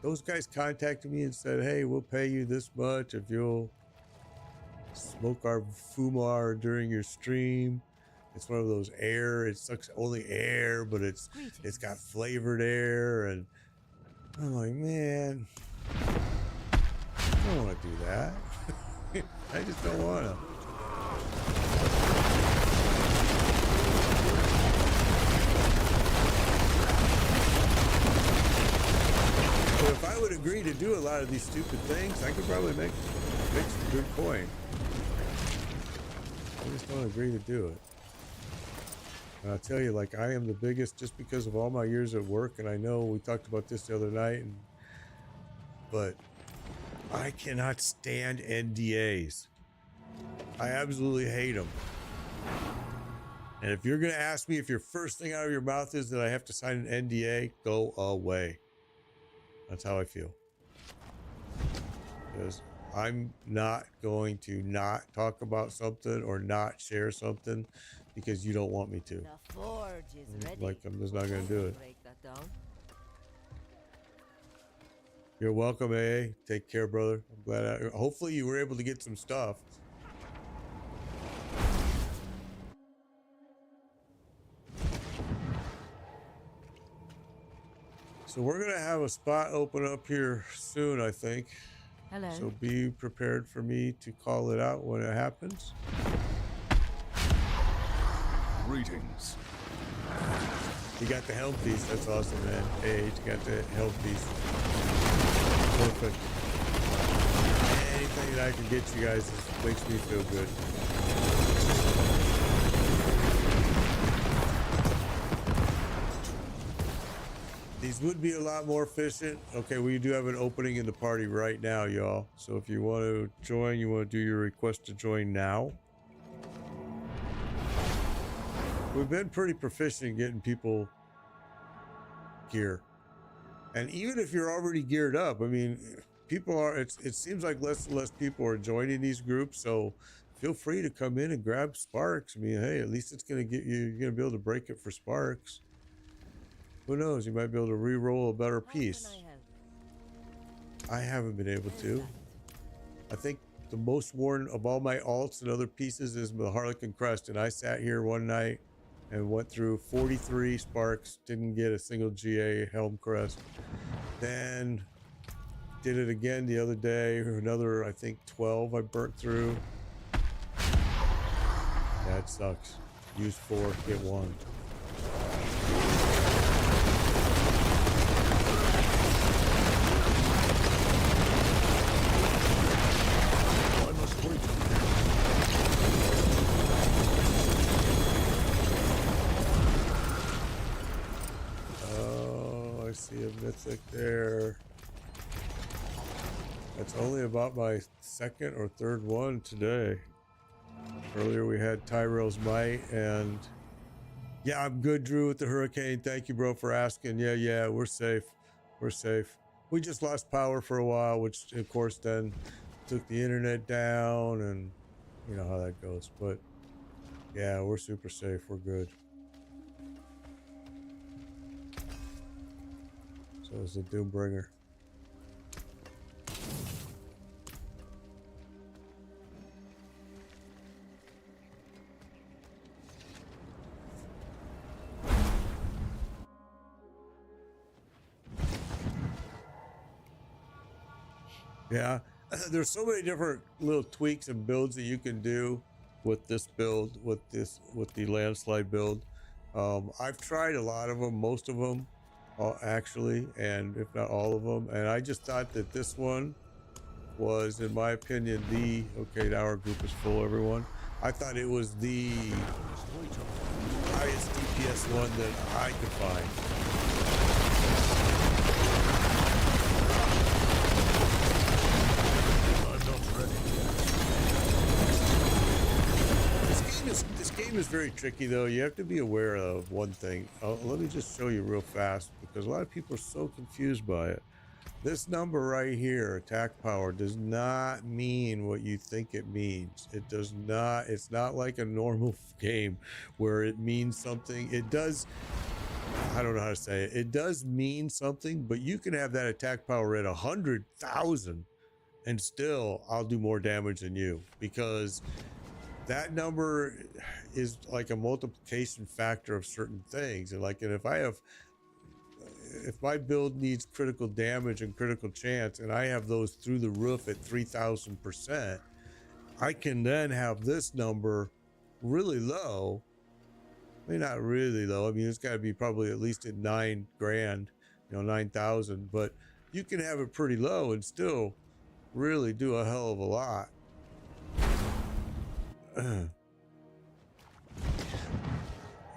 Those guys contacted me and said, hey, we'll pay you this much if you'll smoke our Fumar during your stream. It's one of those air, it sucks only air, but it's got flavored air, and I'm like, man, I don't want to do that. I just don't want to. But if I would agree to do a lot of these stupid things, I could probably make some good coin. I just don't agree to do it. And I'll tell you, like, I am the biggest just because of all my years at work, and I know we talked about this the other night, but I cannot stand NDAs. I absolutely hate them. And if you're going to ask me if your first thing out of your mouth is that I have to sign an NDA, go away. That's how I feel. Because I'm not going to not talk about something or not share something because you don't want me to. The forge is ready. Like, I'm just not going to do it. Break that down. You're welcome, AA. Take care, brother. I'm glad. Hopefully you were able to get some stuff. So we're going to have a spot open up here soon, I think. Hello. So be prepared for me to call it out when it happens. Greetings. You got the helm piece. That's awesome, man. Hey, you got the helm piece. Perfect. Anything that I can get you guys makes me feel good. These would be a lot more efficient. Okay, we do have an opening in the party right now, y'all. So if you want to join, you want to do your request to join now. We've been pretty proficient in getting people gear. And even if you're already geared up, I mean, people are, it seems like less and less people are joining these groups. So feel free to come in and grab sparks. I mean, hey, at least it's going to get you, you're going to be able to break it for sparks. Who knows? You might be able to re-roll a better piece. I haven't been able to. I think the most worn of all my alts and other pieces is the Harlequin Crest. And I sat here one night and went through 43 sparks, didn't get a single GA Helm Crest. Then did it again the other day, another, I think 12 I burnt through. That sucks. Use 4, get 1. Oh, I see a Mythic there. That's only about my second or third one today. Earlier we had Tyrell's Might, and yeah, I'm good, Drew, with the Hurricane. Thank you, bro, for asking. Yeah, we're safe. We're safe. We just lost power for a while, which of course then took the internet down, and you know how that goes. But yeah, we're super safe. We're good. So is the Doombringer. Yeah, there's so many different little tweaks and builds that you can do with this build, with the landslide build. I've tried a lot of them, most of them, actually, and if not all of them. And I just thought that this one was, in my opinion, okay, now our group is full, everyone. I thought it was the highest DPS one that I could find. This game game is very tricky, though. You have to be aware of one thing. Let me just show you real fast, because a lot of people are so confused by it. This number right here, attack power, does not mean what you think it means. It does not. It's not like a normal game where it means something. It does. I don't know how to say it. It does mean something, but you can have that attack power at 100,000 and still I'll do more damage than you, because that number is like a multiplication factor of certain things. And like, and if my build needs critical damage and critical chance, and I have those through the roof at 3,000%, I can then have this number really low. I mean, not really low. I mean, it's got to be probably at least at 9 grand, 9,000, but you can have it pretty low and still really do a hell of a lot.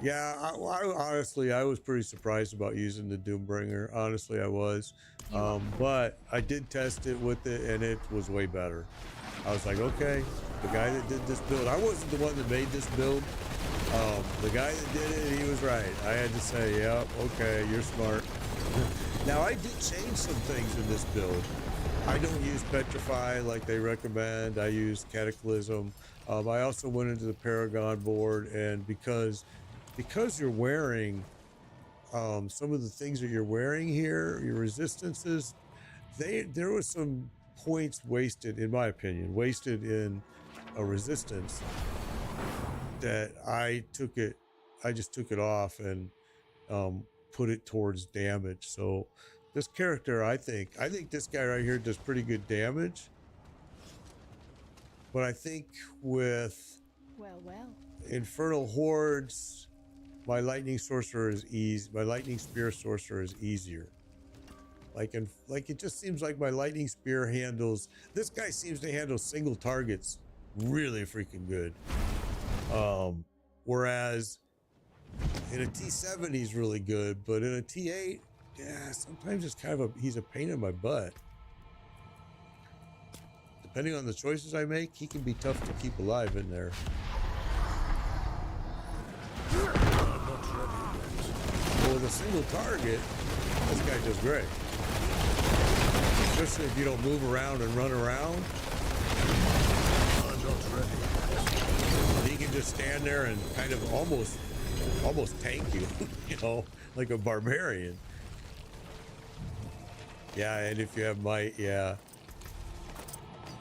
Yeah, I honestly, I was pretty surprised about using the Doombringer. Honestly, I was. But I did test it with it, and it was way better. I was like, okay, the guy that did this build, I wasn't the one that made this build. The guy that did it, he was right. I had to say, yep, okay, you're smart. Now, I did change some things in this build. I don't use Petrify like they recommend. I use Cataclysm. I also went into the Paragon board, and because you're wearing some of the things that you're wearing here, your resistances, there was some points wasted, in my opinion, wasted in a resistance that I just took it off and put it towards damage. So this character, I think this guy right here does pretty good damage, but I think with Infernal Hordes, my lightning sorcerer is easy. My lightning spear sorcerer is easier. Like it just seems like my lightning spear handles. This guy seems to handle single targets really freaking good. Whereas in a T7 he's really good, but in a T8, yeah, sometimes it's kind of he's a pain in my butt. Depending on the choices I make, he can be tough to keep alive in there. But with a single target, this guy does great. Especially if you don't move around and run around. He can just stand there and kind of almost tank you, like a barbarian. Yeah, and if you have might, yeah.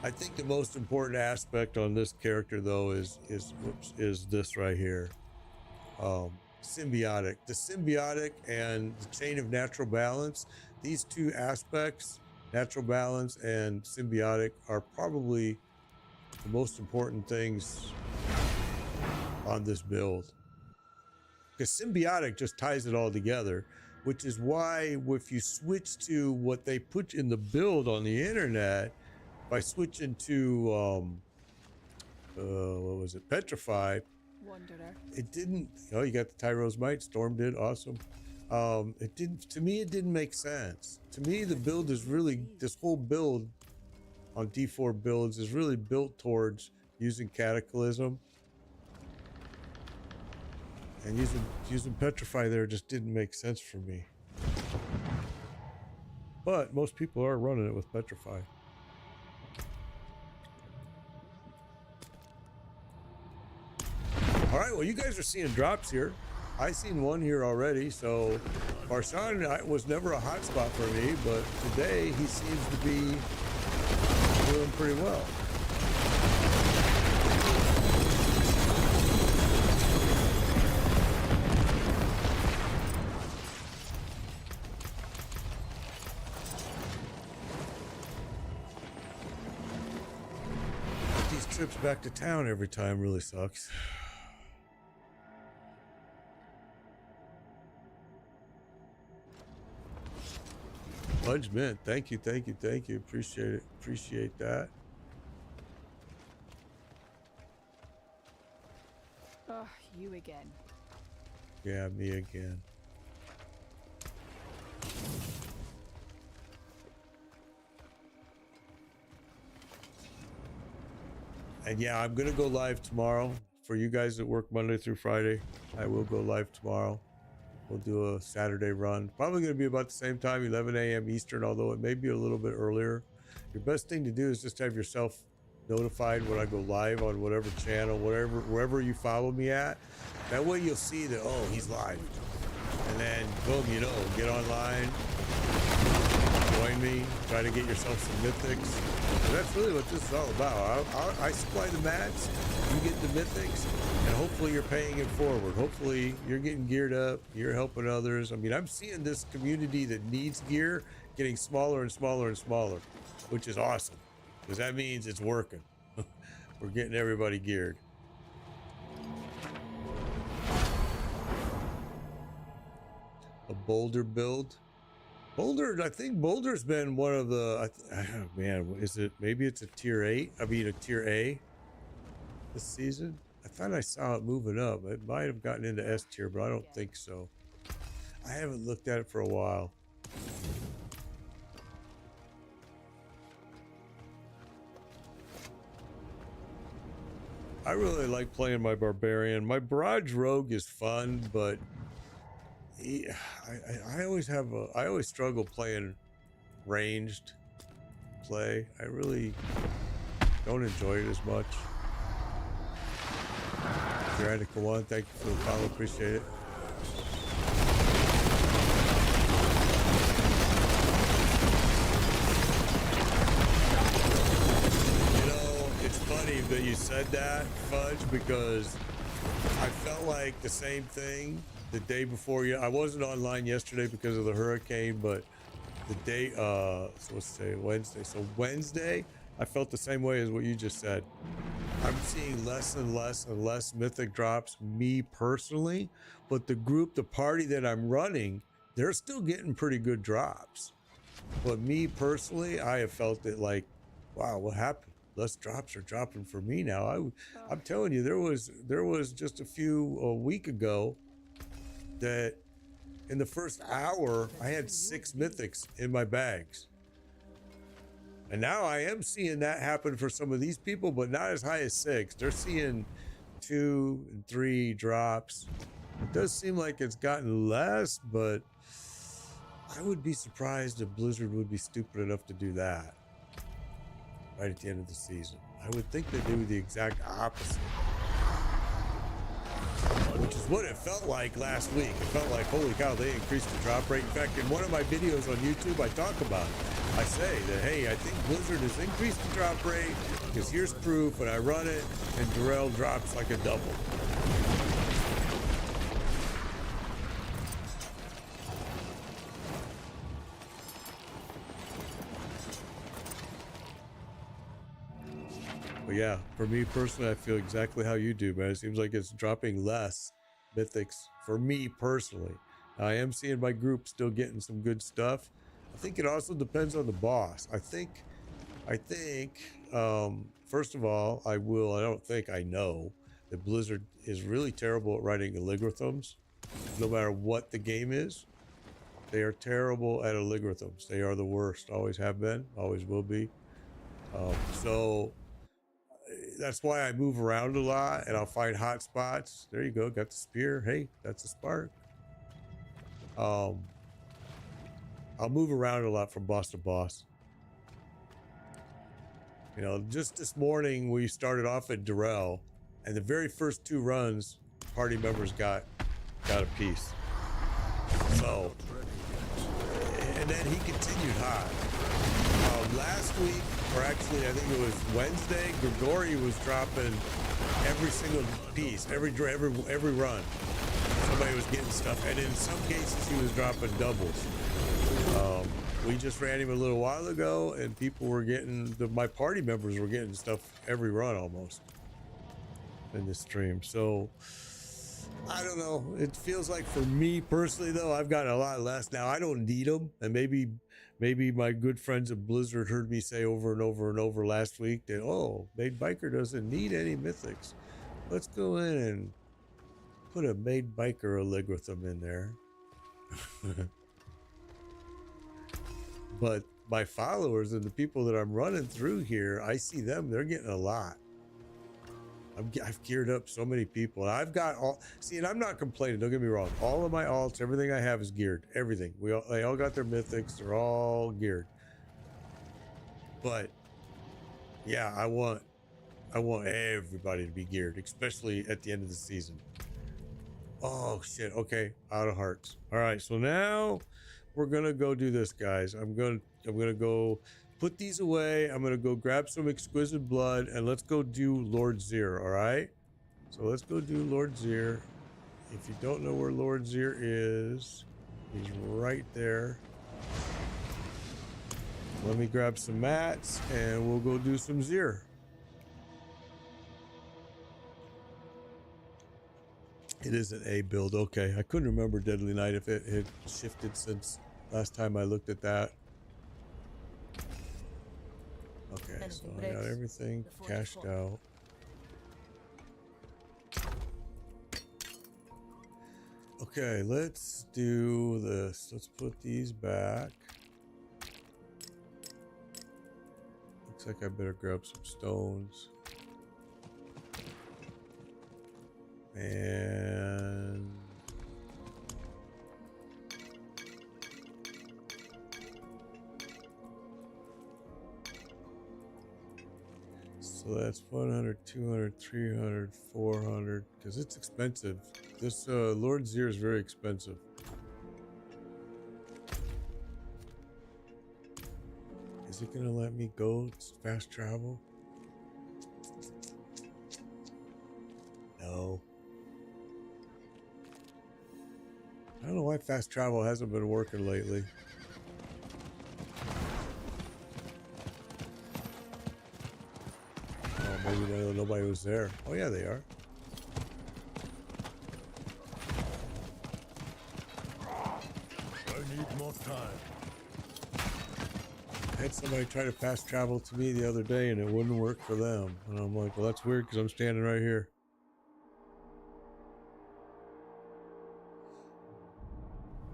I think the most important aspect on this character, though, is this right here. Symbiotic. The symbiotic and the chain of natural balance, these two aspects, natural balance and symbiotic, are probably the most important things on this build. Because symbiotic just ties it all together, which is why if you switch to what they put in the build on the internet, by switching to what was it, Petrify, Wanderer. it didn't. Oh, you got the Tyro's Might. Storm did, awesome. It didn't. To me, it didn't make sense. To me, the build is really, this whole build on D4 builds is really built towards using Cataclysm, and using Petrify there just didn't make sense for me. But most people are running it with Petrify. All right, well, you guys are seeing drops here. I seen one here already, so Marshawn was never a hot spot for me, but today he seems to be doing pretty well. But these trips back to town every time really sucks. Fudge Mint, thank you. Appreciate it. Appreciate that. Oh, you again. Yeah, me again. And yeah, I'm gonna go live tomorrow for you guys that work Monday through Friday, I will go live tomorrow. We'll do a Saturday run. Probably going to be about the same time, 11 a.m. Eastern, although it may be a little bit earlier. Your best thing to do is just have yourself notified when I go live on whatever channel, wherever you follow me at. That way you'll see that, oh, he's live. And then, boom, you know, get online, join me, try to get yourself some mythics. And that's really what this is all about. I supply the mats, you get the mythics, and hopefully you're paying it forward. Hopefully you're getting geared up, you're helping others. I mean, I'm seeing this community that needs gear getting smaller and smaller and smaller, which is awesome, because that means it's working. We're getting everybody geared. A boulder build. Boulder, I think Boulder's been one of the, man, is it, maybe it's a tier 8? I mean, a tier A this season? I thought I saw it moving up. It might have gotten into S tier, but I don't think so. I haven't looked at it for a while. I really like playing my Barbarian. My Barrage Rogue is fun, but I always struggle playing ranged play. I really don't enjoy it as much. Radical One, thank you for the follow, appreciate it. You know, it's funny that you said that, Fudge, because I felt like the same thing the day before. I wasn't online yesterday because of the hurricane, but the day, so let's say Wednesday. So Wednesday, I felt the same way as what you just said. I'm seeing less and less and less mythic drops, me personally, but the party that I'm running, they're still getting pretty good drops. But me personally, I have felt it like, wow, what happened? Less drops are dropping for me now. I'm telling you, there was just a week ago that in the first hour, I had 6 mythics in my bags. And now I am seeing that happen for some of these people, but not as high as 6. They're seeing 2 and 3 drops. It does seem like it's gotten less, but I would be surprised if Blizzard would be stupid enough to do that right at the end of the season. I would think they do the exact opposite, which is what it felt like last week. It felt like, holy cow, they increased the drop rate. In fact, in one of my videos on YouTube, I talk about it. I say that, hey, I think Blizzard has increased the drop rate because here's proof, and I run it, and Darrell drops like a double. But yeah, for me personally, I feel exactly how you do, man. It seems like it's dropping less mythics for me personally. I am seeing my group still getting some good stuff. I think it also depends on the boss. I think, first of all, I know that Blizzard is really terrible at writing algorithms. No matter what the game is, they are terrible at algorithms. They are the worst, always have been, always will be. So that's why I move around a lot and I'll find hot spots. There you go, got the spear. Hey, that's a spark. I'll move around a lot from boss to boss. You know, just this morning we started off at Darrell, and the very first 2 runs, party members got a piece. So, and then he continued high. Last week, or actually I think it was Wednesday, Grigori was dropping every single piece, every run. Somebody was getting stuff, and in some cases he was dropping doubles. We just ran him a little while ago, and people were getting, my party members were getting stuff every run almost in this stream. So I don't know. It feels like for me personally, though, I've gotten a lot less now. I don't need them, and maybe my good friends at Blizzard heard me say over and over and over last week that, oh, Made Biker doesn't need any mythics. Let's go in and put a Made Biker algorithm in there. But my followers and the people that I'm running through here, I see them, they're getting a lot. I've geared up so many people, and I've got all. See, and I'm not complaining. Don't get me wrong. All of my alts, everything I have is geared. Everything. They all got their mythics. They're all geared. But yeah, I want everybody to be geared, especially at the end of the season. Oh shit. Okay, out of hearts. All right, so now we're gonna go do this, guys. I'm gonna go put these away. I'm gonna go grab some exquisite blood, and let's go do Lord Zir. All right, so let's go do Lord Zir. If you don't know where Lord Zir is, he's right there. Let me grab some mats and we'll go do some Zir. It is an A build. Okay, I couldn't remember Deadly Knight if it had shifted since last time I looked at that. Okay, so I got everything cashed out. Okay, let's do this. Let's put these back. Looks like I better grab some stones. And so that's 100, 200, 300, 400, because it's expensive. This Lord Zir is very expensive. Is it gonna let me go fast travel? No. I don't know why fast travel hasn't been working lately. Oh, maybe nobody was there. Oh yeah, they are. I need more time. I had somebody try to fast travel to me the other day and it wouldn't work for them. And I'm like, well, that's weird because I'm standing right here.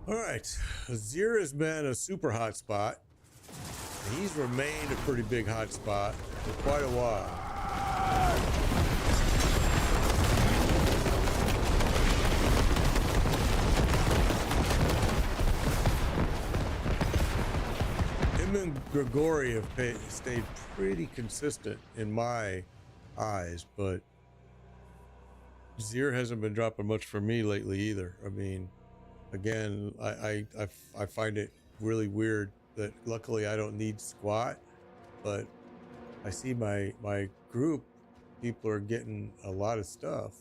All right, Zir has been a super hot spot. He's remained a pretty big hot spot for quite a while. Him and Grigori have stayed pretty consistent in my eyes, but Zir hasn't been dropping much for me lately either. I mean, again, I find it really weird that luckily I don't need squat, but I see my group, people are getting a lot of stuff.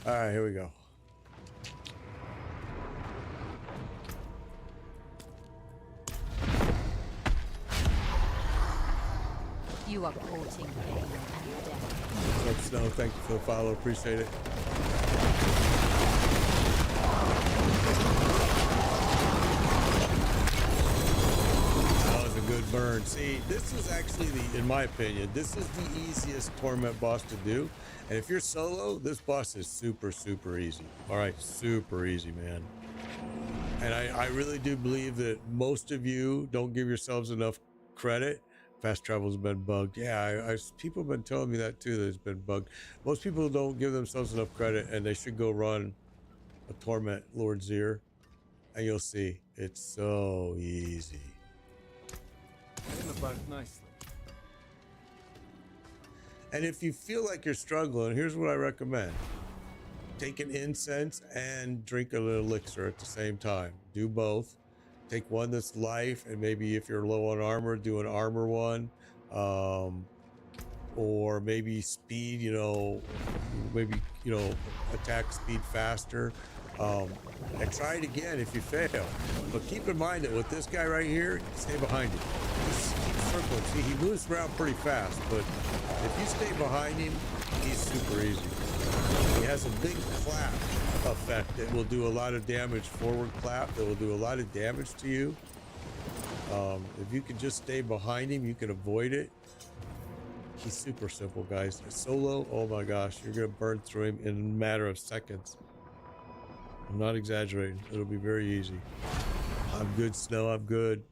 All right, here we go. You are courting pain and death. What's up, Snow? Thank you for the follow. Appreciate it. That was a good burn. See, this is actually in my opinion, this is the easiest torment boss to do. And if you're solo, this boss is super, super easy. All right, super easy, man. And I really do believe that most of you don't give yourselves enough credit. Fast travel's been bugged. Yeah, people have been telling me that too, that it's been bugged. Most people don't give themselves enough credit, and they should go run a Torment Lord Zir, and you'll see it's so easy. Came about nicely. And if you feel like you're struggling, here's what I recommend. Take an incense and drink an elixir at the same time. Do both. Take one that's life, and maybe if you're low on armor, do an armor one, or maybe speed, attack speed faster, and try it again if you fail. But keep in mind that with this guy right here, stay behind him. Just keep circling. See, he moves around pretty fast, but if you stay behind him, he's super easy. He has a big clap effect that will do a lot of damage, forward clap that will do a lot of damage to you. If you can just stay behind him, you can avoid it. He's super simple, guys. Solo, oh my gosh, you're gonna burn through him in a matter of seconds. I'm not exaggerating. It'll be very easy. I'm good, Snow. I'm good.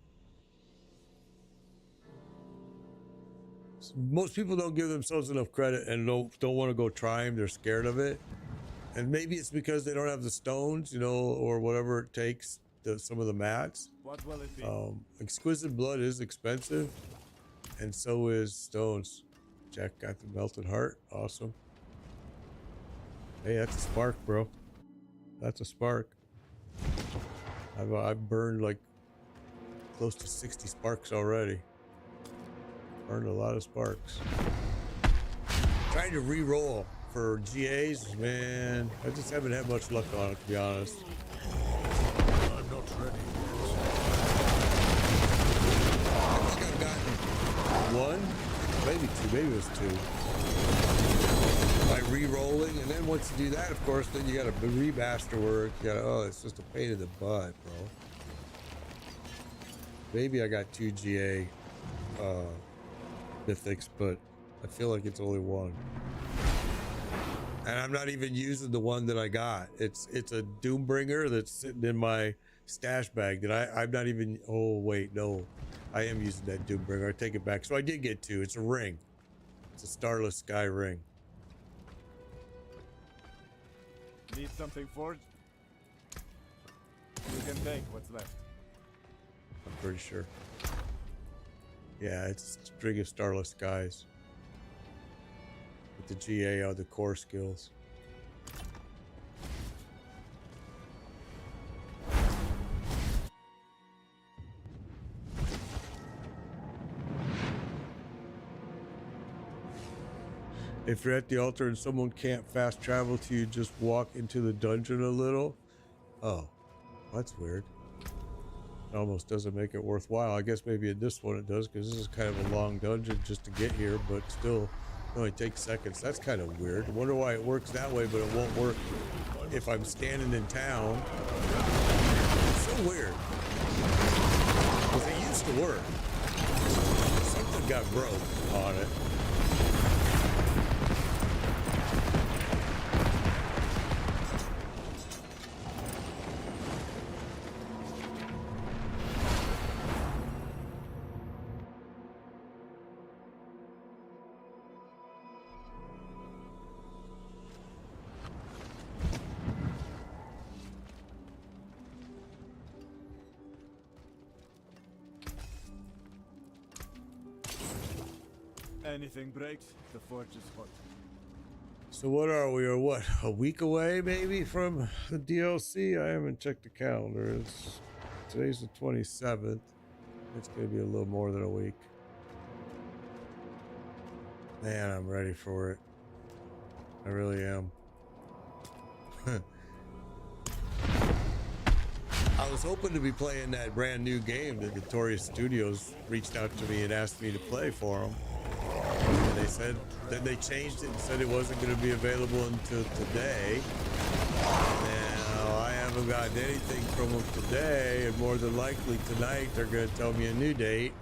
Most people don't give themselves enough credit and don't want to go try them. They're scared of it. And maybe it's because they don't have the stones, you know, or whatever it takes, some of the mats. What will it be? Exquisite blood is expensive, and so is stones. Jack got the melted heart. Awesome. Hey, that's a spark, bro. That's a spark. I've burned like close to 60 sparks already. Burned a lot of sparks. Trying to re-roll for GAs, man. I just haven't had much luck on it, to be honest. I'm not ready I think I've gotten one, maybe two, maybe it was two. By re-rolling, and then once you do that, of course, then you gotta remaster work. You gotta, oh, it's just a pain in the butt, bro. Maybe I got 2 GA mythics, but I feel like it's only one. And I'm not even using the one that I got. It's a Doombringer that's sitting in my stash bag that I'm not even, oh wait, no. I am using that Doombringer. I take it back. So I did get 2. It's a ring. It's a Starless Sky ring. Need something forged? You can take what's left. I'm pretty sure. Yeah, it's a string of Starless Skies. With the GA are the core skills. If you're at the altar and someone can't fast travel to you, just walk into the dungeon a little. Oh, that's weird. It almost doesn't make it worthwhile. I guess maybe in this one it does, because this is kind of a long dungeon just to get here, but still it only takes seconds. That's kind of weird. I wonder why it works that way, but it won't work if I'm standing in town. It's so weird. Because it used to work. Something got broke on it. Anything breaks, the forge is hot. So what are we, or what, a week away maybe from the DLC? I haven't checked the calendar. Today's the 27th. It's gonna be a little more than a week. Man, I'm ready for it. I really am. I was hoping to be playing that brand new game that Notorious Studios reached out to me and asked me to play for them. And they said, then they changed it and said it wasn't going to be available until today. Now, I haven't gotten anything from them today, and more than likely tonight they're going to tell me a new date.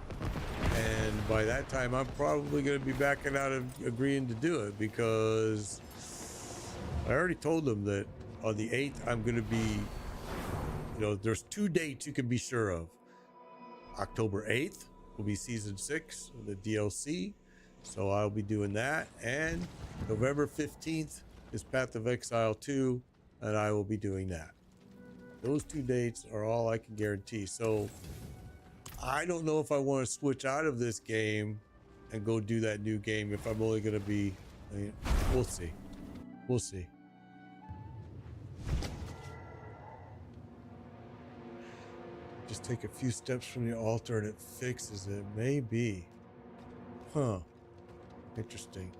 And by that time, I'm probably going to be backing out of agreeing to do it, because I already told them that on the 8th, I'm going to be, you know, there's 2 dates you can be sure of. October 8th will be season 6 of the DLC. So I'll be doing that, and November 15th is Path of Exile 2, and I will be doing that. Those 2 dates are all I can guarantee. So I don't know if I want to switch out of this game and go do that new game if I'm only going to be, I mean, we'll see. We'll see. Just take a few steps from the altar and it fixes it. Maybe. Huh. Interesting.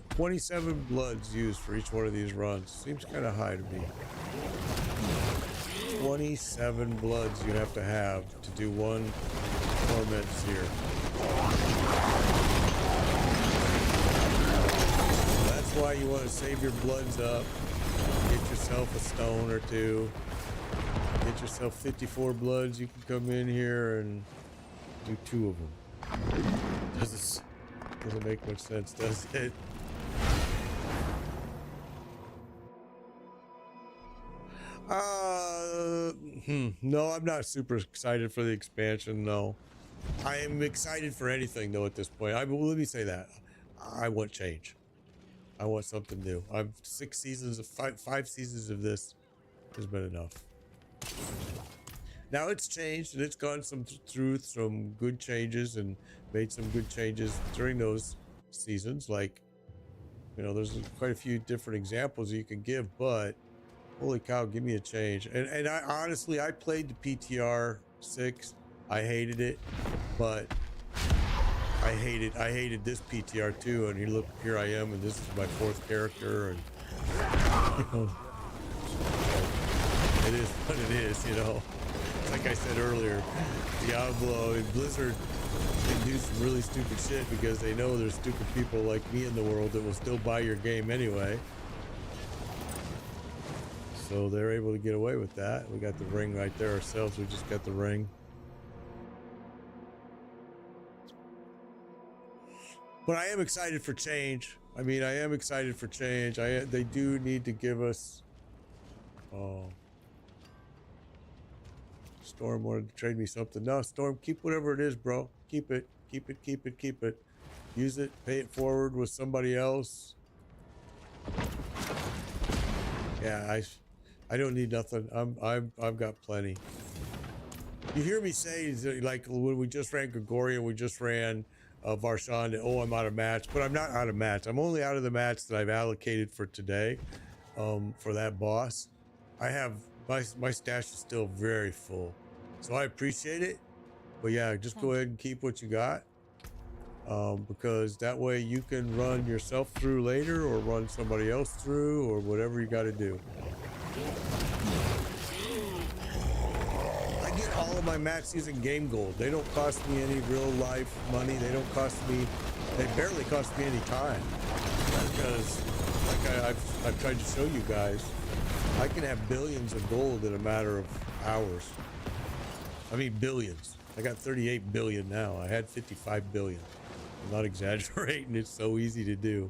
27 bloods used for each one of these runs. Seems kind of high to me. 27 bloods you have to do one torment seer. That's why you want to save your bloods up. Get yourself a stone or 2. Get yourself 54 bloods. You can come in here and do 2 of them. Doesn't make much sense, does it? No, I'm not super excited for the expansion. No, I am excited for anything though at this point. Let me say that I want change. I want something new. I've 6 seasons of five seasons of this has been enough. Now it's changed and it's gone through some good changes and made some good changes during those seasons. Like, you know, there's quite a few different examples you can give, but holy cow, give me a change. And I honestly, I played the PTR 6. I hated it, but I hated this PTR too. And look, here I am, and this is my 4th character, and you know, it is what it is, you know. Like I said earlier, Diablo and Blizzard can do some really stupid shit because they know there's stupid people like me in the world that will still buy your game anyway. So they're able to get away with that. We got the ring right there ourselves. We just got the ring. But I am excited for change. I mean, I am excited for change. They do need to give us... Oh... Storm wanted to trade me something. No, Storm, keep whatever it is, bro. Keep it. Keep it, keep it, keep it. Use it, pay it forward with somebody else. Yeah, I don't need nothing. I've got plenty. You hear me say, like, when we just ran Gregorian, we just ran Varshan, oh, I'm out of match, but I'm not out of match. I'm only out of the match that I've allocated for today, for that boss. I have, my stash is still very full. So I appreciate it, but yeah, just go ahead and keep what you got, because that way you can run yourself through later or run somebody else through or whatever you got to do. I get all of my mats using game gold. They don't cost me any real life money. They don't cost me, they barely cost me any time, because like I've tried to show you guys, I can have billions of gold in a matter of hours. I mean, billions. I got 38 billion now. I had 55 billion. I'm not exaggerating. It's so easy to do.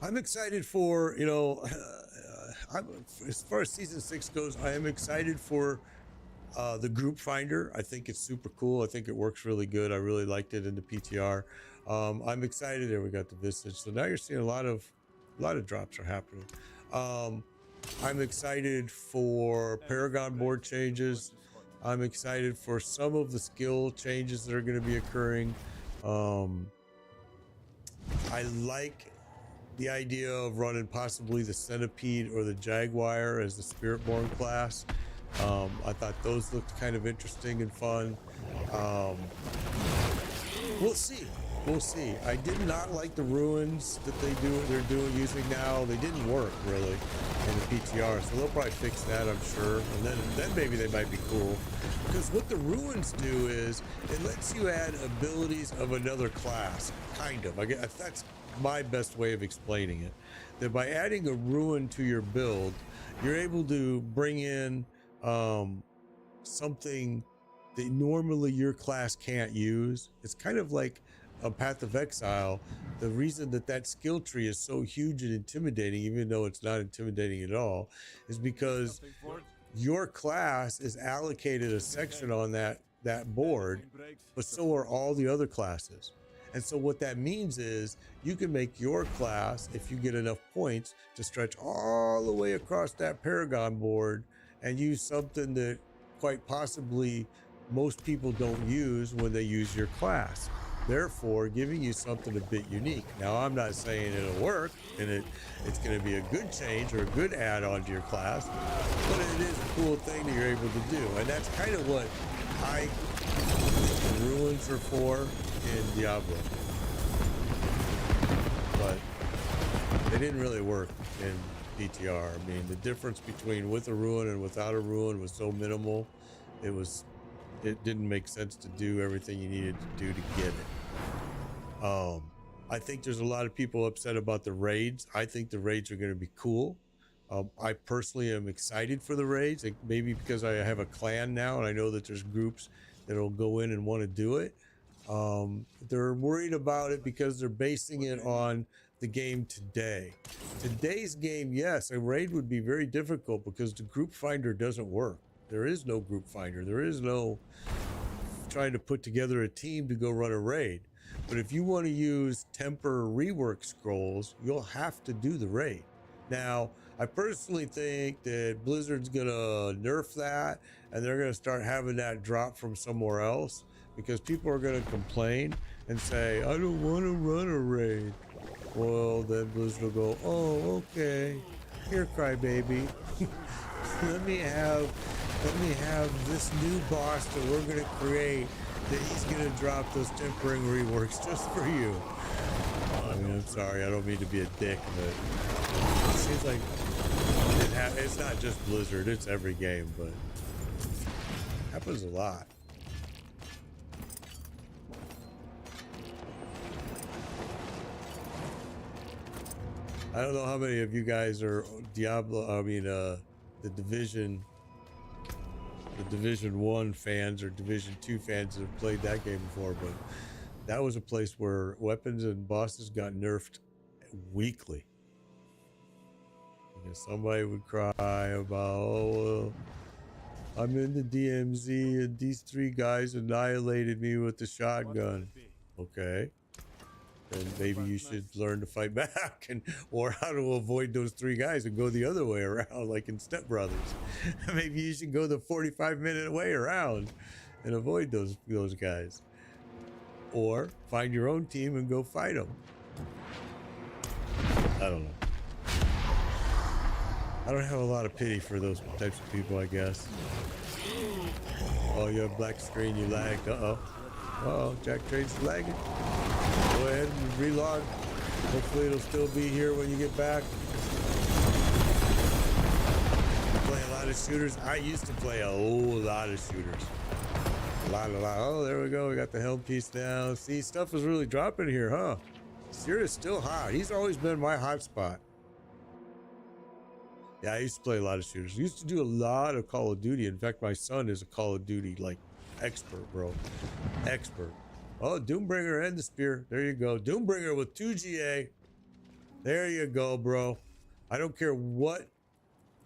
I'm excited for, you know, as far as season 6 goes, I am excited for the group finder. I think it's super cool. I think it works really good. I really liked it in the PTR. I'm excited. There we got the Visage. So now you're seeing a lot of drops are happening. I'm excited for Paragon board changes. I'm excited for some of the skill changes that are going to be occurring. I like the idea of running possibly the Centipede or the Jaguar as the Spiritborn class. I thought those looked kind of interesting and fun. We'll see. We'll see. I did not like the ruins that they're using now. They didn't work really in the PTR, so they'll probably fix that, I'm sure. And then maybe they might be cool. Because what the ruins do is it lets you add abilities of another class, kind of. I guess that's my best way of explaining it. That by adding a ruin to your build, you're able to bring in something that normally your class can't use. It's kind of like a Path of Exile. The reason that skill tree is so huge and intimidating, even though it's not intimidating at all, is because your class is allocated a section on that board, but so are all the other classes. And so what that means is you can make your class, if you get enough points, to stretch all the way across that Paragon board and use something that quite possibly most people don't use when they use your class. Therefore, giving you something a bit unique. Now, I'm not saying it'll work and it's going to be a good change or a good add-on to your class, but it is a cool thing that you're able to do. And that's kind of what I think the ruins are for in Diablo. But they didn't really work in PTR. I mean, the difference between with a ruin and without a ruin was so minimal. It didn't make sense to do everything you needed to do to get it. I think there's a lot of people upset about the raids. I think the raids are going to be cool. I personally am excited for the raids, maybe because I have a clan now and I know that there's groups that'll go in and want to do it. They're worried about it because they're basing it on the game today. Today's game, yes, a raid would be very difficult because the group finder doesn't work. There is no group finder. There is no trying to put together a team to go run a raid. But if you want to use temper rework scrolls, you'll have to do the raid. Now, I personally think that Blizzard's gonna nerf that and they're gonna start having that drop from somewhere else because people are gonna complain and say, I don't want to run a raid. Well, then Blizzard will go, oh, okay, here, crybaby. let me have this new boss that we're gonna create that he's gonna drop those tempering reworks just for you. I mean, I'm sorry, I don't mean to be a dick, but it seems like it's not just Blizzard, it's every game, but it happens a lot. I don't know how many of you guys are Diablo, the Division 1 fans or Division 2 fans that have played that game before, but that was a place where weapons and bosses got nerfed weekly. Because somebody would cry about, oh, well, I'm in the DMZ and these 3 guys annihilated me with the shotgun. Okay. Then maybe you should learn to fight back or how to avoid those 3 guys and go the other way around, like in Step Brothers. Maybe you should go the 45-minute way around and avoid those guys. Or find your own team and go fight them. I don't know. I don't have a lot of pity for those types of people, I guess. Oh, you have black screen, you lagged. Uh-oh. Uh-oh, Jack Trade's lagging. Go ahead and relog. Hopefully it'll still be here when you get back. You play a lot of shooters. I used to play a whole lot of shooters. A lot. Oh, there we go. We got the helm piece now. See, stuff is really dropping here, huh? Sierra's still hot. He's always been my hot spot. Yeah, I used to play a lot of shooters. I used to do a lot of Call of Duty. In fact, my son is a Call of Duty, like, expert, bro. Expert. Oh, Doombringer and the Spear. There you go. Doombringer with 2 GA. There you go, bro. I don't care what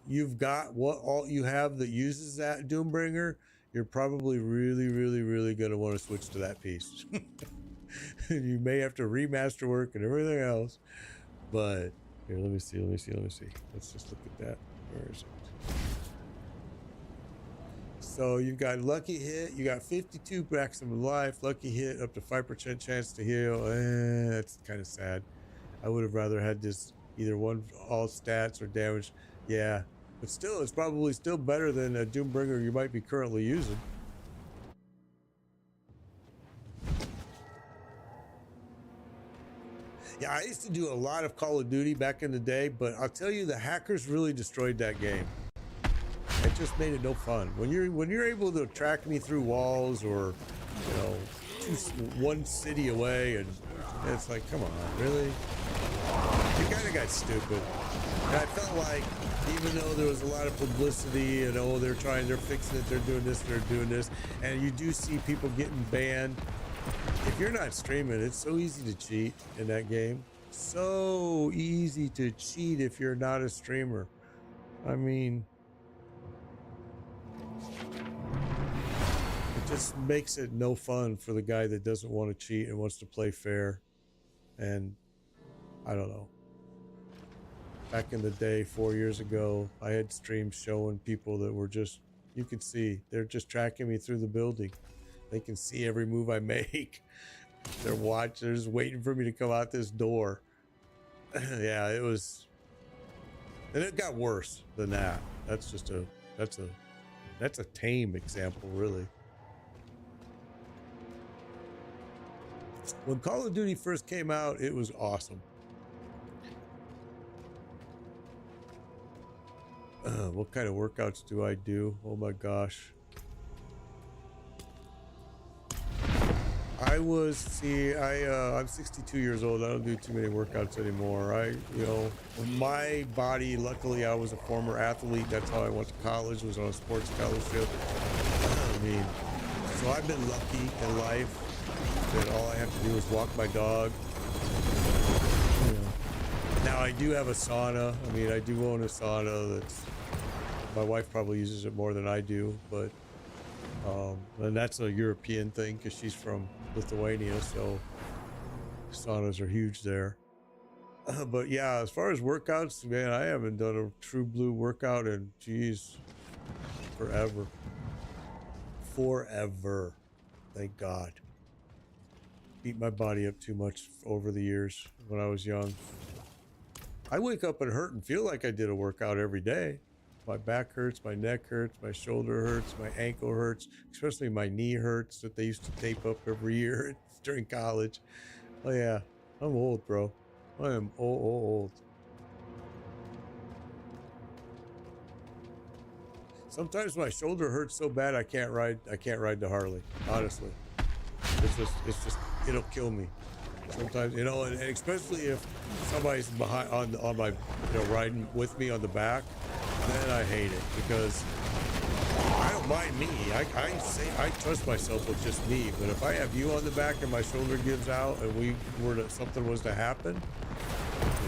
you've got, what all you have that uses that Doombringer. You're probably really going to want to switch to that piece. You may have to remaster work and everything else. But here, let me see. Let's just look at that. Where is it? So you've got lucky hit, you got 52 maximum life, lucky hit up to 5% chance to heal. That's kind of sad. I would have rather had this either one all stats or damage. Yeah, but still, it's probably still better than a Doombringer you might be currently using. Yeah, I used to do a lot of Call of Duty back in the day, but I'll tell you, the hackers really destroyed that game. It just made it no fun. When you're able to track me through walls or, you know, one city away, and it's like, come on, really? It kind of got stupid. And I felt like, even though there was a lot of publicity and oh, they're fixing it, they're doing this, and you do see people getting banned. If you're not streaming, it's so easy to cheat in that game. So easy to cheat if you're not a streamer. I mean, it just makes it no fun for the guy that doesn't want to cheat and wants to play fair. And I don't know. Back in the day, 4 years ago, I had streams showing people that were just, you could see, they're just tracking me through the building. They can see every move I make. They're watching, they're just waiting for me to come out this door. Yeah, it was, and it got worse than that. That's just that's a tame example, really. When Call of Duty first came out, it was awesome. What kind of workouts do I do? Oh my gosh. I'm 62 years old. I don't do too many workouts anymore. My body, luckily I was a former athlete. That's how I went to college, was on a sports scholarship. So I've been lucky in life that all I have to do is walk my dog. Now I do have a sauna. I mean, I do own a sauna. That's my wife probably uses it more than I do, but and that's a European thing because she's from Lithuania, so saunas are huge there. But yeah, as far as workouts, man, I haven't done a true blue workout in, geez, forever. Forever. Thank God. Beat my body up too much over the years when I was young. I wake up and hurt and feel like I did a workout every day. My back hurts, my neck hurts, my shoulder hurts, my ankle hurts, especially my knee hurts that they used to tape up every year during college. Oh yeah, I'm old, bro. I am old. Sometimes my shoulder hurts so bad I can't ride the Harley, honestly. It's just it'll kill me. Sometimes, you know, and especially if somebody's behind on my, you know, riding with me on the back, then I hate it because I don't mind me. I say I trust myself with just me, but if I have you on the back and my shoulder gives out and something was to happen,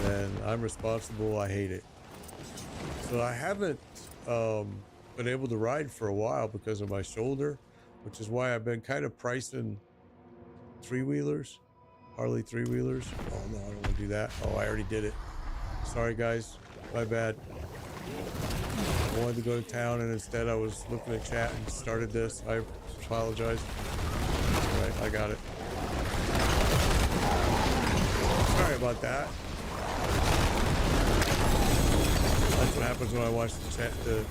then I'm responsible. I hate it. So I haven't been able to ride for a while because of my shoulder, which is why I've been kind of pricing three-wheelers, Harley three-wheelers. Oh no, I don't want to do that. Oh, I already did it. Sorry guys, my bad. I wanted to go to town and instead I was looking at chat and started this. I apologize. All right, I got it. Sorry about that. That's what happens when I watch the chat, the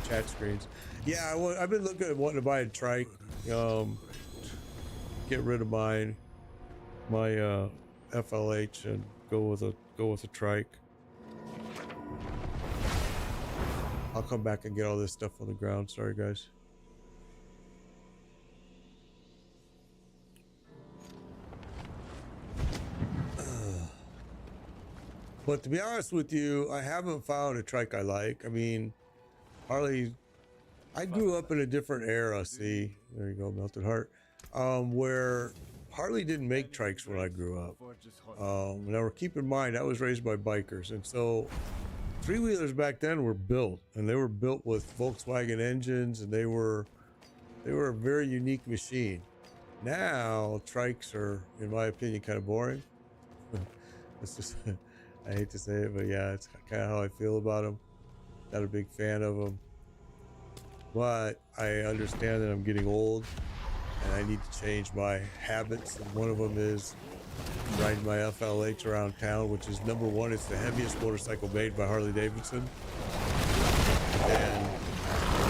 chat screens. Yeah, I've been looking at wanting to buy a trike. Get rid of my FLH and go with a trike. I'll come back and get all this stuff on the ground. Sorry, guys. But to be honest with you, I haven't found a trike I like. I mean, Harley, I grew up in a different era. See, there you go, Melted Heart. Where Harley didn't make trikes when I grew up. Now, keep in mind, I was raised by bikers, and so three-wheelers back then were built, and they were built with Volkswagen engines, and they were a very unique machine. Now, trikes are, in my opinion, kind of boring. It's just, I hate to say it, but yeah, it's kind of how I feel about them. Not a big fan of them. But I understand that I'm getting old, and I need to change my habits, and one of them is riding my FLH around town, which is number one. It's the heaviest motorcycle made by Harley Davidson, and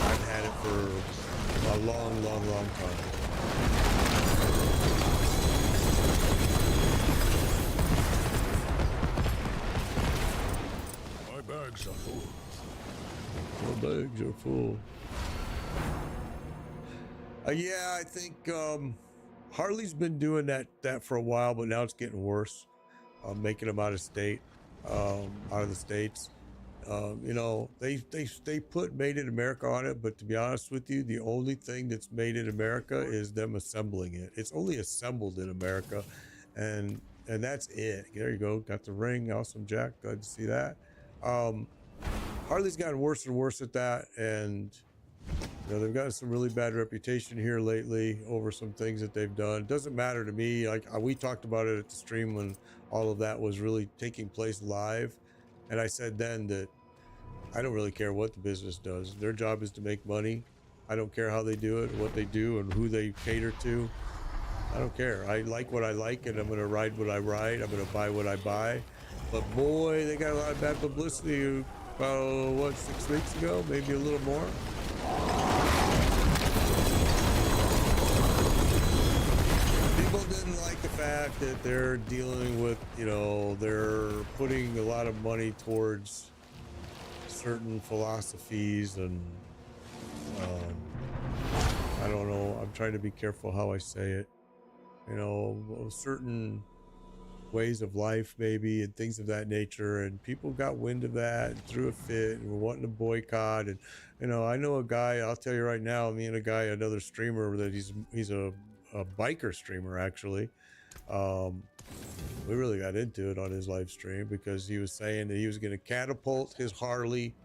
I've had it for a long time. My bags are full. My bags are full. Yeah, I think Harley's been doing that for a while, but now it's getting worse. Making them out of state, out of the states. You know, they put "Made in America" on it, but to be honest with you, the only thing that's made in America is them assembling it. It's only assembled in America, and that's it. There you go. Got the ring. Awesome, Jack. Glad to see that. Harley's gotten worse and worse at that, and you know, they've gotten some really bad reputation here lately over some things that they've done. It doesn't matter to me. Like we talked about it at the stream when all of that was really taking place live. And I said then that I don't really care what the business does. Their job is to make money. I don't care how they do it, what they do, and who they cater to. I don't care. I like what I like, and I'm going to ride what I ride. I'm going to buy what I buy. But boy, they got a lot of bad publicity about, what, 6 weeks ago? Maybe a little more. People didn't like the fact that they're dealing with, you know, they're putting a lot of money towards certain philosophies and I don't know, I'm trying to be careful how I say it, you know, certain ways of life maybe and things of that nature, and people got wind of that and threw a fit and were wanting to boycott. And you know, I know a guy, I'll tell you right now, me and a guy, another streamer, that he's a biker streamer actually, We really got into it on his live stream because he was saying that he was going to catapult his Harley.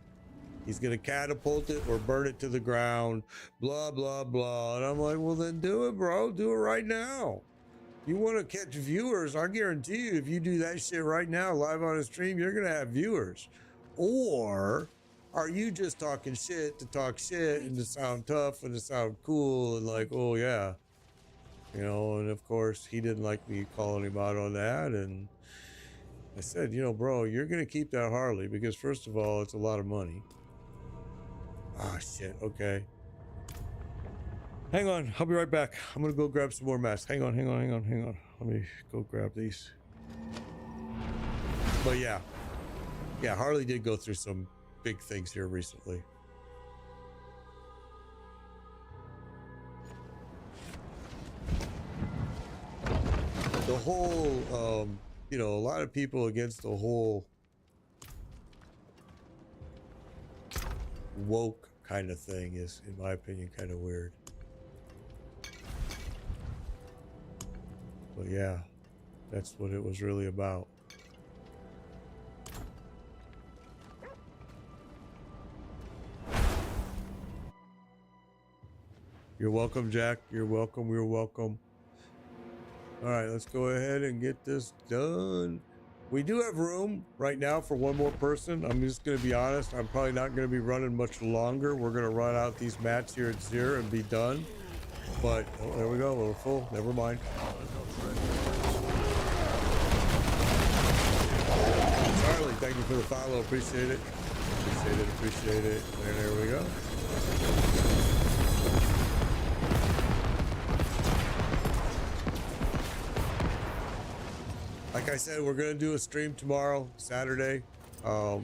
He's going to catapult it or burn it to the ground, blah, blah, blah. And I'm like, well, then do it, bro. Do it right now. You want to catch viewers, I guarantee you, if you do that shit right now, live on a stream, you're going to have viewers. Or are you just talking shit to talk shit and to sound tough and to sound cool and like, oh, yeah. You know, and of course, he didn't like me calling him out on that. And I said, you know, bro, you're going to keep that Harley because, first of all, it's a lot of money. Ah, shit. Okay. Hang on. I'll be right back. I'm going to go grab some more masks. Hang on. Let me go grab these. But yeah. Yeah, Harley did go through some big things here recently. The whole, you know, a lot of people against the whole woke kind of thing is, in my opinion, kind of weird. But yeah, that's what it was really about. You're welcome, Jack. You're welcome. You're welcome. All right, let's go ahead and get this done. We do have room right now for one more person. I'm just going to be honest. I'm probably not going to be running much longer. We're going to run out these mats here at 0 and be done. But oh, there we go. We're full. Never mind. Charlie, thank you for the follow. Appreciate it. Appreciate it. And there we go. Like I said, we're gonna do a stream tomorrow, Saturday. I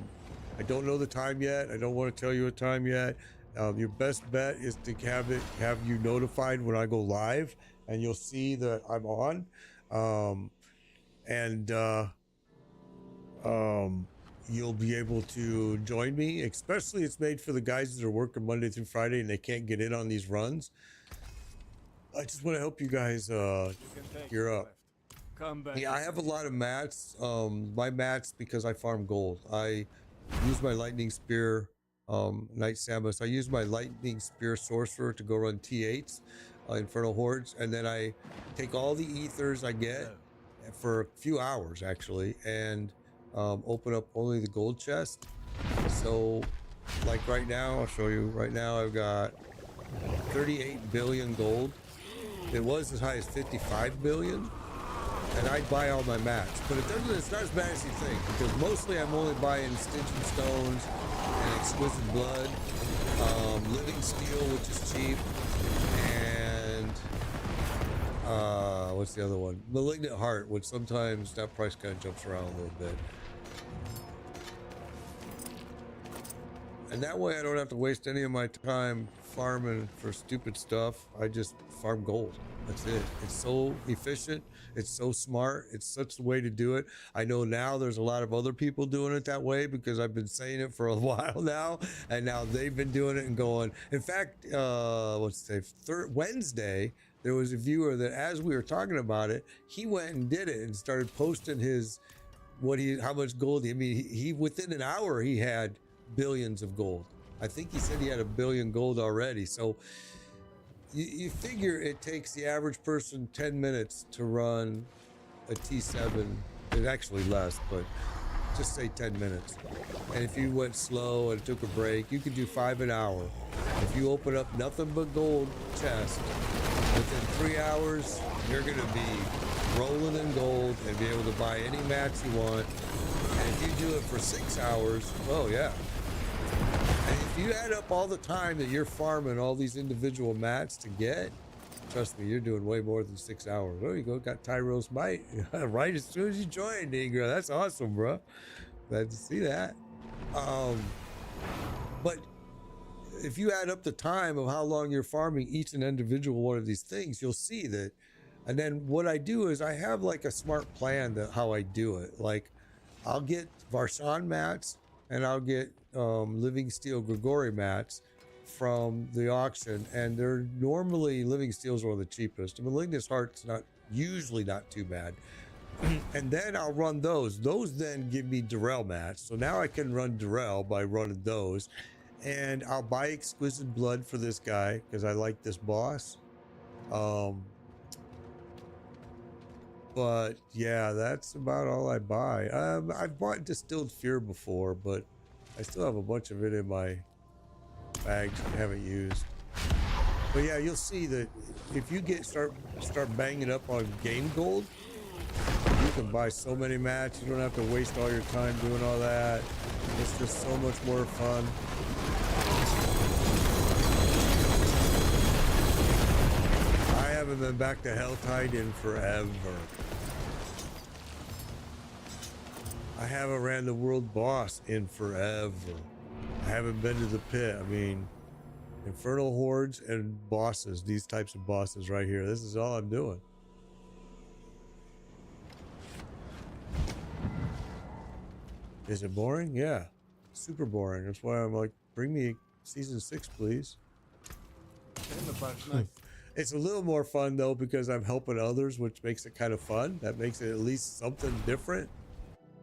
don't know the time yet. I don't want to tell you a time yet. Your best bet is to have you notified when I go live, and you'll see that I'm on. You'll be able to join me. Especially, it's made for the guys that are working Monday through Friday and they can't get in on these runs. I just want to help you guys gear up. Come back. Yeah, I have a lot of mats. My mats, because I farm gold. I use my lightning spear, Knight Samus. I use my lightning spear sorcerer to go run T8s, Infernal Hordes, and then I take all the ethers I get for a few hours actually, and open up only the gold chest. So, like right now, I'll show you. Right now, I've got 38 billion gold. It was as high as 55 billion. And I'd buy all my mats, but it's not as bad as you think, because mostly I'm only buying Stygian Stones and Exquisite Blood, Living Steel, which is cheap, and what's the other one? Malignant Heart, which sometimes that price kind of jumps around a little bit. And that way I don't have to waste any of my time farming for stupid stuff. I just farm gold. That's it. It's so efficient. It's so smart. It's such the way to do it. I know now there's a lot of other people doing it that way because I've been saying it for a while now, and now they've been doing it and going. In fact, Wednesday, there was a viewer that, as we were talking about it, he went and did it and started posting how much gold. I mean, he within an hour he had billions of gold. I think he said he had 1 billion gold already. So you figure it takes the average person 10 minutes to run a T7. It's actually less, but just say 10 minutes. And if you went slow and took a break, you could do 5 an hour. If you open up nothing but gold chest, within 3 hours, you're going to be rolling in gold and be able to buy any mats you want. And if you do it for 6 hours, oh yeah. And if you add up all the time that you're farming all these individual mats to get, trust me, you're doing way more than 6 hours. There you go, got Tyro's Might right as soon as you joined, Negro. That's awesome, bro. Glad to see that. But if you add up the time of how long you're farming each and individual one of these things, you'll see that. And then what I do is I have like a smart plan to how I do it. Like I'll get Varshan mats and I'll get Living Steel Grigori mats from the auction, and they're normally Living Steel's one of the cheapest. Malignant Heart's usually not too bad. And then I'll run those. Those then give me Durrell mats. So now I can run Durrell by running those. And I'll buy Exquisite Blood for this guy because I like this boss. But yeah, that's about all I buy. I've bought Distilled Fear before, but I still have a bunch of it in my bags I haven't used. But yeah, you'll see that if you start banging up on game gold, you can buy so many mats. You don't have to waste all your time doing all that. It's just so much more fun. I haven't been back to Helltide in forever. I haven't ran the world boss in forever. I haven't been to the pit. I mean, Infernal Hordes and bosses, these types of bosses right here. This is all I'm doing. Is it boring? Yeah. Super boring. That's why I'm like, bring me season 6, please. Nice. It's a little more fun though because I'm helping others, which makes it kind of fun. That makes it at least something different.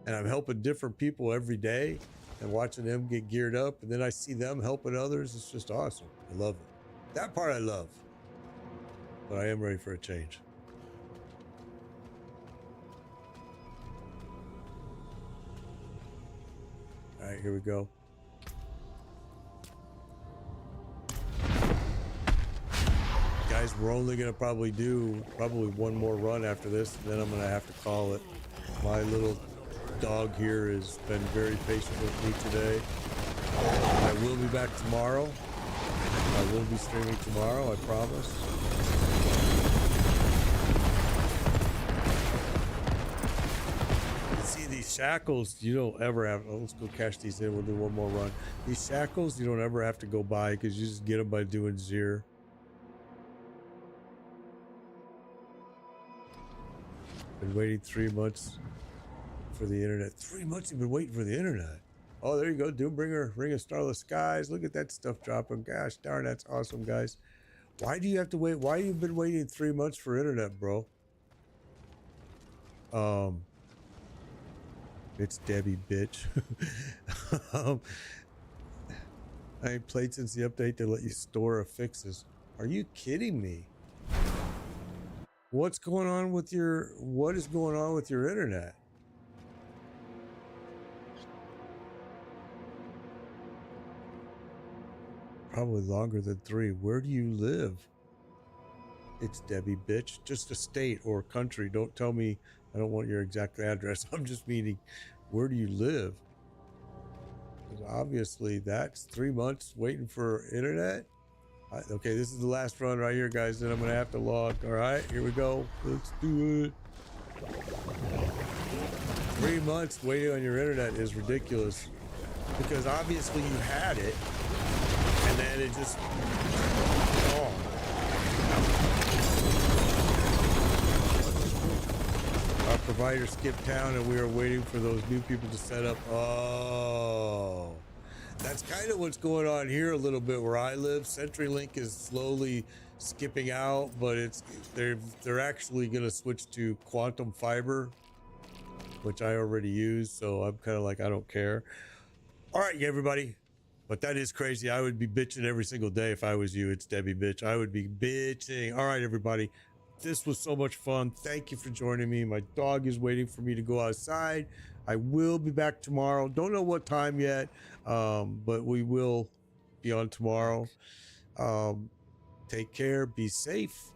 And I'm helping different people every day and watching them get geared up. And then I see them helping others. It's just awesome. I love it. That part I love. But I am ready for a change. All right, here we go. Guys, we're only gonna probably do one more run after this, and then I'm gonna have to call it. My little dog here has been very patient with me today. I will be back tomorrow. I will be streaming tomorrow, I promise. See, these shackles, you don't ever have, let's go cash these in, we'll do one more run. These shackles, you don't ever have to go buy because you just get them by doing Zir. Been waiting 3 months for the internet. 3 months you've been waiting for the internet. Oh, there you go, Doombringer, Ring of Starless Skies. Look at that stuff dropping. Gosh darn, that's awesome, guys. Why do you have to wait? Why have you been waiting 3 months for internet, bro? It's Debbie, bitch. I ain't played since the update to let you store affixes. Are you kidding me? What is going on with your internet? Probably longer than 3. Where do you live? It's Debbie, bitch. Just a state or country. Don't tell me. I don't want your exact address. I'm just meaning, where do you live? Because obviously that's 3 months waiting for internet. Okay, this is the last run right here, guys. Then I'm gonna have to log. All right, here we go. Let's do it. 3 months waiting on your internet is ridiculous because obviously you had it and then it just gone. Our provider skipped town and we are waiting for those new people to set up. Oh, that's kind of what's going on here a little bit where I live. CenturyLink is slowly skipping out, but they're actually going to switch to quantum fiber, which I already use. So I'm kind of like, I don't care. All right, everybody. But that is crazy. I would be bitching every single day if I was you. It's Debbie, bitch. I would be bitching. All right, everybody. This was so much fun. Thank you for joining me. My dog is waiting for me to go outside. I will be back tomorrow. Don't know what time yet, but we will be on tomorrow. Take care. Be safe.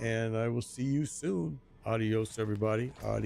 And I will see you soon. Adios, everybody. Adios.